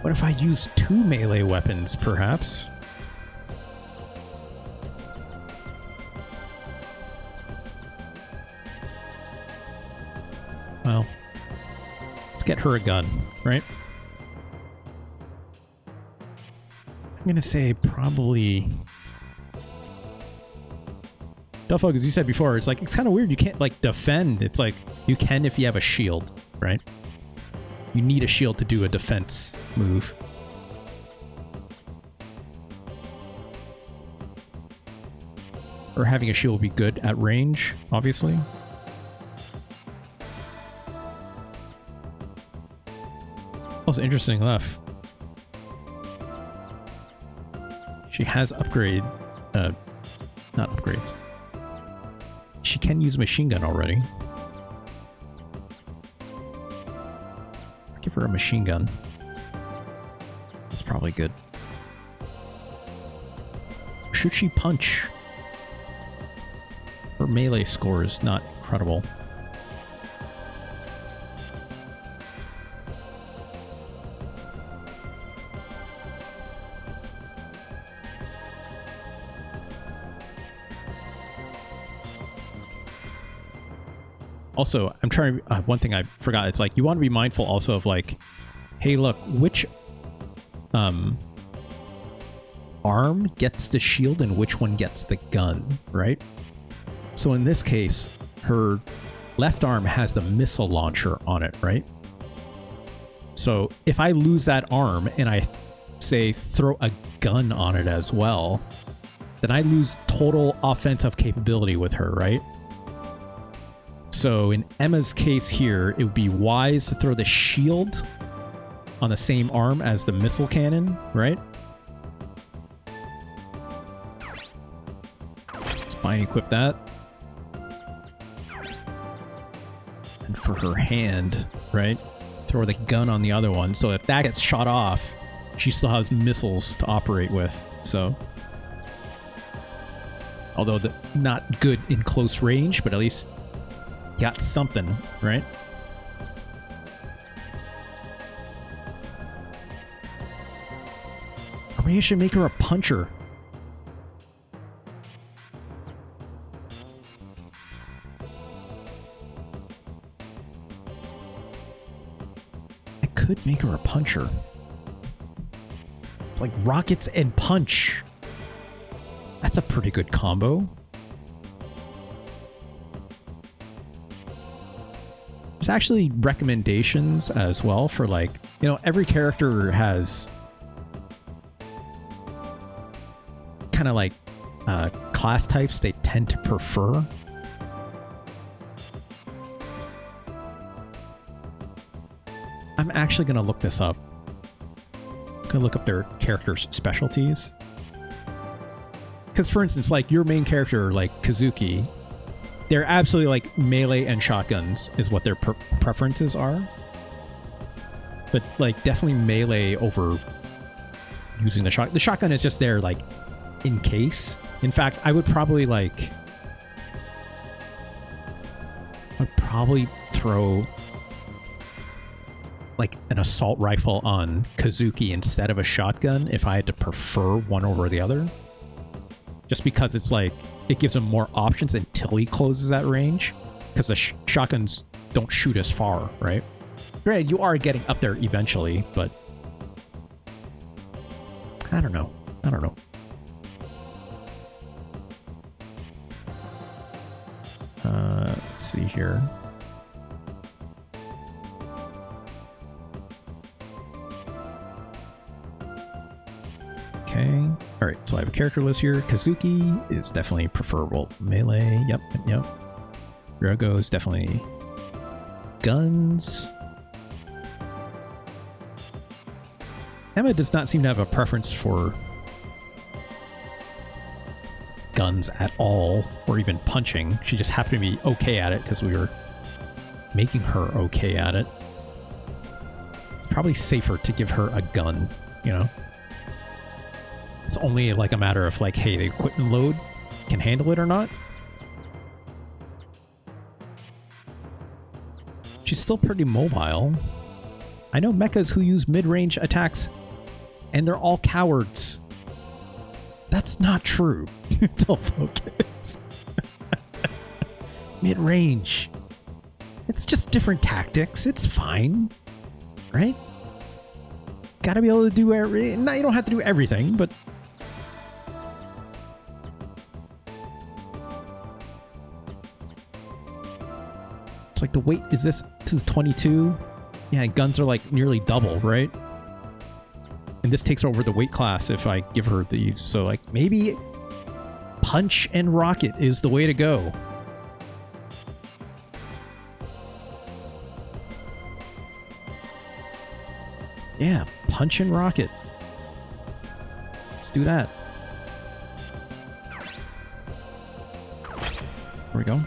What if I use 2 melee weapons, perhaps? Well, let's get her a gun, right? I'm gonna say probably Duffog, as you said before, it's like, it's kind of weird. You can't like defend. It's like you can if you have a shield, right? You need a shield to do a defense move. Or having a shield would be good at range, obviously. Also, interesting enough, she has upgrade, not upgrades. She can use machine gun already. Let's give her a machine gun. That's probably good. Should she punch? Her melee score is not incredible. Also, I'm trying to, one thing I forgot, it's like, you want to be mindful also of like, hey, look, which arm gets the shield and which one gets the gun, right? So in this case, her left arm has the missile launcher on it, right? So if I lose that arm and I say throw a gun on it as well, then I lose total offensive capability with her, right? So in Emma's case here, it would be wise to throw the shield on the same arm as the missile cannon, right? Let's buy and equip that. And for her hand, right? Throw the gun on the other one. So if that gets shot off, she still has missiles to operate with. So, although not good in close range, but at least got something, right? Or maybe I should make her a puncher. I could make her a puncher. It's like rockets and punch. That's a pretty good combo. There's actually recommendations as well for like, you know, every character has kind of like class types they tend to prefer. I'm actually going to look this up. I'm going to look up their characters' specialties. Because for instance, like your main character, like Kazuki, they're absolutely like melee and shotguns is what their preferences are. But like definitely melee over using the shotgun. The shotgun is just there like in case. In fact, I would probably like... I'd probably throw like an assault rifle on Kazuki instead of a shotgun if I had to prefer one over the other. Just because it's like, it gives him more options until he closes that range. Because the shotguns don't shoot as far, right? Granted, you are getting up there eventually, but... I don't know. I don't know. Let's see here. Okay. All right, so I have a character list here. Kazuki is definitely preferable. Melee, yep. Ryogo is definitely guns. Emma does not seem to have a preference for guns at all, or even punching. She just happened to be okay at it because we were making her okay at it. It's probably safer to give her a gun, you know? It's only like a matter of like, hey, the equipment load can handle it or not. She's still pretty mobile. I know mechas who use mid-range attacks and they're all cowards. That's not true. Tell focus. Mid-range. It's just different tactics. It's fine. Right? Gotta be able to do everything. No, you don't have to do everything, but It's like the weight, this is 22? Yeah, and guns are like nearly double, right? And this takes over the weight class if I give her these. So like maybe punch and rocket is the way to go. Yeah, punch and rocket. Let's do that. There we go.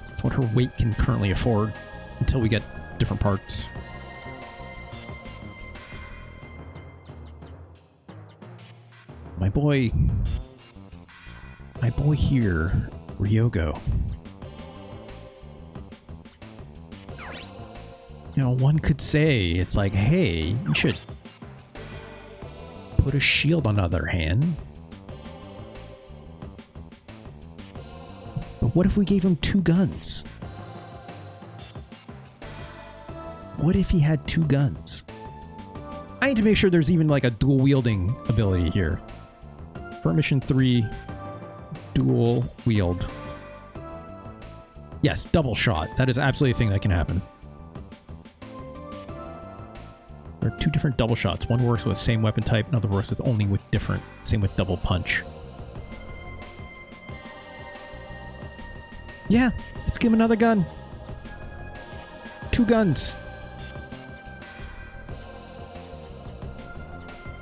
That's what her weight can currently afford until we get different parts. My boy here, Ryogo. You know, one could say it's like, hey, you should put a shield on the other hand. But what if we gave him 2 guns? What if he had 2 guns? I need to make sure there's even like a dual wielding ability here. For mission 3, dual wield. Yes, double shot. That is absolutely a thing that can happen. There are 2 different double shots. One works with same weapon type, another works with only with different. Same with double punch. Yeah, let's give him another gun. 2 guns.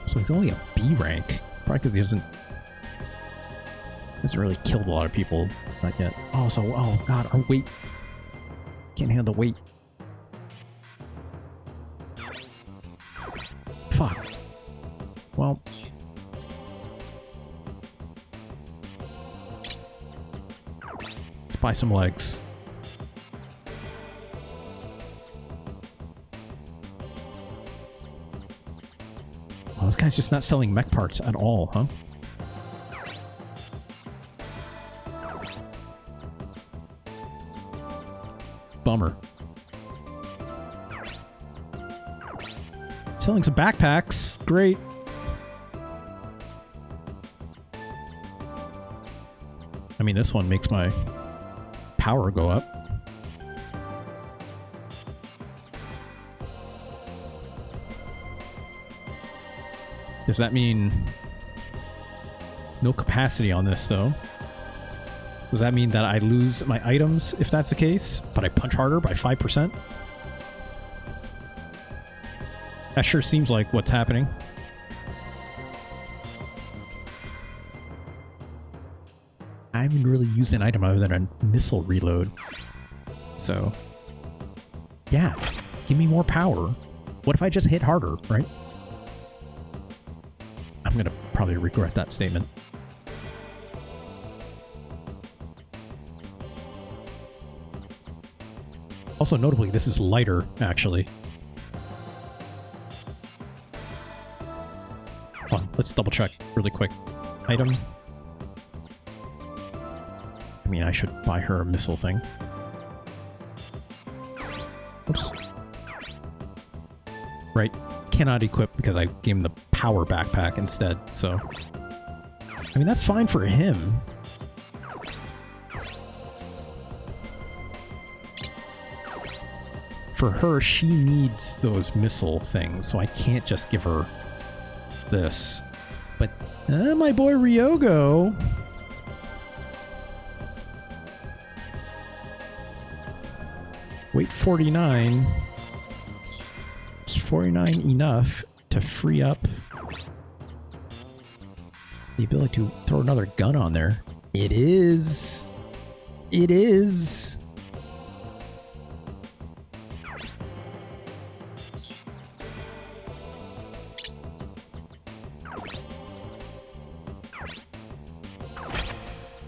So he's only a B rank. Probably because he hasn't really killed a lot of people. Not yet. Oh, so, oh god, our weight. Can't handle the weight. Fuck. Well. Let's buy some legs. Oh, this guy's just not selling mech parts at all, huh? Bummer. Selling some backpacks. Great. I mean, this one makes my power go up. Does that mean no capacity on this, though? Does that mean that I lose my items if that's the case? But I punch harder by 5%? That sure seems like what's happening. I haven't really used an item other than a missile reload. So, yeah, give me more power. What if I just hit harder, right? I'm gonna probably regret that statement. Also, notably, this is lighter, actually. Hold on, let's double check really quick. Item. I mean, I should buy her a missile thing. Oops. Right. Cannot equip because I gave him the power backpack instead, so... I mean, that's fine for him. For her, she needs those missile things, so I can't just give her this. But, my boy Ryogo... Weight 49. Is 49 enough to free up the ability to throw another gun on there? It is. It is.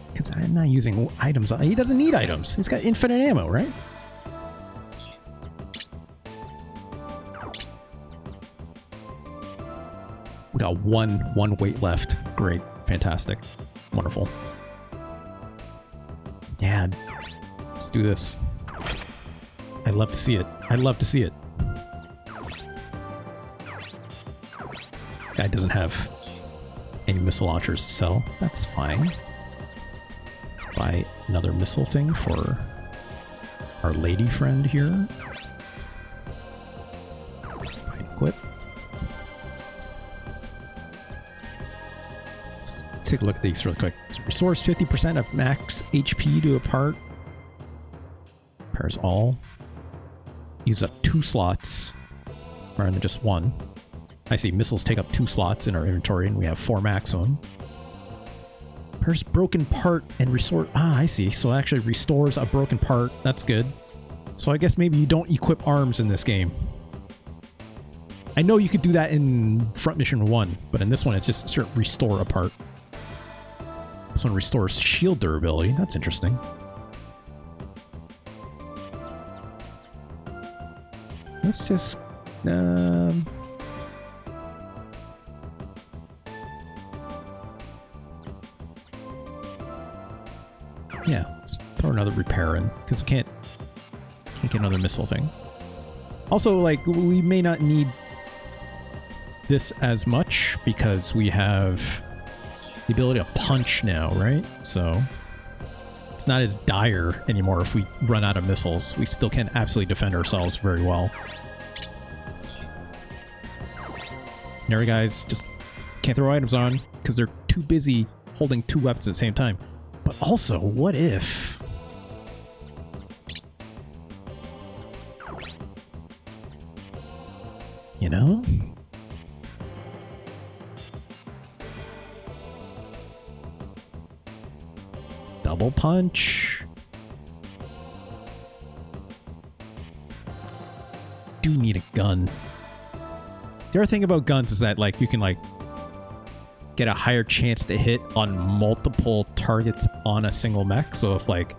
Because I'm not using items. He doesn't need items. He's got infinite ammo, right? We got one weight left. Great. Fantastic. Wonderful. Yeah. Let's do this. I'd love to see it. I'd love to see it. This guy doesn't have any missile launchers to sell. That's fine. Let's buy another missile thing for our lady friend here. Equip. Let's take a look at these really quick. So restores 50% of max HP to a part. Repairs all. Use up 2 slots rather than just 1. I see missiles take up 2 slots in our inventory and we have 4 maximum. Repairs broken part and restore. Ah, I see. So it actually restores a broken part. That's good. So I guess maybe you don't equip arms in this game. I know you could do that in Front Mission 1, but in this one it's just restore a part. This one restores shield durability. That's interesting. Let's just... yeah, let's throw another repair in, because we can't get another missile thing. Also, like, we may not need this as much, because we have the ability to punch now, right? So it's not as dire anymore if we run out of missiles. We still can absolutely defend ourselves very well. There, guys, just can't throw items on because they're too busy holding 2 weapons at the same time. But also, what if... you know? Double punch. Do need a gun. The other thing about guns is that, like, you can, like, get a higher chance to hit on multiple targets on a single mech. So if, like,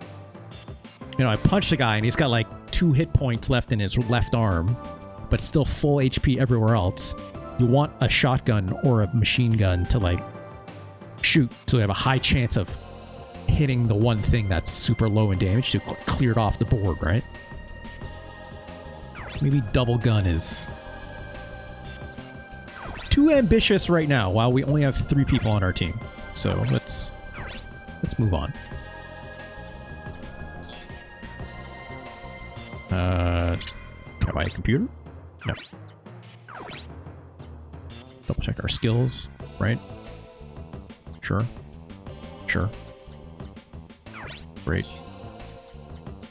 you know, I punched a guy and he's got like 2 hit points left in his left arm, but still full HP everywhere else, you want a shotgun or a machine gun to, like, shoot, so you have a high chance of hitting the one thing that's super low in damage to clear it off the board, right? So maybe double gun is too ambitious right now while we only have 3 people on our team. So let's move on. Can I buy a computer? No. Double check our skills, right? Sure. Sure. Great.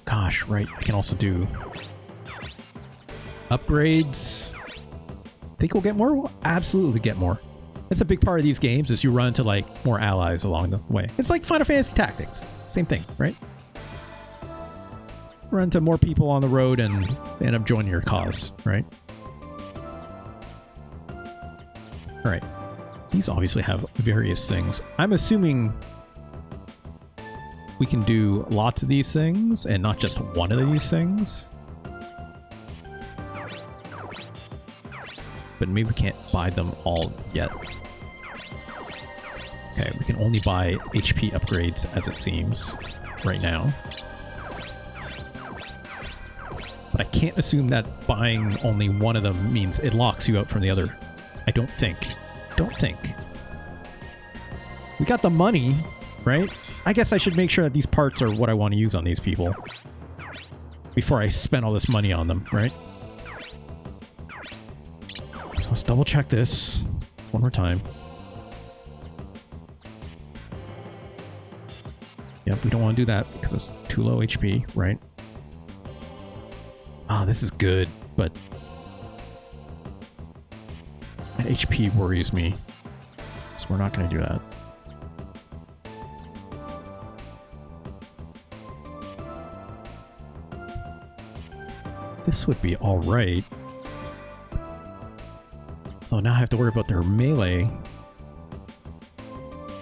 Gosh, right. I can also do upgrades. Think we'll get more? We'll absolutely get more. That's a big part of these games, is you run into, like, more allies along the way. It's like Final Fantasy Tactics. Same thing, right? Run into more people on the road and they end up joining your cause, right? Alright. These obviously have various things. I'm assuming we can do lots of these things and not just one of these things. But maybe we can't buy them all yet. Okay, we can only buy HP upgrades, as it seems, right now. But I can't assume that buying only one of them means it locks you out from the other. I don't think. Don't think. We got the money, right? I guess I should make sure that these parts are what I want to use on these people before I spend all this money on them, right? So let's double check this one more time. Yep, we don't want to do that because it's too low HP, right? Ah, this is good, but that HP worries me. So we're not going to do that. This would be alright. Though now I have to worry about their melee.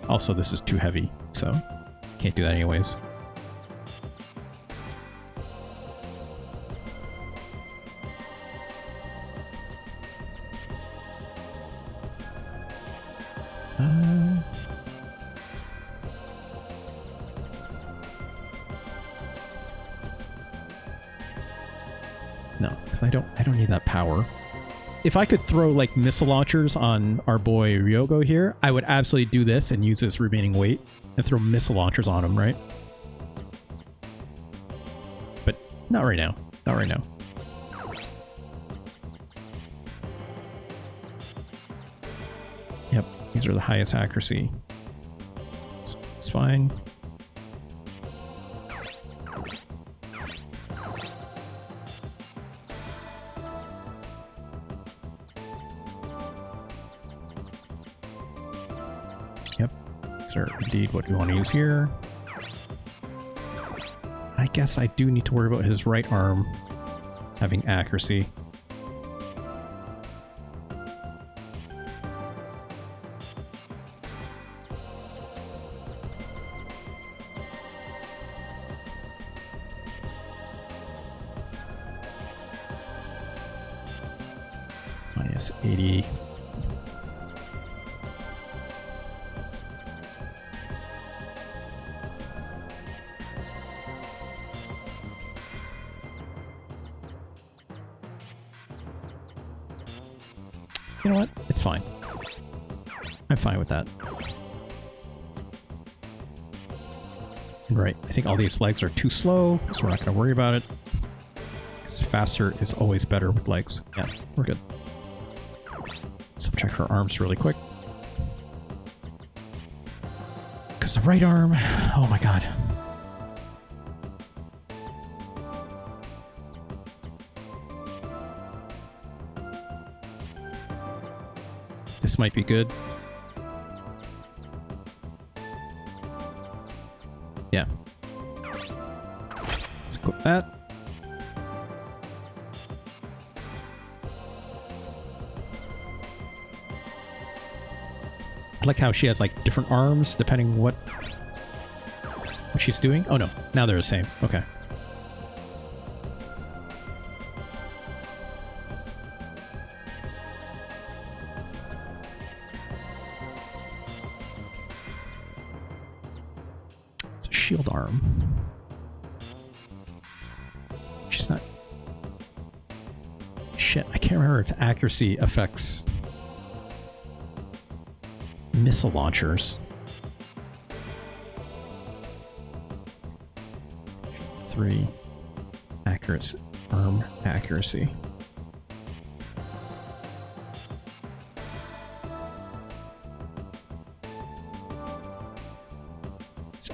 Also, this is too heavy, so can't do that anyways. No, because I don't need that power. If I could throw, like, missile launchers on our boy Ryogo here, I would absolutely do this and use his remaining weight and throw missile launchers on him, right? But Not right now. Not right now. Yep, these are the highest accuracy. It's fine. Yep, these are indeed what we want to use here. I guess I do need to worry about his right arm having accuracy. Minus 80. You know what? It's fine. I'm fine with that. Right, I think all these legs are too slow, so we're not going to worry about it. Because faster is always better with legs. Yeah, we're good. Subtract her arms really quick. Because the right arm... Oh my god. This might be good. Yeah. Let's equip that. I like how she has like different arms depending what she's doing. Oh no, now they're the same. Okay. Shield arm. She's not... Shit, I can't remember if accuracy affects missile launchers. 3 accuracy, arm accuracy.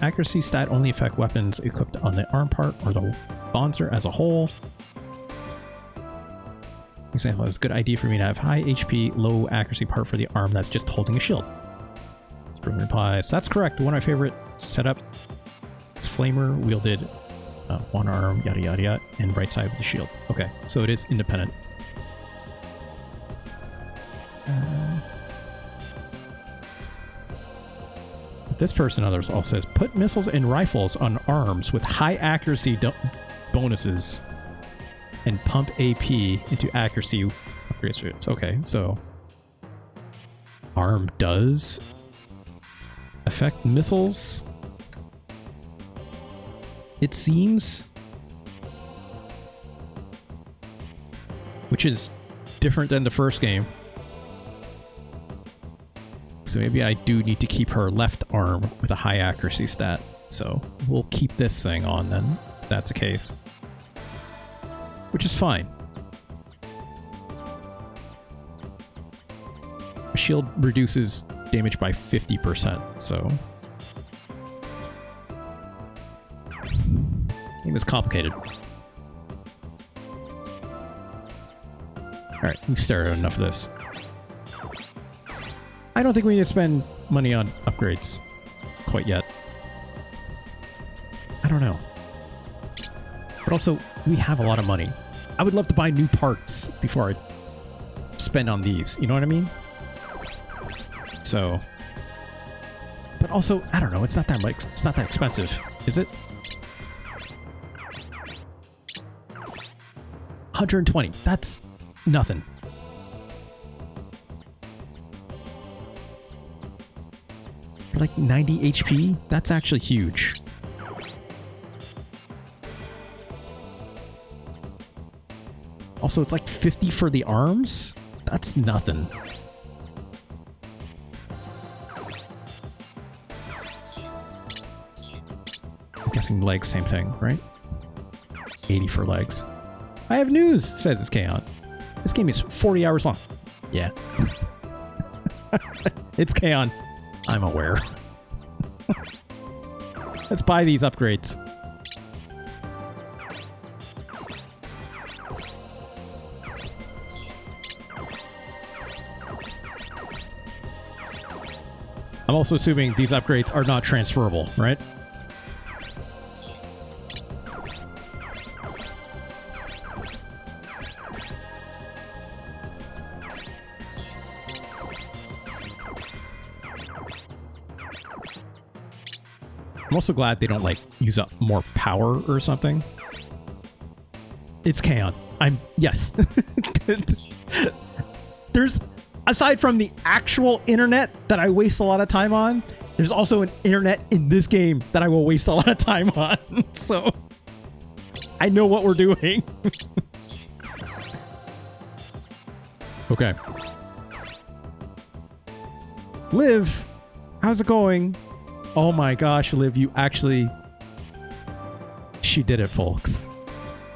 Accuracy stat only affect weapons equipped on the arm part or the bonzer as a whole. For example, it's a good idea for me to have high HP, low accuracy part for the arm that's just holding a shield. Proven replies. That's correct. One of my favorite setup. It's flamer wielded, one arm, yada yada yada, and right side with the shield. Okay, so it is independent. This person, others, also says, put missiles and rifles on arms with high accuracy bonuses and pump AP into accuracy upgrades. Okay, so arm does affect missiles, it seems, which is different than the first game. So maybe I do need to keep her left arm with a high accuracy stat. So we'll keep this thing on then, if that's the case. Which is fine. Shield reduces damage by 50%, so... Game is complicated. Alright, we've stared at enough of this. I don't think we need to spend money on upgrades quite yet. I don't know. But also, we have a lot of money. I would love to buy new parts before I spend on these. You know what I mean? So... But also, I don't know. It's not that much. It's not that expensive, is it? 120. That's nothing. Like 90 HP? That's actually huge. Also, it's like 50 for the arms? That's nothing. I'm guessing legs, same thing, right? 80 for legs. I have news, says it's Kaon. This game is 40 hours long. Yeah. It's Kaon. I'm aware. Let's buy these upgrades. I'm also assuming these upgrades are not transferable, right? I'm also glad they don't, like, use up more power or something. It's Kaon. Yes. There's, aside from the actual internet that I waste a lot of time on, there's also an internet in this game that I will waste a lot of time on. So, I know what we're doing. Okay. Liv, how's it going? Oh my gosh, Liv, you actually... She did it, folks.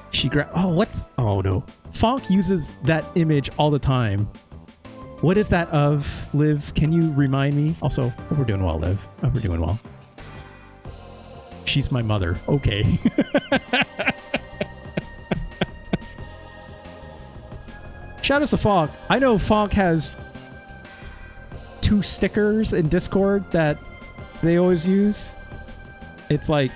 She oh no. Fonk uses that image all the time. What is that of, Liv? Can you remind me? Also, hope we're doing well, Liv. Hope we're doing well. She's my mother. Okay. Shout out to Fonk. I know Fonk has 2 stickers in Discord that they always use. It's like,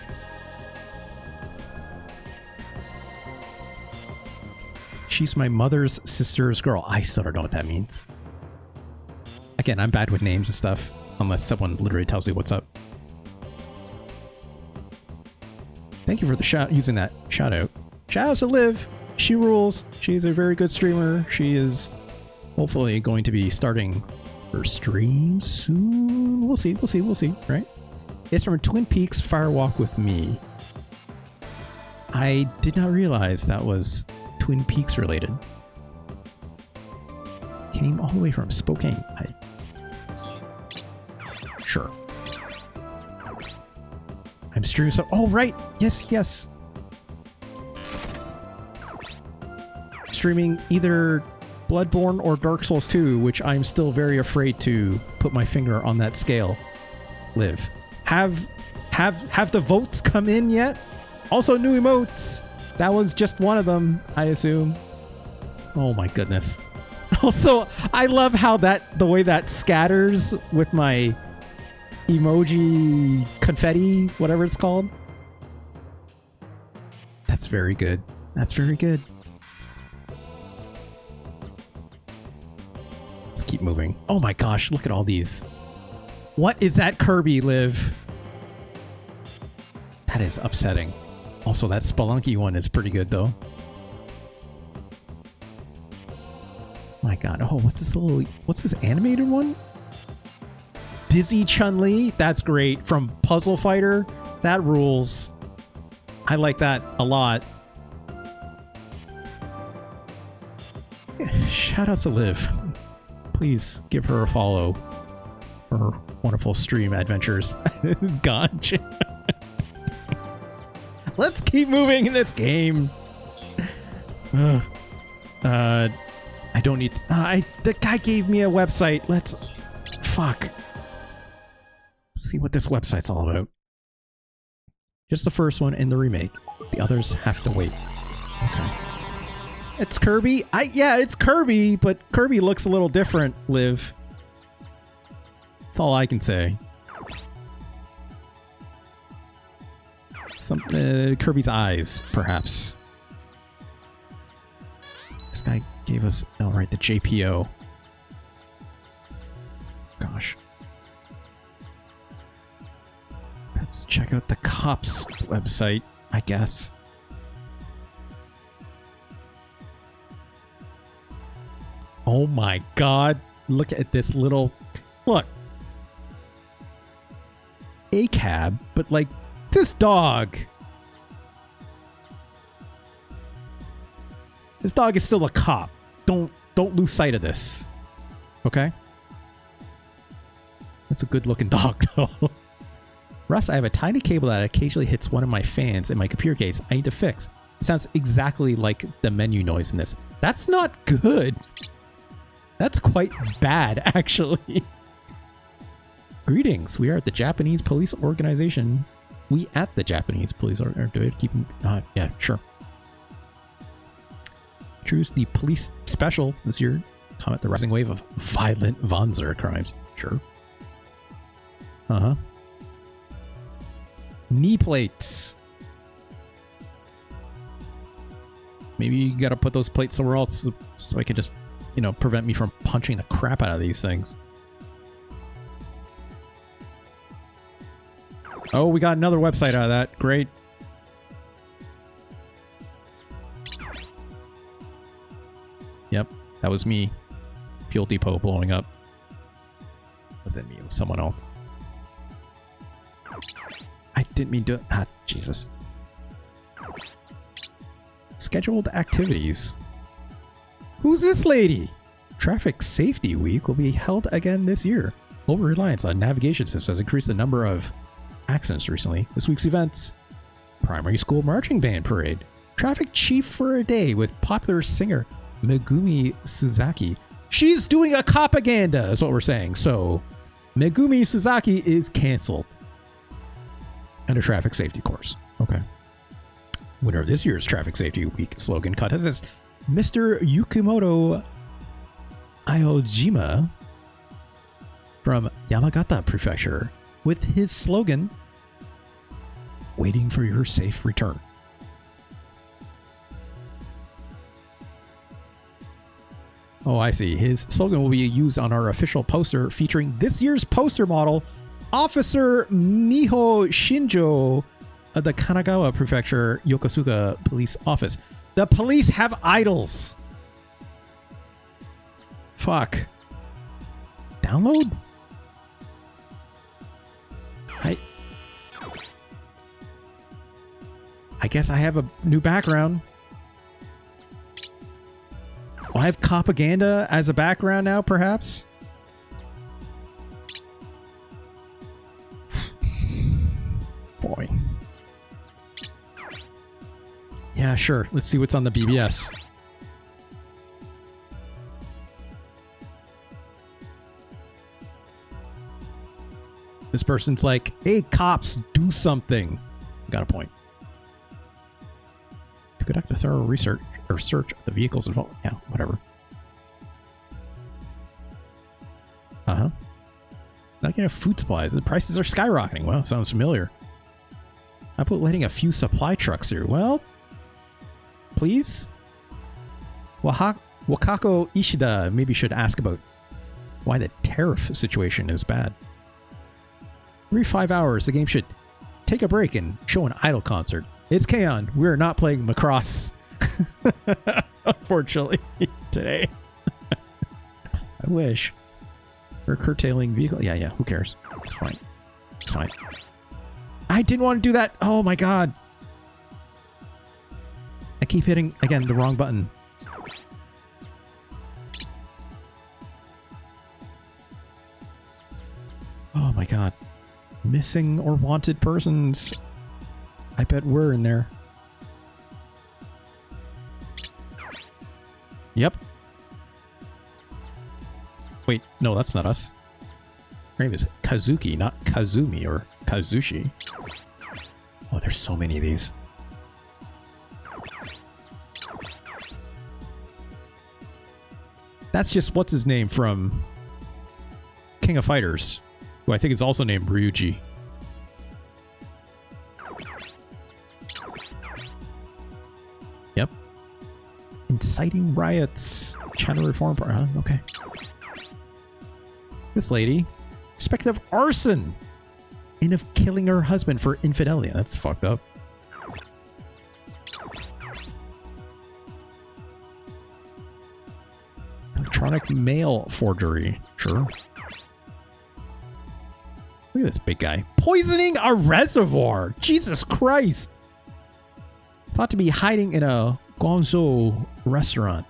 she's my mother's sister's girl. I still don't know what that means. Again, I'm bad with names and stuff, unless someone literally tells me what's up. Thank you for the using that shout out. Shout out to Liv. She rules. She's a very good streamer. She is hopefully going to be starting her stream soon. We'll see, right? It's from Twin Peaks Firewalk with Me. I did not realize that was Twin Peaks related. Came all the way from Spokane. Sure. I'm streaming so... Oh, right! Yes! Streaming either Bloodborne or Dark Souls 2, which I'm still very afraid to put my finger on that scale. Liv. Have the votes come in yet? Also new emotes. That was just one of them, I assume. Oh my goodness. Also, I love how the way that scatters with my emoji confetti, whatever it's called. That's very good. That's very good. Let's keep moving. Oh my gosh, look at all these. What is that Kirby, Liv? That is upsetting. Also, that Spelunky one is pretty good, though. My god. Oh, what's this animated one? Dizzy Chun-Li? That's great. From Puzzle Fighter? That rules. I like that a lot. Shout out to Liv. Please give her a follow. Her wonderful stream adventures. Gotcha. Let's keep moving in this game. I don't need... the guy gave me a website. Fuck. See what this website's all about. Just the first one and the remake. The others have to wait. Okay. It's Kirby? Yeah, it's Kirby, but Kirby looks a little different, Liv. That's all I can say. Kirby's eyes, perhaps. This guy gave us... Oh, right, the JPO. Gosh. Let's check out the cops website, I guess. Oh my god. Look at this little... Look. A cab, but like this dog. This dog is still a cop. Don't lose sight of this. Okay? That's a good looking dog though. Russ, I have a tiny cable that occasionally hits one of my fans in my computer case. I need to fix. sounds exactly like the menu noise in this. That's not good. That's quite bad, actually. Greetings. We are at the Japanese Police Organization. We at the Japanese Police Organization. Keeping. Yeah, sure. Choose the police special this year. Comment the rising wave of violent Wanzer crimes. Sure. Uh-huh. Knee plates. Maybe you gotta put those plates somewhere else so I can just, you know, prevent me from punching the crap out of these things. Oh, we got another website out of that. Great. Yep, that was me. Fuel depot blowing up. Wasn't me, it was someone else. I didn't mean to. Ah, Jesus. Scheduled activities. Who's this lady? Traffic Safety Week will be held again this year. Over-reliance on navigation systems has increased the number of accidents recently. This week's events: Primary School Marching Band Parade. Traffic Chief for a Day with popular singer Megumi Suzaki. She's doing a propaganda, is what we're saying. So, Megumi Suzaki is canceled. And a traffic safety course. Okay. Winner of this year's Traffic Safety Week slogan contest is Mr. Yukimoto Aojima from Yamagata Prefecture with his slogan, "Waiting for your safe return." Oh, I see. His slogan will be used on our official poster featuring this year's poster model, Officer Miho Shinjo of the Kanagawa Prefecture Yokosuka Police Office. The police have idols. Fuck. Download? I guess I have a new background. Well, I have propaganda as a background now, perhaps? Boy. Yeah, sure. Let's see what's on the BBS. This person's like, hey, cops, do something. Got a point. To conduct a thorough research or search of the vehicles involved. Yeah, whatever. Uh-huh. Not getting food supplies. The prices are skyrocketing. Well, sounds familiar. How about letting a few supply trucks through? Well, please? Wakako Ishida maybe should ask about why the tariff situation is bad. Every 5 hours, the game should take a break and show an idol concert. It's K-On! We are not playing Macross, unfortunately, today. I wish. We're curtailing vehicle. Yeah, who cares? It's fine. It's fine. I didn't want to do that. Oh my god. I keep hitting, again, the wrong button. Oh my god. Missing or wanted persons. I bet we're in there. Yep. Wait, no, that's not us. Her name is Kazuki, not Kazumi or Kazushi. Oh, there's so many of these. That's just what's his name from King of Fighters, who I think is also named Ryuji. Yep. Inciting riots. China Reform Party. Okay. This lady, suspected of arson and of killing her husband for infidelity. That's fucked up. Electronic mail forgery. Sure. Look at this big guy. Poisoning a reservoir. Jesus Christ. Thought to be hiding in a Guangzhou restaurant.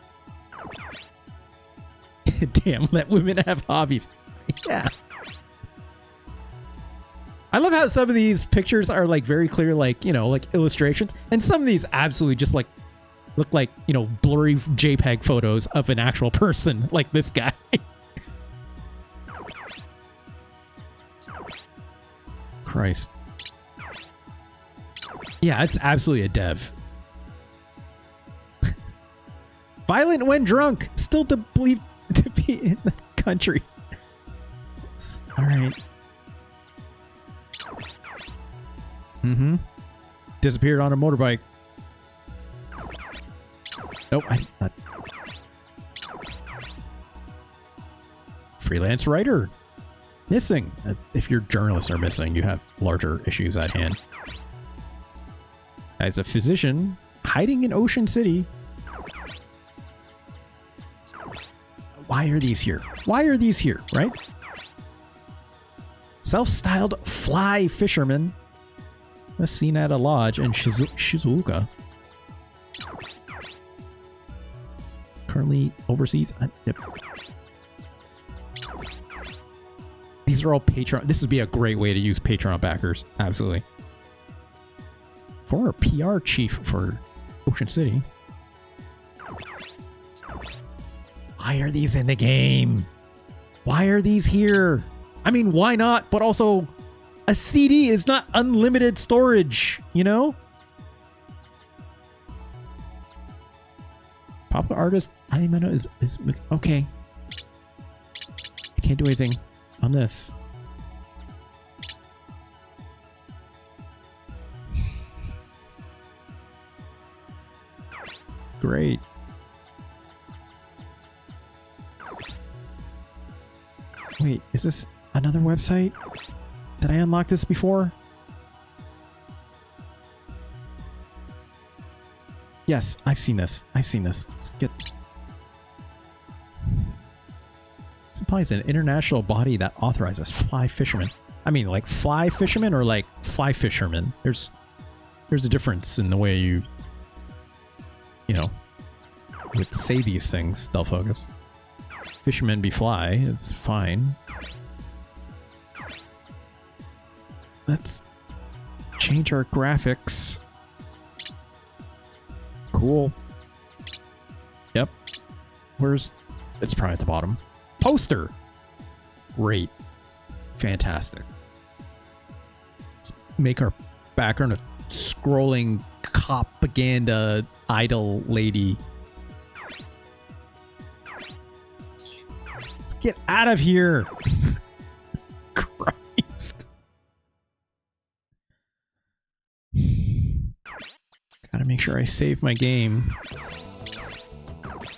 Damn, let women have hobbies. Yeah. I love how some of these pictures are like very clear, like, you know, like illustrations. And some of these absolutely just like look like, you know, blurry JPEG photos of an actual person like this guy. Christ. Yeah, it's absolutely a dev. Violent when drunk. Still to believe to be in the country. All right. Mm-hmm. Disappeared on a motorbike. Nope, I'm not. Freelance writer. Missing. If your journalists are missing, you have larger issues at hand. As a physician, hiding in Ocean City. Why are these here? Why are these here, right? Self-styled fly fisherman. Was seen at a lodge in Shizuoka. Currently overseas. These are all Patreon. This would be a great way to use Patreon backers. Absolutely. Former PR chief for Ocean City. Why are these in the game? Why are these here? I mean, why not? But also, a CD is not unlimited storage, you know? Popular artist Ayamano is okay. I can't do anything on this. Great. Wait, is this another website? Did I unlock this before? Yes, I've seen this. I've seen this. Let's get... This implies an international body that authorizes fly fishermen. I mean, like fly fishermen or like fly fishermen? There's a difference in the way you know, would say these things, Stealth Focus. Fishermen be fly, it's fine. Let's change our graphics. Cool. Yep. Where's... It's probably at the bottom. Poster! Great. Fantastic. Let's make our background a scrolling propaganda idol lady. Let's get out of here! Christ. Gotta make sure I save my game.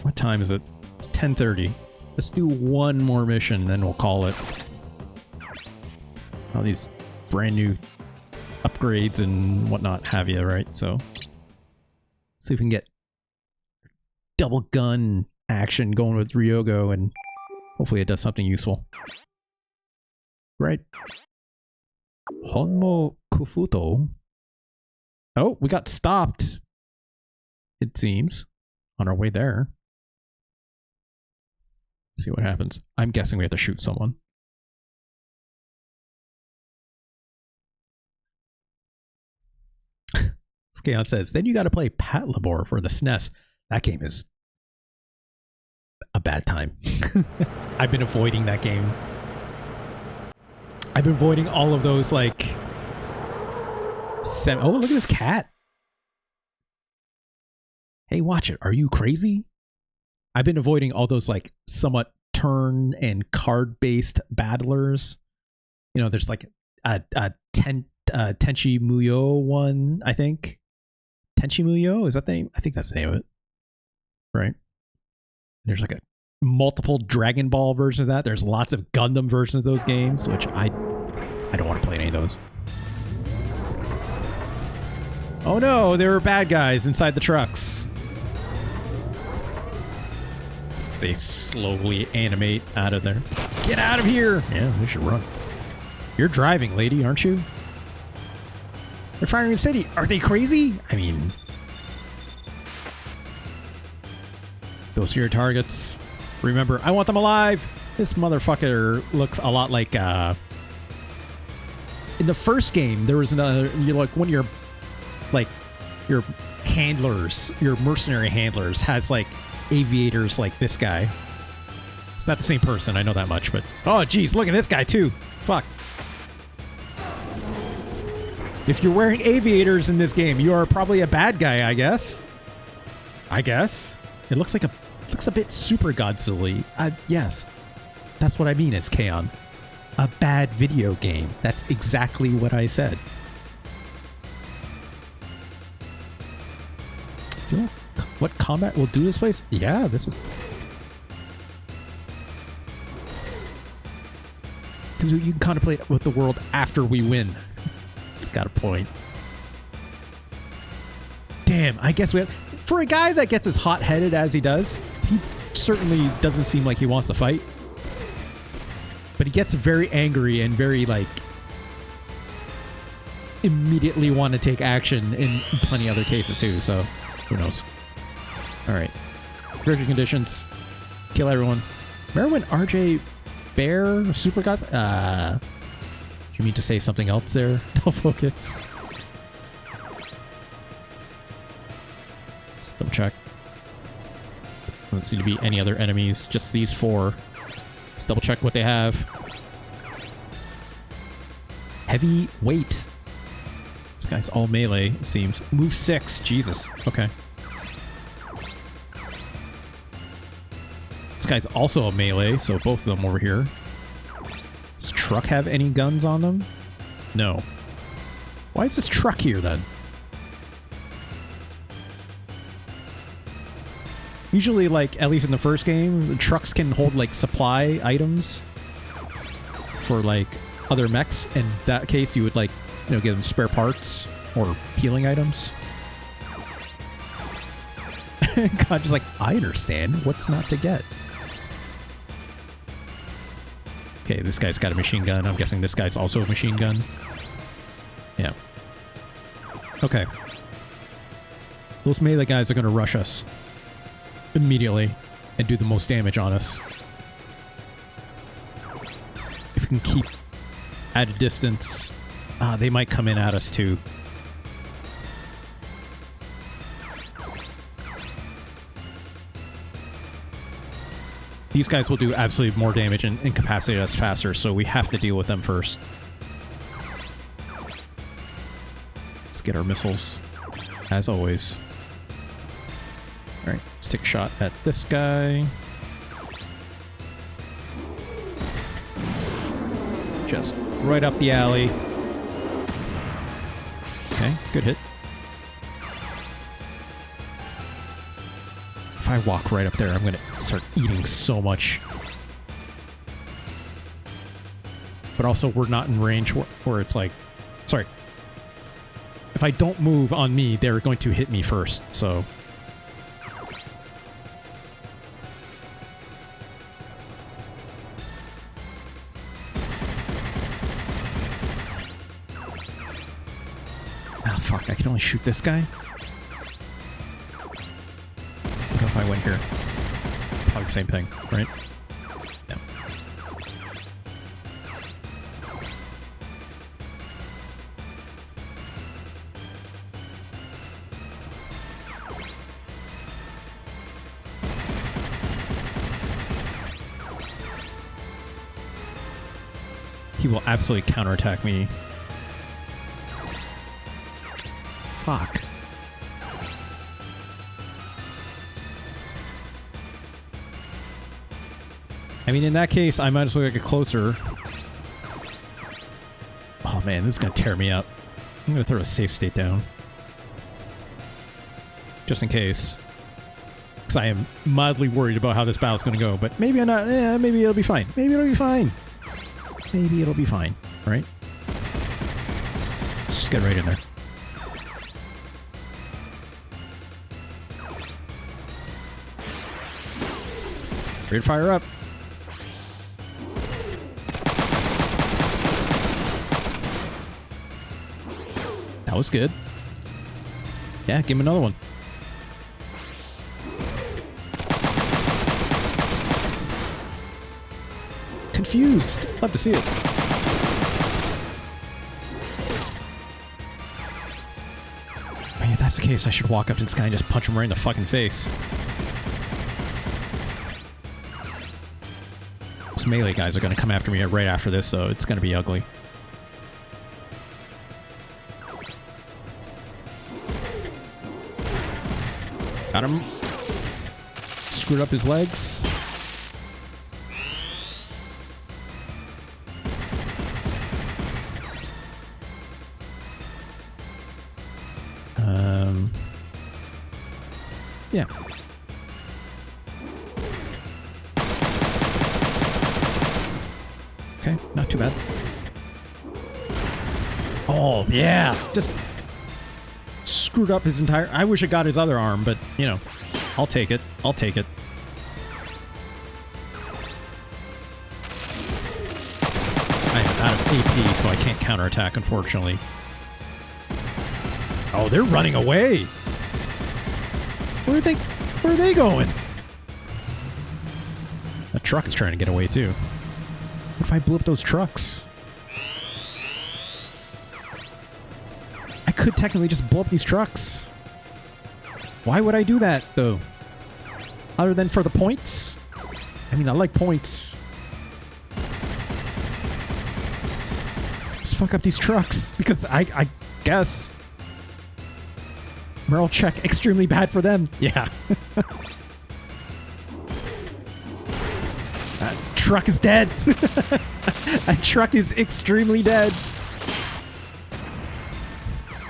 What time is it? It's 10:30. Let's do one more mission, then we'll call it. All these brand new upgrades and whatnot have you, right? So, see if we can get double gun action going with Ryogo, and hopefully it does something useful. Right. Honmo Kufuto. Oh, we got stopped, it seems, on our way there. See what happens. I'm guessing we have to shoot someone. Skeon says, then you got to play Patlabor for the SNES. That game is a bad time. I've been avoiding that game. I've been avoiding all of those, like... Oh, look at this cat. Hey, watch it. Are you crazy? I've been avoiding all those, like, somewhat turn and card-based battlers. You know, there's like a Tenchi Muyo one, I think. Tenchi Muyo? Is that the name? I think that's the name of it. Right? There's like a multiple Dragon Ball version of that. There's lots of Gundam versions of those games, which I don't want to play any of those. Oh no, there were bad guys inside the trucks. They slowly animate out of there. Get out of here! Yeah, we should run. You're driving, lady, aren't you? They're firing the city. Are they crazy? I mean... Those are your targets. Remember, I want them alive! This motherfucker looks a lot like, In the first game, there was another. You like one of your, like, your handlers, your mercenary handlers, has like aviators like this guy. It's not the same person, I know that much, but oh geez, look at this guy too. Fuck. If you're wearing aviators in this game, you are probably a bad guy, I guess. It looks a bit Super Godzilla. Yes, that's what I mean. It's K-On! A bad video game. That's exactly what I said. Do you know what combat will do this place? Yeah, this is... Because you can contemplate with the world after we win. It's got a point. Damn, I guess we have... For a guy that gets as hot-headed as he does, he certainly doesn't seem like he wants to fight. But he gets very angry and very, like, immediately want to take action in plenty other cases, too, so who knows. Alright. Version conditions. Kill everyone. Remember when RJ Bear Super Gods? Do you mean to say something else there? No focus. Let's double check. Don't seem to be any other enemies, just these four. Let's double check what they have. Heavy weight. This guy's all melee, it seems. Move 6. Jesus. Okay. This guy's also a melee, so both of them over here. Does truck have any guns on them? No. Why is this truck here then? Usually, like, at least in the first game, the trucks can hold, like, supply items for, like, other mechs. In that case, you would, like, you know, give them spare parts or healing items. God, just like, I understand. What's not to get? Okay, this guy's got a machine gun. I'm guessing this guy's also a machine gun. Yeah. Okay. Those melee guys are going to rush us immediately and do the most damage on us. If we can keep at a distance, they might come in at us too. These guys will do absolutely more damage and incapacitate us faster, so we have to deal with them first. Let's get our missiles, as always. Alright, let's take a shot at this guy. Just right up the alley. Okay, good hit. If I walk right up there, I'm gonna start eating so much. But also, we're not in range where it's like... Sorry. If I don't move on me, they're going to hit me first, so... Oh, fuck. I can only shoot this guy? What if I went here? Probably the same thing, right? No. He will absolutely counterattack me. Fuck. I mean, in that case, I might as well get closer. Oh man, this is gonna tear me up. I'm gonna throw a safe state down. Just in case. Because I am mildly worried about how this battle's gonna go, but maybe I'm not. Yeah, maybe it'll be fine. Maybe it'll be fine. Maybe it'll be fine. Alright? Let's just get right in there. Ready to fire up. That was good. Yeah, give him another one. Confused. Love to see it. that's the case, I should walk up to this guy and just punch him right in the fucking face. Those melee guys are going to come after me right after this, so it's going to be ugly. Got him. Screwed up his legs. Yeah. Okay, not too bad. Oh, yeah. Just screwed up his entire... I wish I got his other arm, but, you know, I'll take it. I'll take it. I am out of AP, so I can't counterattack, unfortunately. Oh, they're running away. Where are they going? The truck is trying to get away, too. What if I blew up those trucks? I could technically just blow up these trucks. Why would I do that, though? Other than for the points? I mean, I like points. Let's fuck up these trucks, because I guess... Merle check, extremely bad for them. Yeah. That truck is dead. That truck is extremely dead.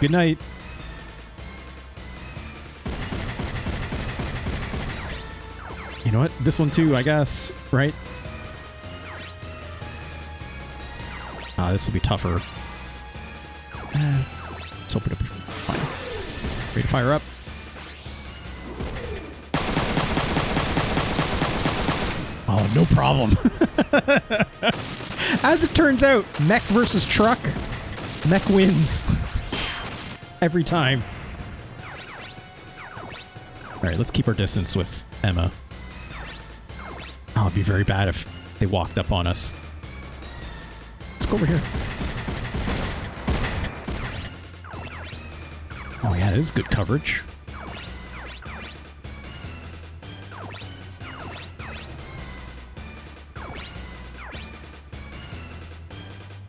Good night. You know what? This one too, I guess, right? Ah, this will be tougher. Let's open up. Ready to fire up. Oh, no problem. As it turns out, mech versus truck, mech wins. Every time. Alright, let's keep our distance with Emma. Oh, it'd be very bad if they walked up on us. Let's go over here. Oh yeah, this is good coverage.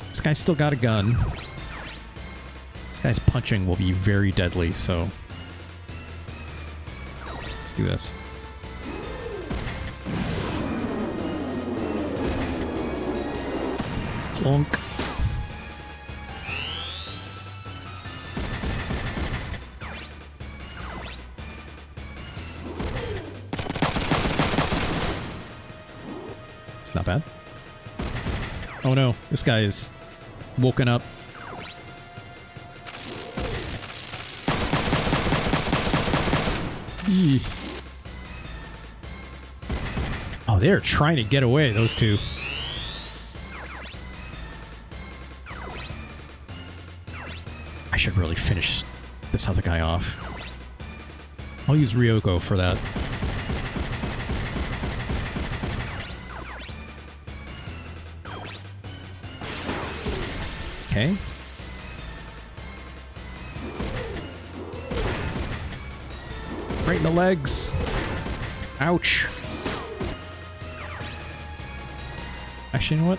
This guy's still got a gun. This guy's punching will be very deadly, so... Let's do this. Clunk. It's not bad. Oh no, this guy is woken up. Eee. Oh, they're trying to get away, those two. I should really finish this other guy off. I'll use Ryoko for that. Okay. Right in the legs. Ouch. Actually, you know what?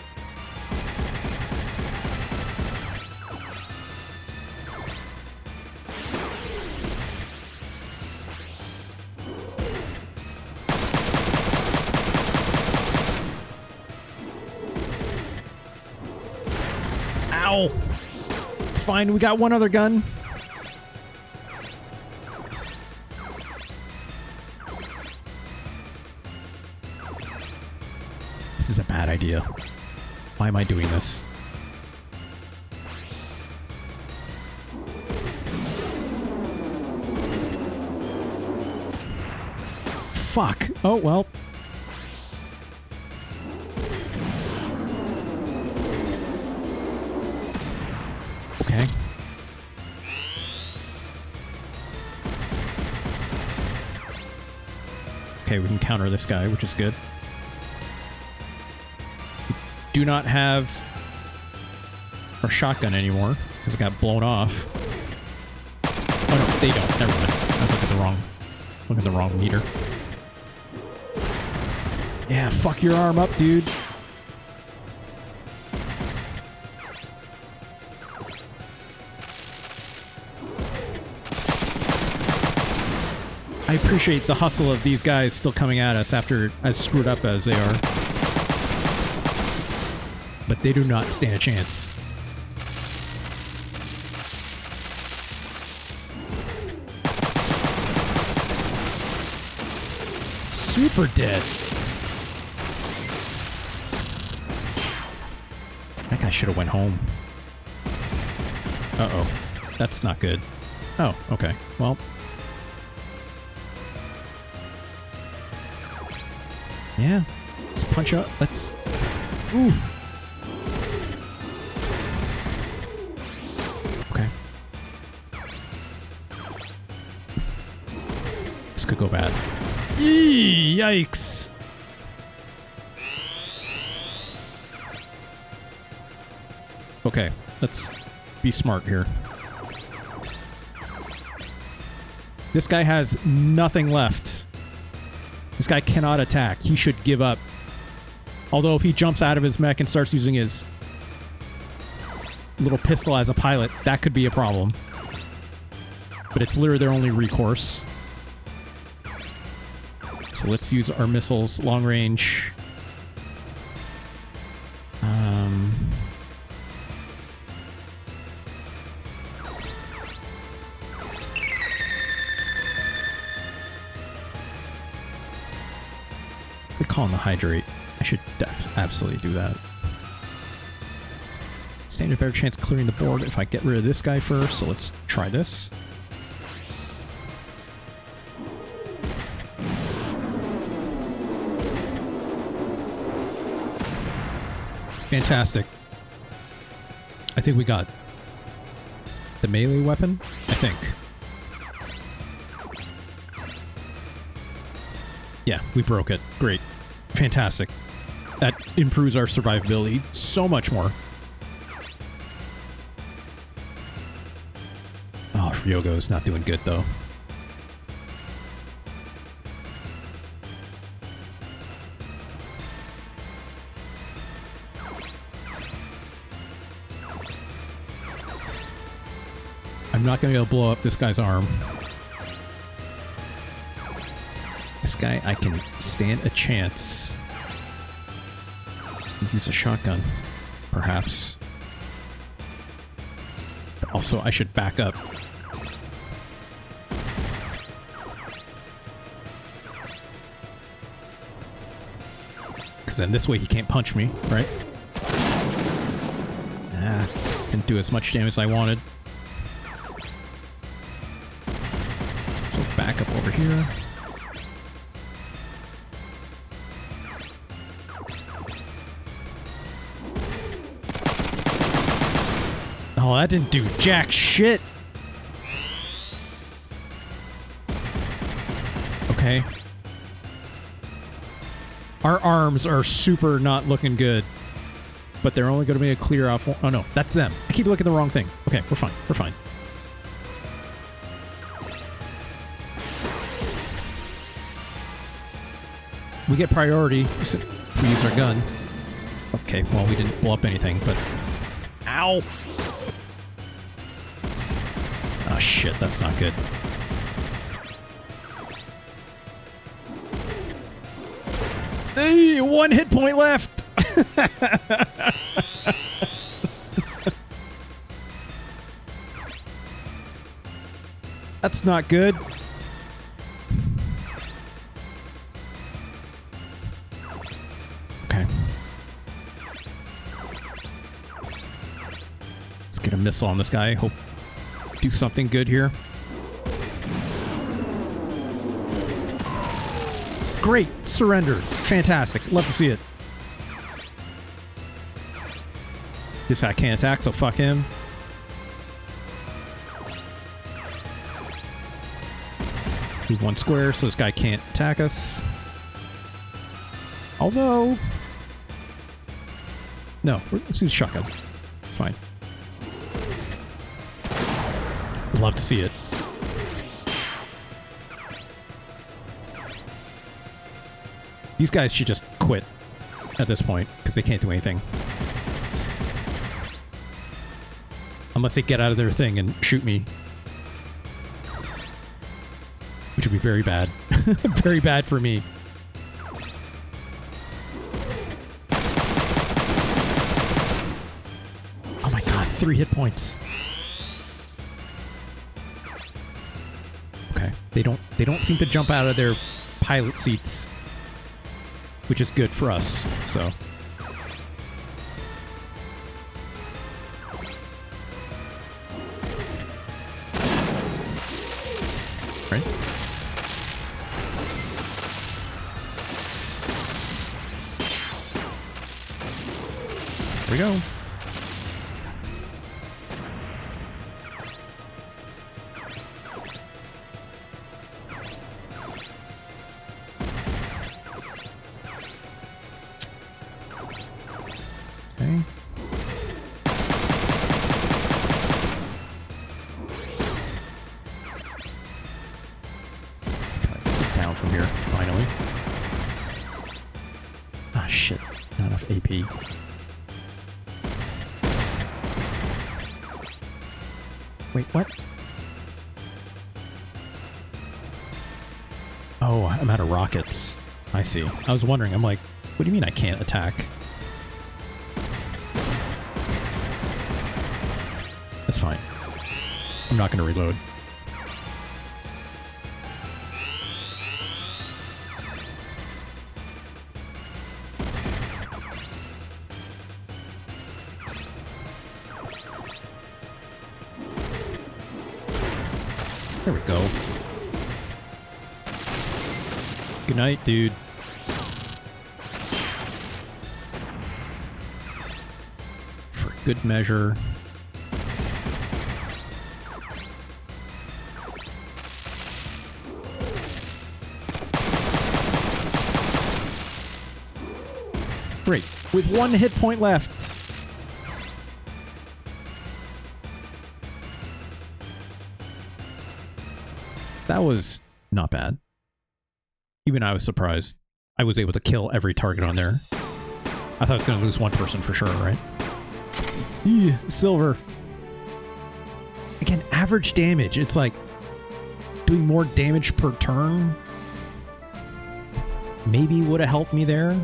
Ow! It's fine, we got one other gun. This is a bad idea. Why am I doing this? Fuck! Oh, well. Okay. Okay, we can counter this guy, which is good. We do not have our shotgun anymore, because it got blown off. Oh no, they don't. Never mind. I was looking at the wrong meter. Yeah, fuck your arm up, dude. I appreciate the hustle of these guys still coming at us after as screwed up as they are. But they do not stand a chance. Super dead. That guy should have went home. Uh-oh. That's not good. Oh, okay. Well. Yeah. Let's punch up. Let's... Oof. Okay. This could go bad. Eee, yikes. Okay, let's be smart here. This guy has nothing left. This guy cannot attack. He should give up. Although if he jumps out of his mech and starts using his little pistol as a pilot, that could be a problem. But it's literally their only recourse. So let's use our missiles long range. Good call on the hydrate. I should absolutely do that. Stand a better chance clearing the board if I get rid of this guy first, so let's try this. Fantastic. I think we got the melee weapon, I think. Yeah, we broke it. Great. Fantastic. That improves our survivability so much more. Oh, Ryogo's not doing good, though. I'm not going to be able to blow up this guy's arm. This guy, I can stand a chance. Use a shotgun, perhaps. But also, I should back up. Because then this way he can't punch me, right? Ah, didn't do as much damage as I wanted. So back up over here. Oh, that didn't do jack shit. Okay. Our arms are super not looking good. But they're only going to be a clear off. Oh no, that's them. I keep looking at the wrong thing. Okay, we're fine. We're fine. We get priority if we use our gun. Okay, well, we didn't blow up anything, but... Ow! Oh shit, that's not good. Hey, 1 hit point left! That's not good. Okay. Let's get a missile on this guy. Hope do something good here. Great. Surrendered. Fantastic. Love to see it. This guy can't attack, so fuck him. Move 1 square so this guy can't attack us. Although... No, let's use shotgun. It's fine. Love to see it. These guys should just quit at this point, because they can't do anything. Unless they get out of their thing and shoot me. Which would be very bad. Very bad for me. Oh my god, 3 hit points. Okay. They don't seem to jump out of their pilot seats. Which is good for us, so. Right? Here we go. Okay. Get down from here, finally. Ah, shit. Not enough AP. Wait, what? Oh, I'm out of rockets. I see. I was wondering, I'm like, what do you mean I can't attack? That's fine. I'm not going to reload. There we go. Good night, dude. For good measure. Great. With 1 hit point left. That was not bad. Even I was surprised. I was able to kill every target on there. I thought I was going to lose one person for sure, right? Yeah, silver. Again, average damage. It's like doing more damage per turn. Maybe would have helped me there.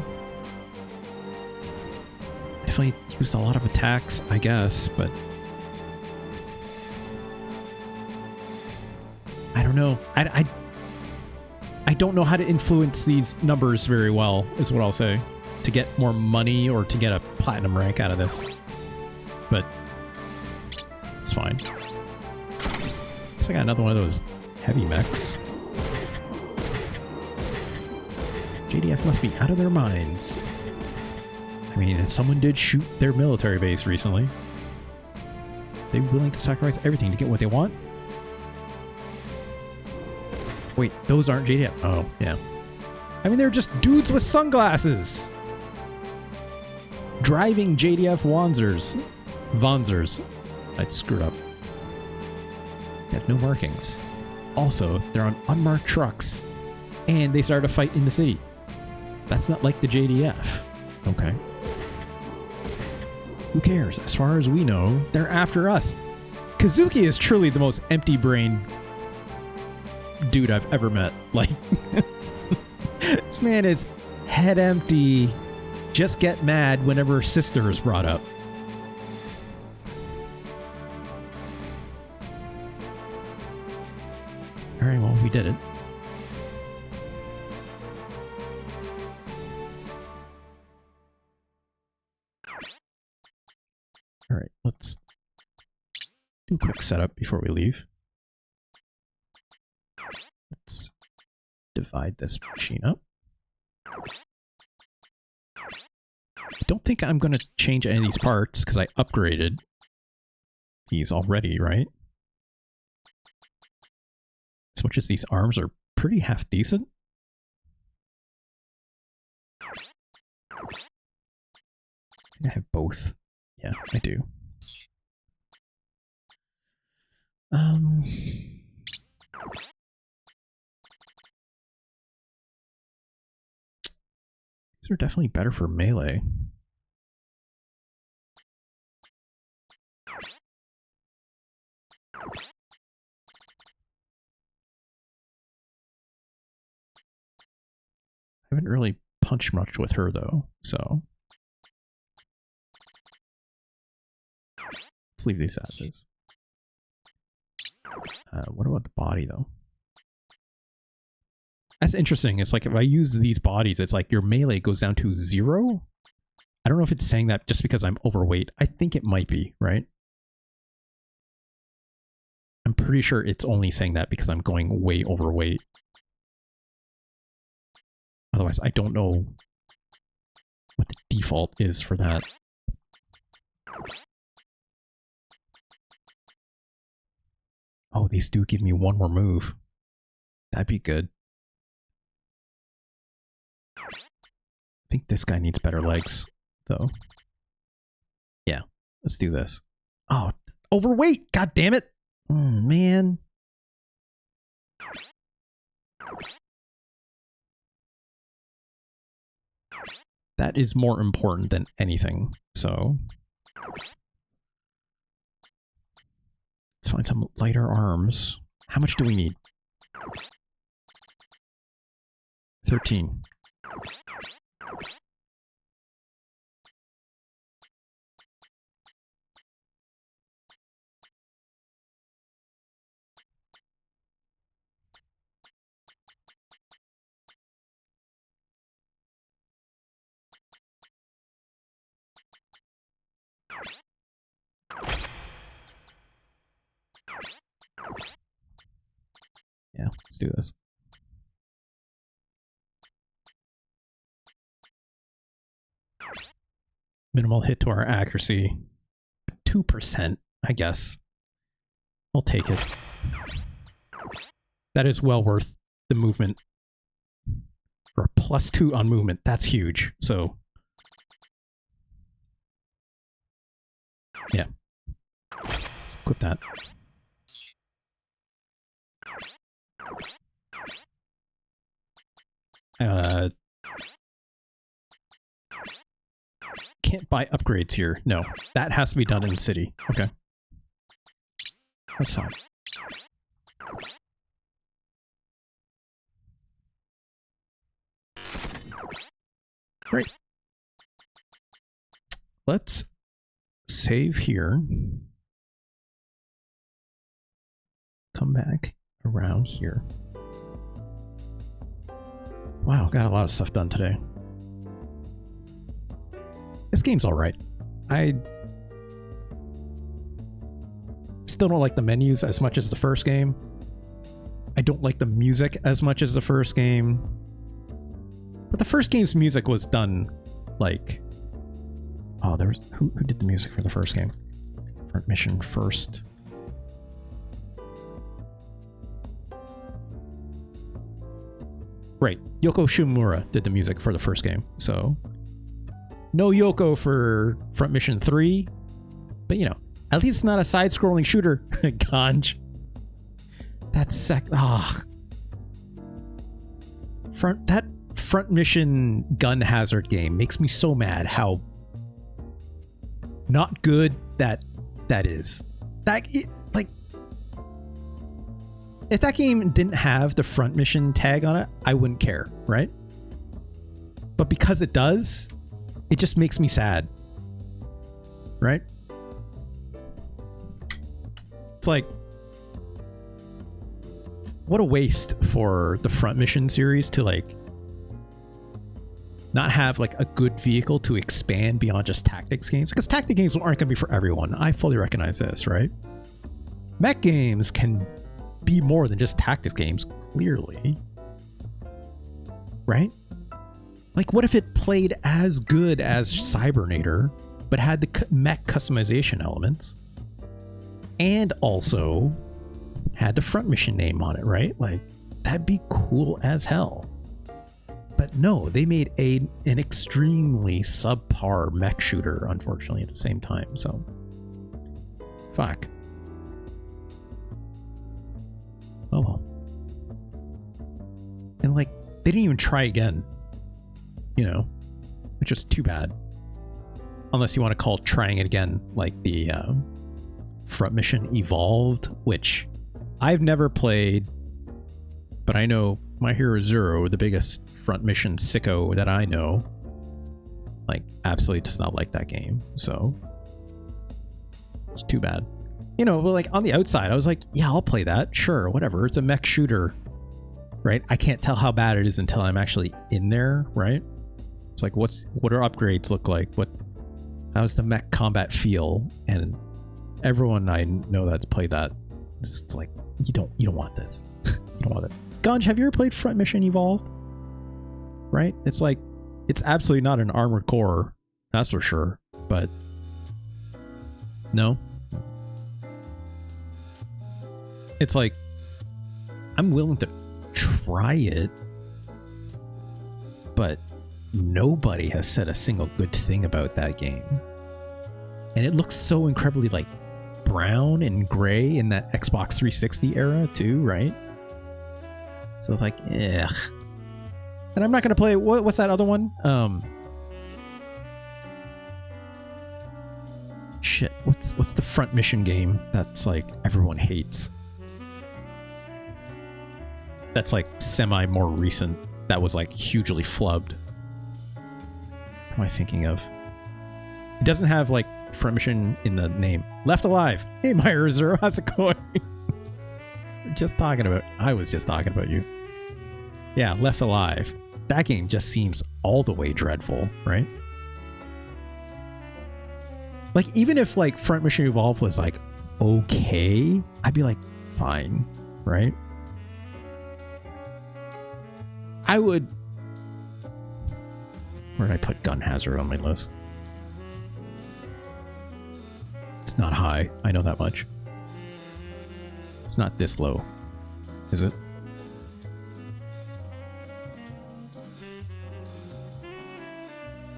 Definitely used a lot of attacks, I guess, but I don't know. I don't know how to influence these numbers very well, is what I'll say, to get more money or to get a platinum rank out of this. But it's fine. Looks like I got another one of those heavy mechs. JDF must be out of their minds. I mean, someone did shoot their military base recently. They're willing to sacrifice everything to get what they want? Wait, those aren't JDF. Oh, yeah. I mean, they're just dudes with sunglasses. Driving JDF Wanzers. I'd screwed up. They have no markings. Also, they're on unmarked trucks. And they started a fight in the city. That's not like the JDF. Okay. Who cares? As far as we know, they're after us. Kazuki is truly the most empty-brained dude I've ever met. Like, this man is head empty. Just get mad whenever sister is brought up. Alright, well, we did it. Alright, let's do a quick setup before we leave. Let's divide this machine up. I don't think I'm going to change any of these parts because I upgraded these already, right? As much as these arms are pretty half decent. I have both. Yeah, I do. These are definitely better for melee. I haven't really punched much with her though, so let's leave these as is. What about the body though? That's interesting. It's like if I use these bodies, it's like your melee goes down to 0. I don't know if it's saying that just because I'm overweight. I think it might be, right? I'm pretty sure it's only saying that because I'm going way overweight. Otherwise, I don't know what the default is for that. Oh, these do give me one more move. That'd be good. I think this guy needs better legs, though. Yeah, let's do this. Oh, overweight! God damn it! Oh, man. That is more important than anything, so... Let's find some lighter arms. How much do we need? 13. Yeah, let's do this. Minimal hit to our accuracy. 2%, I guess. I'll take it. That is well worth the movement. For a +2 on movement, that's huge. So, yeah. Let's equip that. Can't buy upgrades here. No, that has to be done in the city. Okay. That's fine. Great. Let's save here. Come back around here. Wow, got a lot of stuff done today. This game's alright. I still don't like the menus as much as the first game. I don't like the music as much as the first game. But the first game's music was done like... Oh, there was... Who did the music for the first game? Front Mission first. Right. Yoko Shimomura did the music for the first game, so... No Yoko for Front Mission 3. But, you know, at least it's not a side-scrolling shooter. Ganj. That's that Front Mission Gun Hazard game makes me so mad how not good that is. Like, if that game didn't have the Front Mission tag on it, I wouldn't care, right? But because it does, it just makes me sad, right? It's like, what a waste for the Front Mission series to like not have like a good vehicle to expand beyond just tactics games, because tactic games aren't going to be for everyone. I fully recognize this, right? Mech games can be more than just tactics games, clearly, right? Like, what if it played as good as Cybernator, but had the mech customization elements, and also had the Front Mission name on it, right? Like, that'd be cool as hell. But no, they made an extremely subpar mech shooter, unfortunately, at the same time, so... Fuck. Oh well. And like, they didn't even try again. You know? which is too bad. Unless you want to call trying it again like the Front Mission Evolved, which I've never played, but I know My Hero Zero, the biggest Front Mission sicko that I know, like absolutely does not like that game. So it's too bad. You know, like on the outside, I was like, yeah, I'll play that. Sure, whatever. It's a mech shooter, right? I can't tell how bad it is until I'm actually in there, right? It's like, what do upgrades look like? How does the mech combat feel? And everyone I know that's played that, it's like, you don't want this. You don't want this. Gunj, have you ever played Front Mission Evolved? Right? It's like, it's absolutely not an Armored Core, that's for sure. But no. It's like, I'm willing to try it, but nobody has said a single good thing about that game. And it looks so incredibly like brown and gray in that Xbox 360 era too, right? So it's like, ugh. And I'm not gonna play, what's that other one? Shit, what's the Front Mission game that's like everyone hates? That's like semi more recent. That was like hugely flubbed. What am I thinking of? It doesn't have like Front Mission in the name. Left Alive. Hey, My Hero Zero, how's it going? I was just talking about you. Yeah, Left Alive. That game just seems all the way dreadful, right? Like, even if like Front Mission Evolved was like okay, I'd be like, fine, right? I would. Where did I put Gun Hazard on my list? It's not high. I know that much. It's not this low, is it?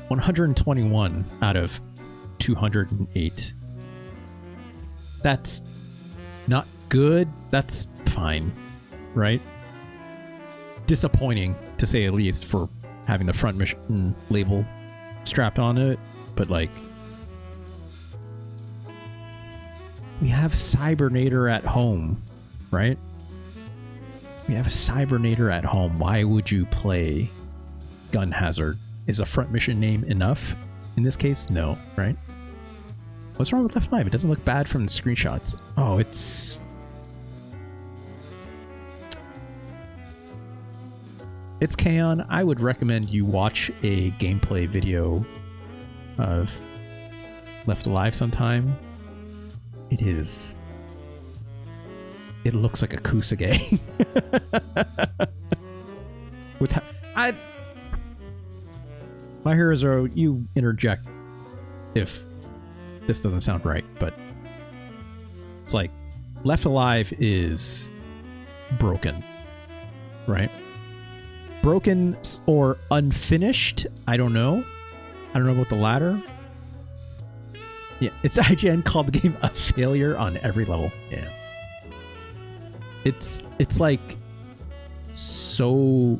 $121 out of 208. That's not good. That's fine, right? Disappointing to say the least for having the Front Mission label strapped on it, but like, we have Cybernator at home, right? We have a Cybernator at home. Why would you play Gun Hazard? Is a Front Mission name enough? In this case, no, right? What's wrong with Left Alive? It doesn't look bad from the screenshots. Oh, it's Kaon. I would recommend you watch a gameplay video of Left Alive sometime. It looks like a Kusage. My Hero Zero, you interject if this doesn't sound right, but it's like Left Alive is broken, right? Broken or unfinished. I don't know about the latter. Yeah, it's IGN called the game a failure on every level. Yeah. It's like so,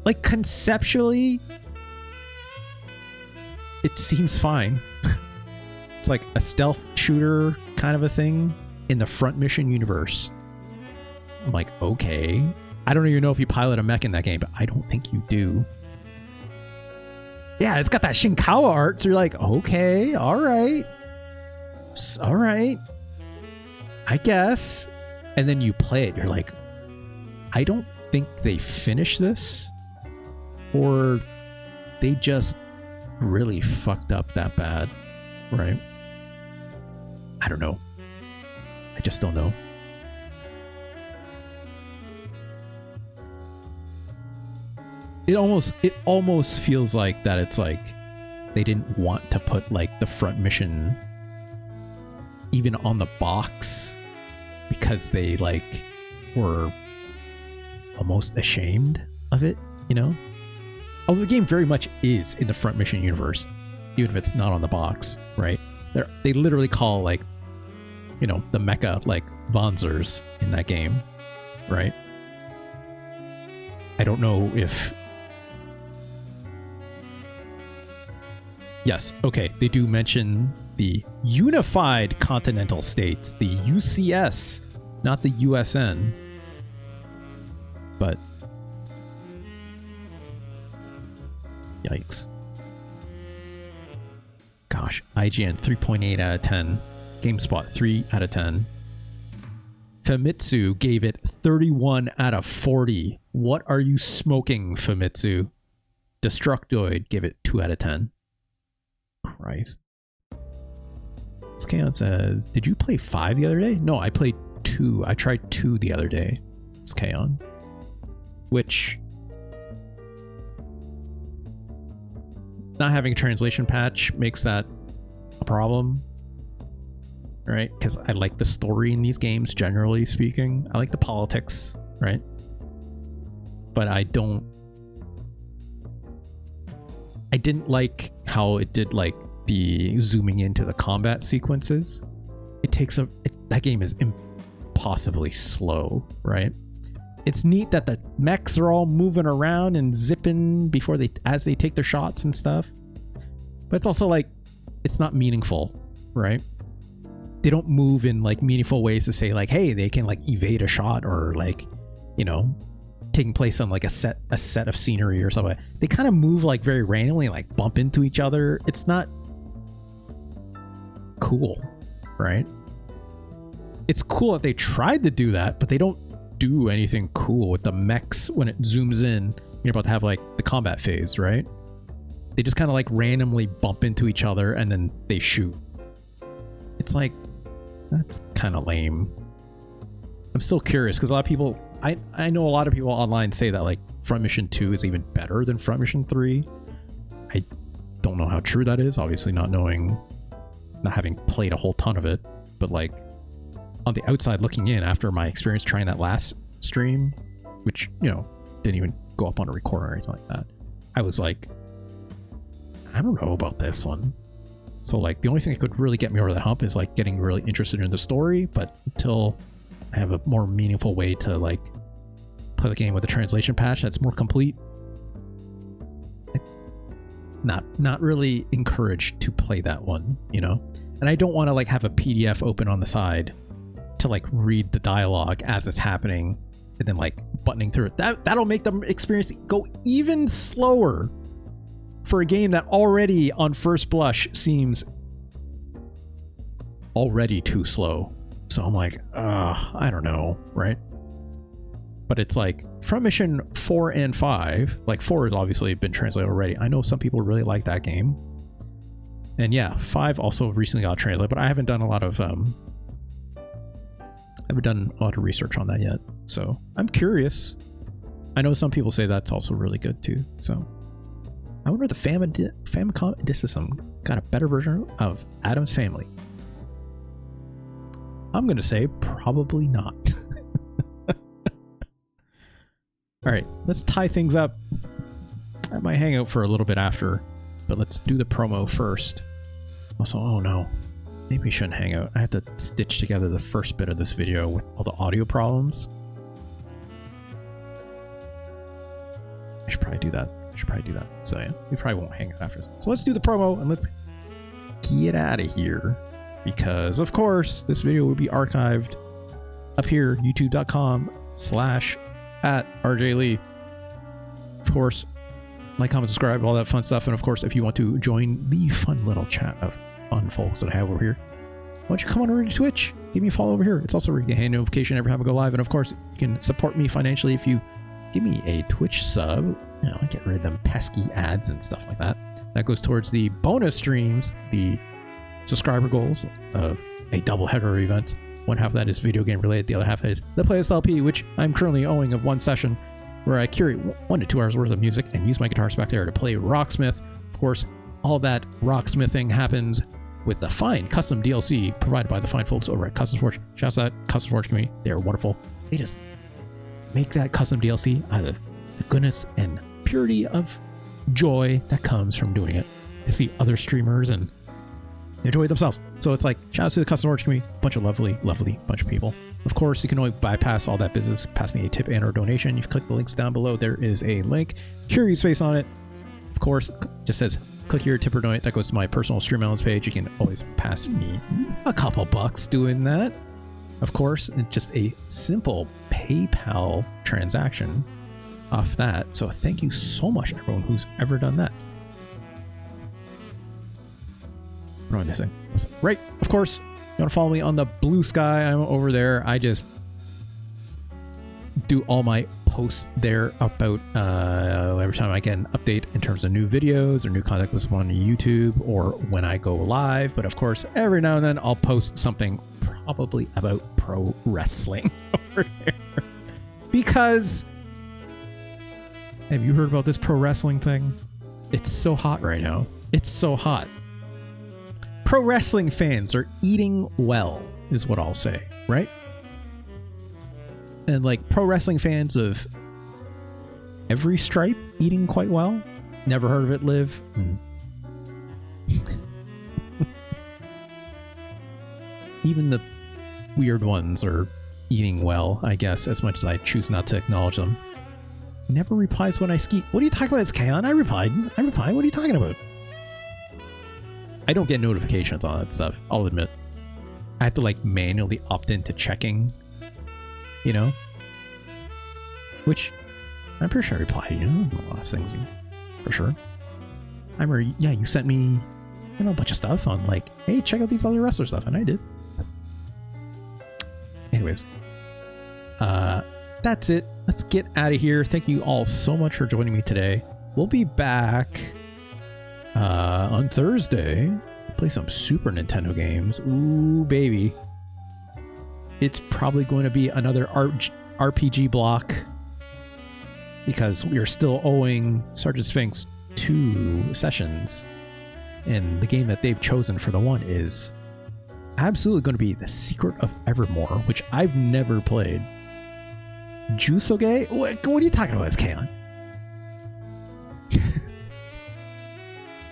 like, conceptually it seems fine. It's like a stealth shooter kind of a thing in the Front Mission universe. I'm like, okay. I don't even know if you pilot a mech in that game, but I don't think you do. Yeah, it's got that Shinkawa art, so you're like, okay, all right, I guess. And then you play it, you're like, I don't think they finished this, or they just really fucked up that bad, right? I don't know. I just don't know. It almost feels like that it's like they didn't want to put like the Front Mission even on the box because they like were almost ashamed of it, you know? Although the game very much is in the Front Mission universe, even if it's not on the box, right? They literally call like, you know, the mecha like Vanzers in that game, right? I don't know if Yes, okay, they do mention the Unified Continental States, the UCS, not the USN. But yikes. Gosh, IGN 3.8 out of 10. GameSpot 3 out of 10. Famitsu gave it 31 out of 40. What are you smoking, Famitsu? Destructoid gave it 2 out of 10. Christ. Skaon says, did you play 5 the other day? No, I played 2. I tried 2 the other day. Skaon. Which, not having a translation patch makes that a problem, right? Because I like the story in these games, generally speaking. I like the politics, right? But I didn't like how it did like the zooming into the combat sequences. It takes that game is impossibly slow, right? It's neat that the mechs are all moving around and zipping as they take their shots and stuff. But it's also like, it's not meaningful, right? They don't move in like meaningful ways to say like, hey, they can like evade a shot or like, you know, taking place on like a set of scenery or something. They kind of move like very randomly, like bump into each other. It's not cool, right? It's cool that they tried to do that, but they don't do anything cool with the mechs when it zooms in. You're about to have like the combat phase, right? They just kind of like randomly bump into each other and then they shoot. It's like, that's kind of lame. I'm still curious because a lot of people, I know a lot of people online say that like Front Mission 2 is even better than Front Mission 3. I don't know how true that is, obviously not having played a whole ton of it, but like on the outside looking in after my experience trying that last stream, which, you know, didn't even go up on a recorder or anything like that, I was like, I don't know about this one. So like the only thing that could really get me over the hump is like getting really interested in the story, but until I have a more meaningful way to like play the game with a translation patch that's more complete, not really encouraged to play that one, you know? And I don't want to like have a PDF open on the side to like read the dialogue as it's happening and then like buttoning through it. That'll make the experience go even slower for a game that already on first blush seems already too slow. So I'm like, I don't know, right? But it's like Front Mission 4 and 5, like 4 has obviously been translated already. I know some people really like that game. And yeah, 5 also recently got translated, but I haven't done a lot of research on that yet. So I'm curious. I know some people say that's also really good too. So I wonder if the Famicom Disk System got a better version of Addams Family. I'm going to say probably not. All right, let's tie things up. I might hang out for a little bit after, but let's do the promo first. Also, oh no, maybe we shouldn't hang out. I have to stitch together the first bit of this video with all the audio problems. I should probably do that. So yeah, we probably won't hang out after. So let's do the promo and let's get out of here. Because of course, this video will be archived up here, youtube.com/@RJLee. Of course, like, comment, subscribe, all that fun stuff. And of course, if you want to join the fun little chat of fun folks that I have over here, why don't you come on over to Twitch? Give me a follow over here. It's also where you get a hand notification every time I go live. And of course, you can support me financially if you give me a Twitch sub. You know, I get rid of them pesky ads and stuff like that. That goes towards the bonus streams, the subscriber goals of a double header event. One half of that is video game related. The other half is the Playlist LP, which I'm currently owing of one session where I curate 1 to 2 hours worth of music and use my guitar back there to play Rocksmith. Of course, all that rocksmithing happens with the fine custom DLC provided by the fine folks over at Custom Forge. Shouts out Custom Forge community. They're wonderful. They just make that custom DLC out of the goodness and purity of joy that comes from doing it. I see other streamers and they enjoy it themselves. So it's like, shout out to the Custom Forge community. Bunch of lovely bunch of people. Of course, you can only bypass all that business. Pass me a tip and or donation. You click the links down below. There is a link. Curious face on it. Of course, just says click here, tip or donate. That goes to my personal Stream Elements page. You can always pass me a couple bucks doing that. Of course, it's just a simple PayPal transaction off that. So thank you so much, everyone who's ever done that. What am I missing? Right, of course, you want to follow me on the Blue Sky. I'm over there. I just do all my posts there about every time I get an update in terms of new videos or new content goes on YouTube or when I go live. But of course, every now and then I'll post something probably about pro wrestling over there. Because have you heard about this pro wrestling thing? It's so hot right now. It's so hot. Pro wrestling fans are eating well, is what I'll say, right? And like pro wrestling fans of every stripe eating quite well. Never heard of it, Liv? Even the weird ones are eating well, I guess, as much as I choose not to acknowledge them. He never replies when I ski. What are you talking about? It's Kaon. I replied. What are you talking about? I don't get notifications on that stuff, I'll admit. I have to like manually opt into checking, you know? Which I'm pretty sure I replied, you know, a lot of things for sure. I remember, yeah, you sent me, you know, a bunch of stuff on like, hey, check out these other wrestler stuff, and I did. Anyways, that's it. Let's get out of here. Thank you all so much for joining me today. We'll be back on Thursday. Play some Super Nintendo games. Ooh, baby. It's probably going to be another RPG block because we are still owing Sergeant Sphinx 2 sessions. And the game that they've chosen for the one is absolutely going to be The Secret of Evermore, which I've never played. Jusoge? What are you talking about, Kaon?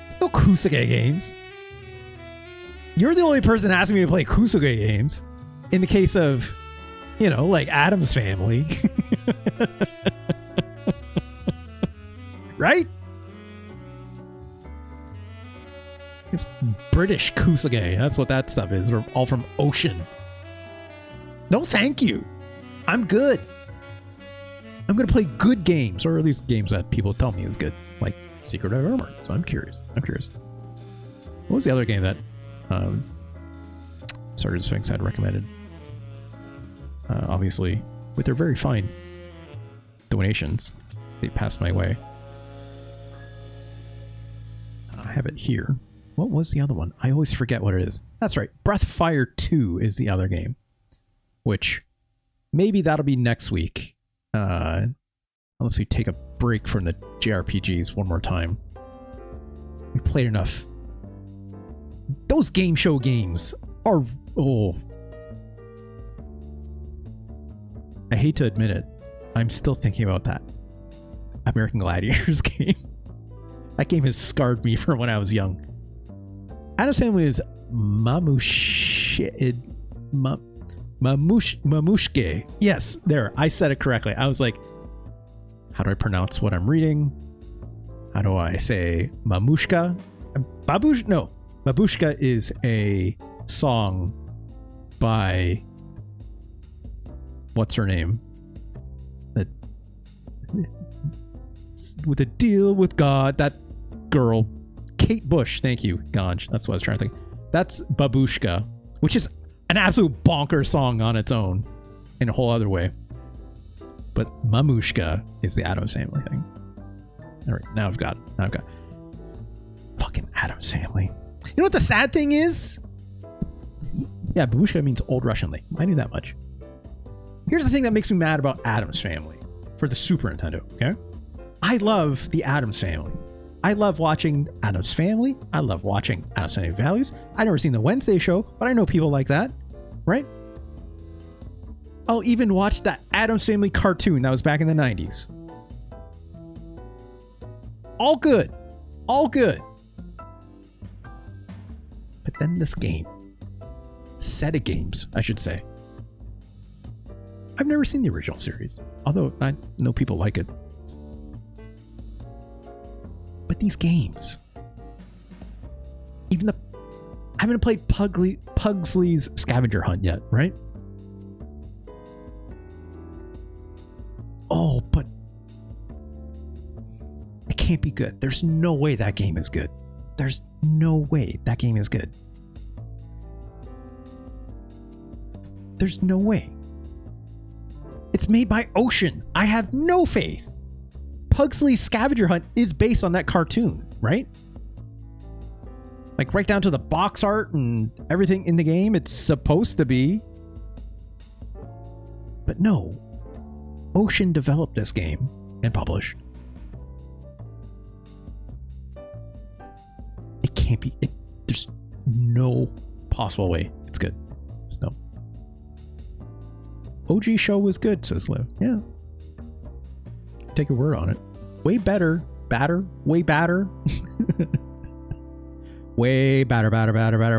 It's no Kusuge games. You're the only person asking me to play Kusuge games. In the case of, you know, like Addams Family. Right? It's British Kusuge. That's what that stuff is. We're all from Ocean. No, thank you. I'm good. I'm going to play good games, or at least games that people tell me is good, like Secret of Evermore. So I'm curious. What was the other game that Sergeant Sphinx had recommended? Obviously, with their very fine donations, they passed my way. I have it here. What was the other one? I always forget what it is. That's right. Breath of Fire 2 is the other game, which maybe that'll be next week. Unless we take a break from the JRPGs one more time. We played enough. Those game show games are... Oh. I hate to admit it. I'm still thinking about that American Gladiators game. That game has scarred me from when I was young. Addams Family is Mamushke. Yes, there. I said it correctly. I was like, how do I pronounce what I'm reading? How do I say Mamushka? Babushka is a song by what's her name? That with a deal with God. That girl, Kate Bush. Thank you, Ganj. That's what I was trying to think. That's Babushka, which is an absolute bonker song on its own in a whole other way. But Mamushka is the Addams Family thing. All right, now I've got fucking Addams Family. You know what the sad thing is? Yeah, Babushka means Old Russian lake. I knew that much. Here's the thing that makes me mad about Addams Family for the Super Nintendo, okay? I love the Addams Family. I love watching Addams Family. I love watching Addams Family Values. I've never seen the Wednesday show, but I know people like that, right? I'll even watch that Addams Family cartoon that was back in the 90s. All good. All good. But then this game. Set of games, I should say. I've never seen the original series, although I know people like it. But these games, Even the I haven't played Pugsley's Scavenger Hunt yet, right? Oh, but it can't be good. There's no way that game is good. There's no way that game is good. There's no way. It's made by Ocean. I have no faith. Pugsley's Scavenger Hunt is based on that cartoon, right? Like right down to the box art and everything in the game. It's supposed to be. But no. Ocean developed this game and published. It can't be. There's no possible way it's good. There's no. OG show was good, says Liv. Yeah. Take your word on it. Way better. Way badder. Way badder,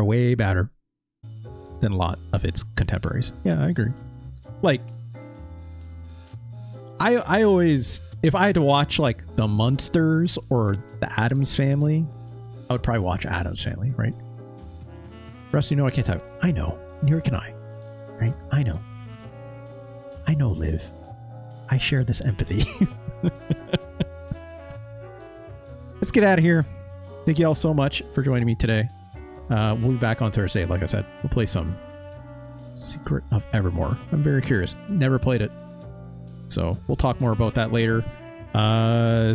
way badder than a lot of its contemporaries. Yeah, I agree. Like, I always, if I had to watch like the Munsters or the Addams Family, I would probably watch Addams Family, right? Russ, you know I can't type. I know. Neither can I. Right? I know, Liv. I share this empathy. Let's get out of here. Thank you all so much for joining me today. We'll be back on Thursday. Like I said, we'll play some Secret of Evermore. I'm very curious. Never played it. So we'll talk more about that later.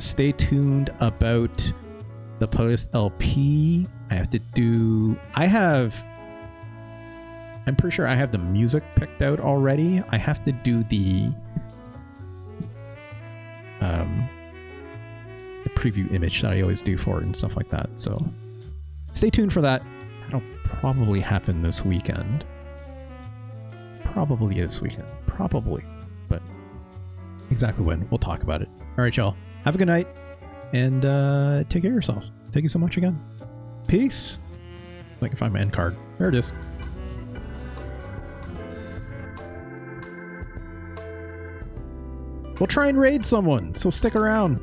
Stay tuned about the playlist LP. I'm pretty sure I have the music picked out already. I have to do the preview image that I always do for it and stuff like that. So stay tuned for that. That'll probably happen this weekend. Probably, but exactly when, we'll talk about it. All right, y'all. Have a good night and take care of yourselves. Thank you so much again. Peace. I can find my end card. There it is. We'll try and raid someone, so stick around.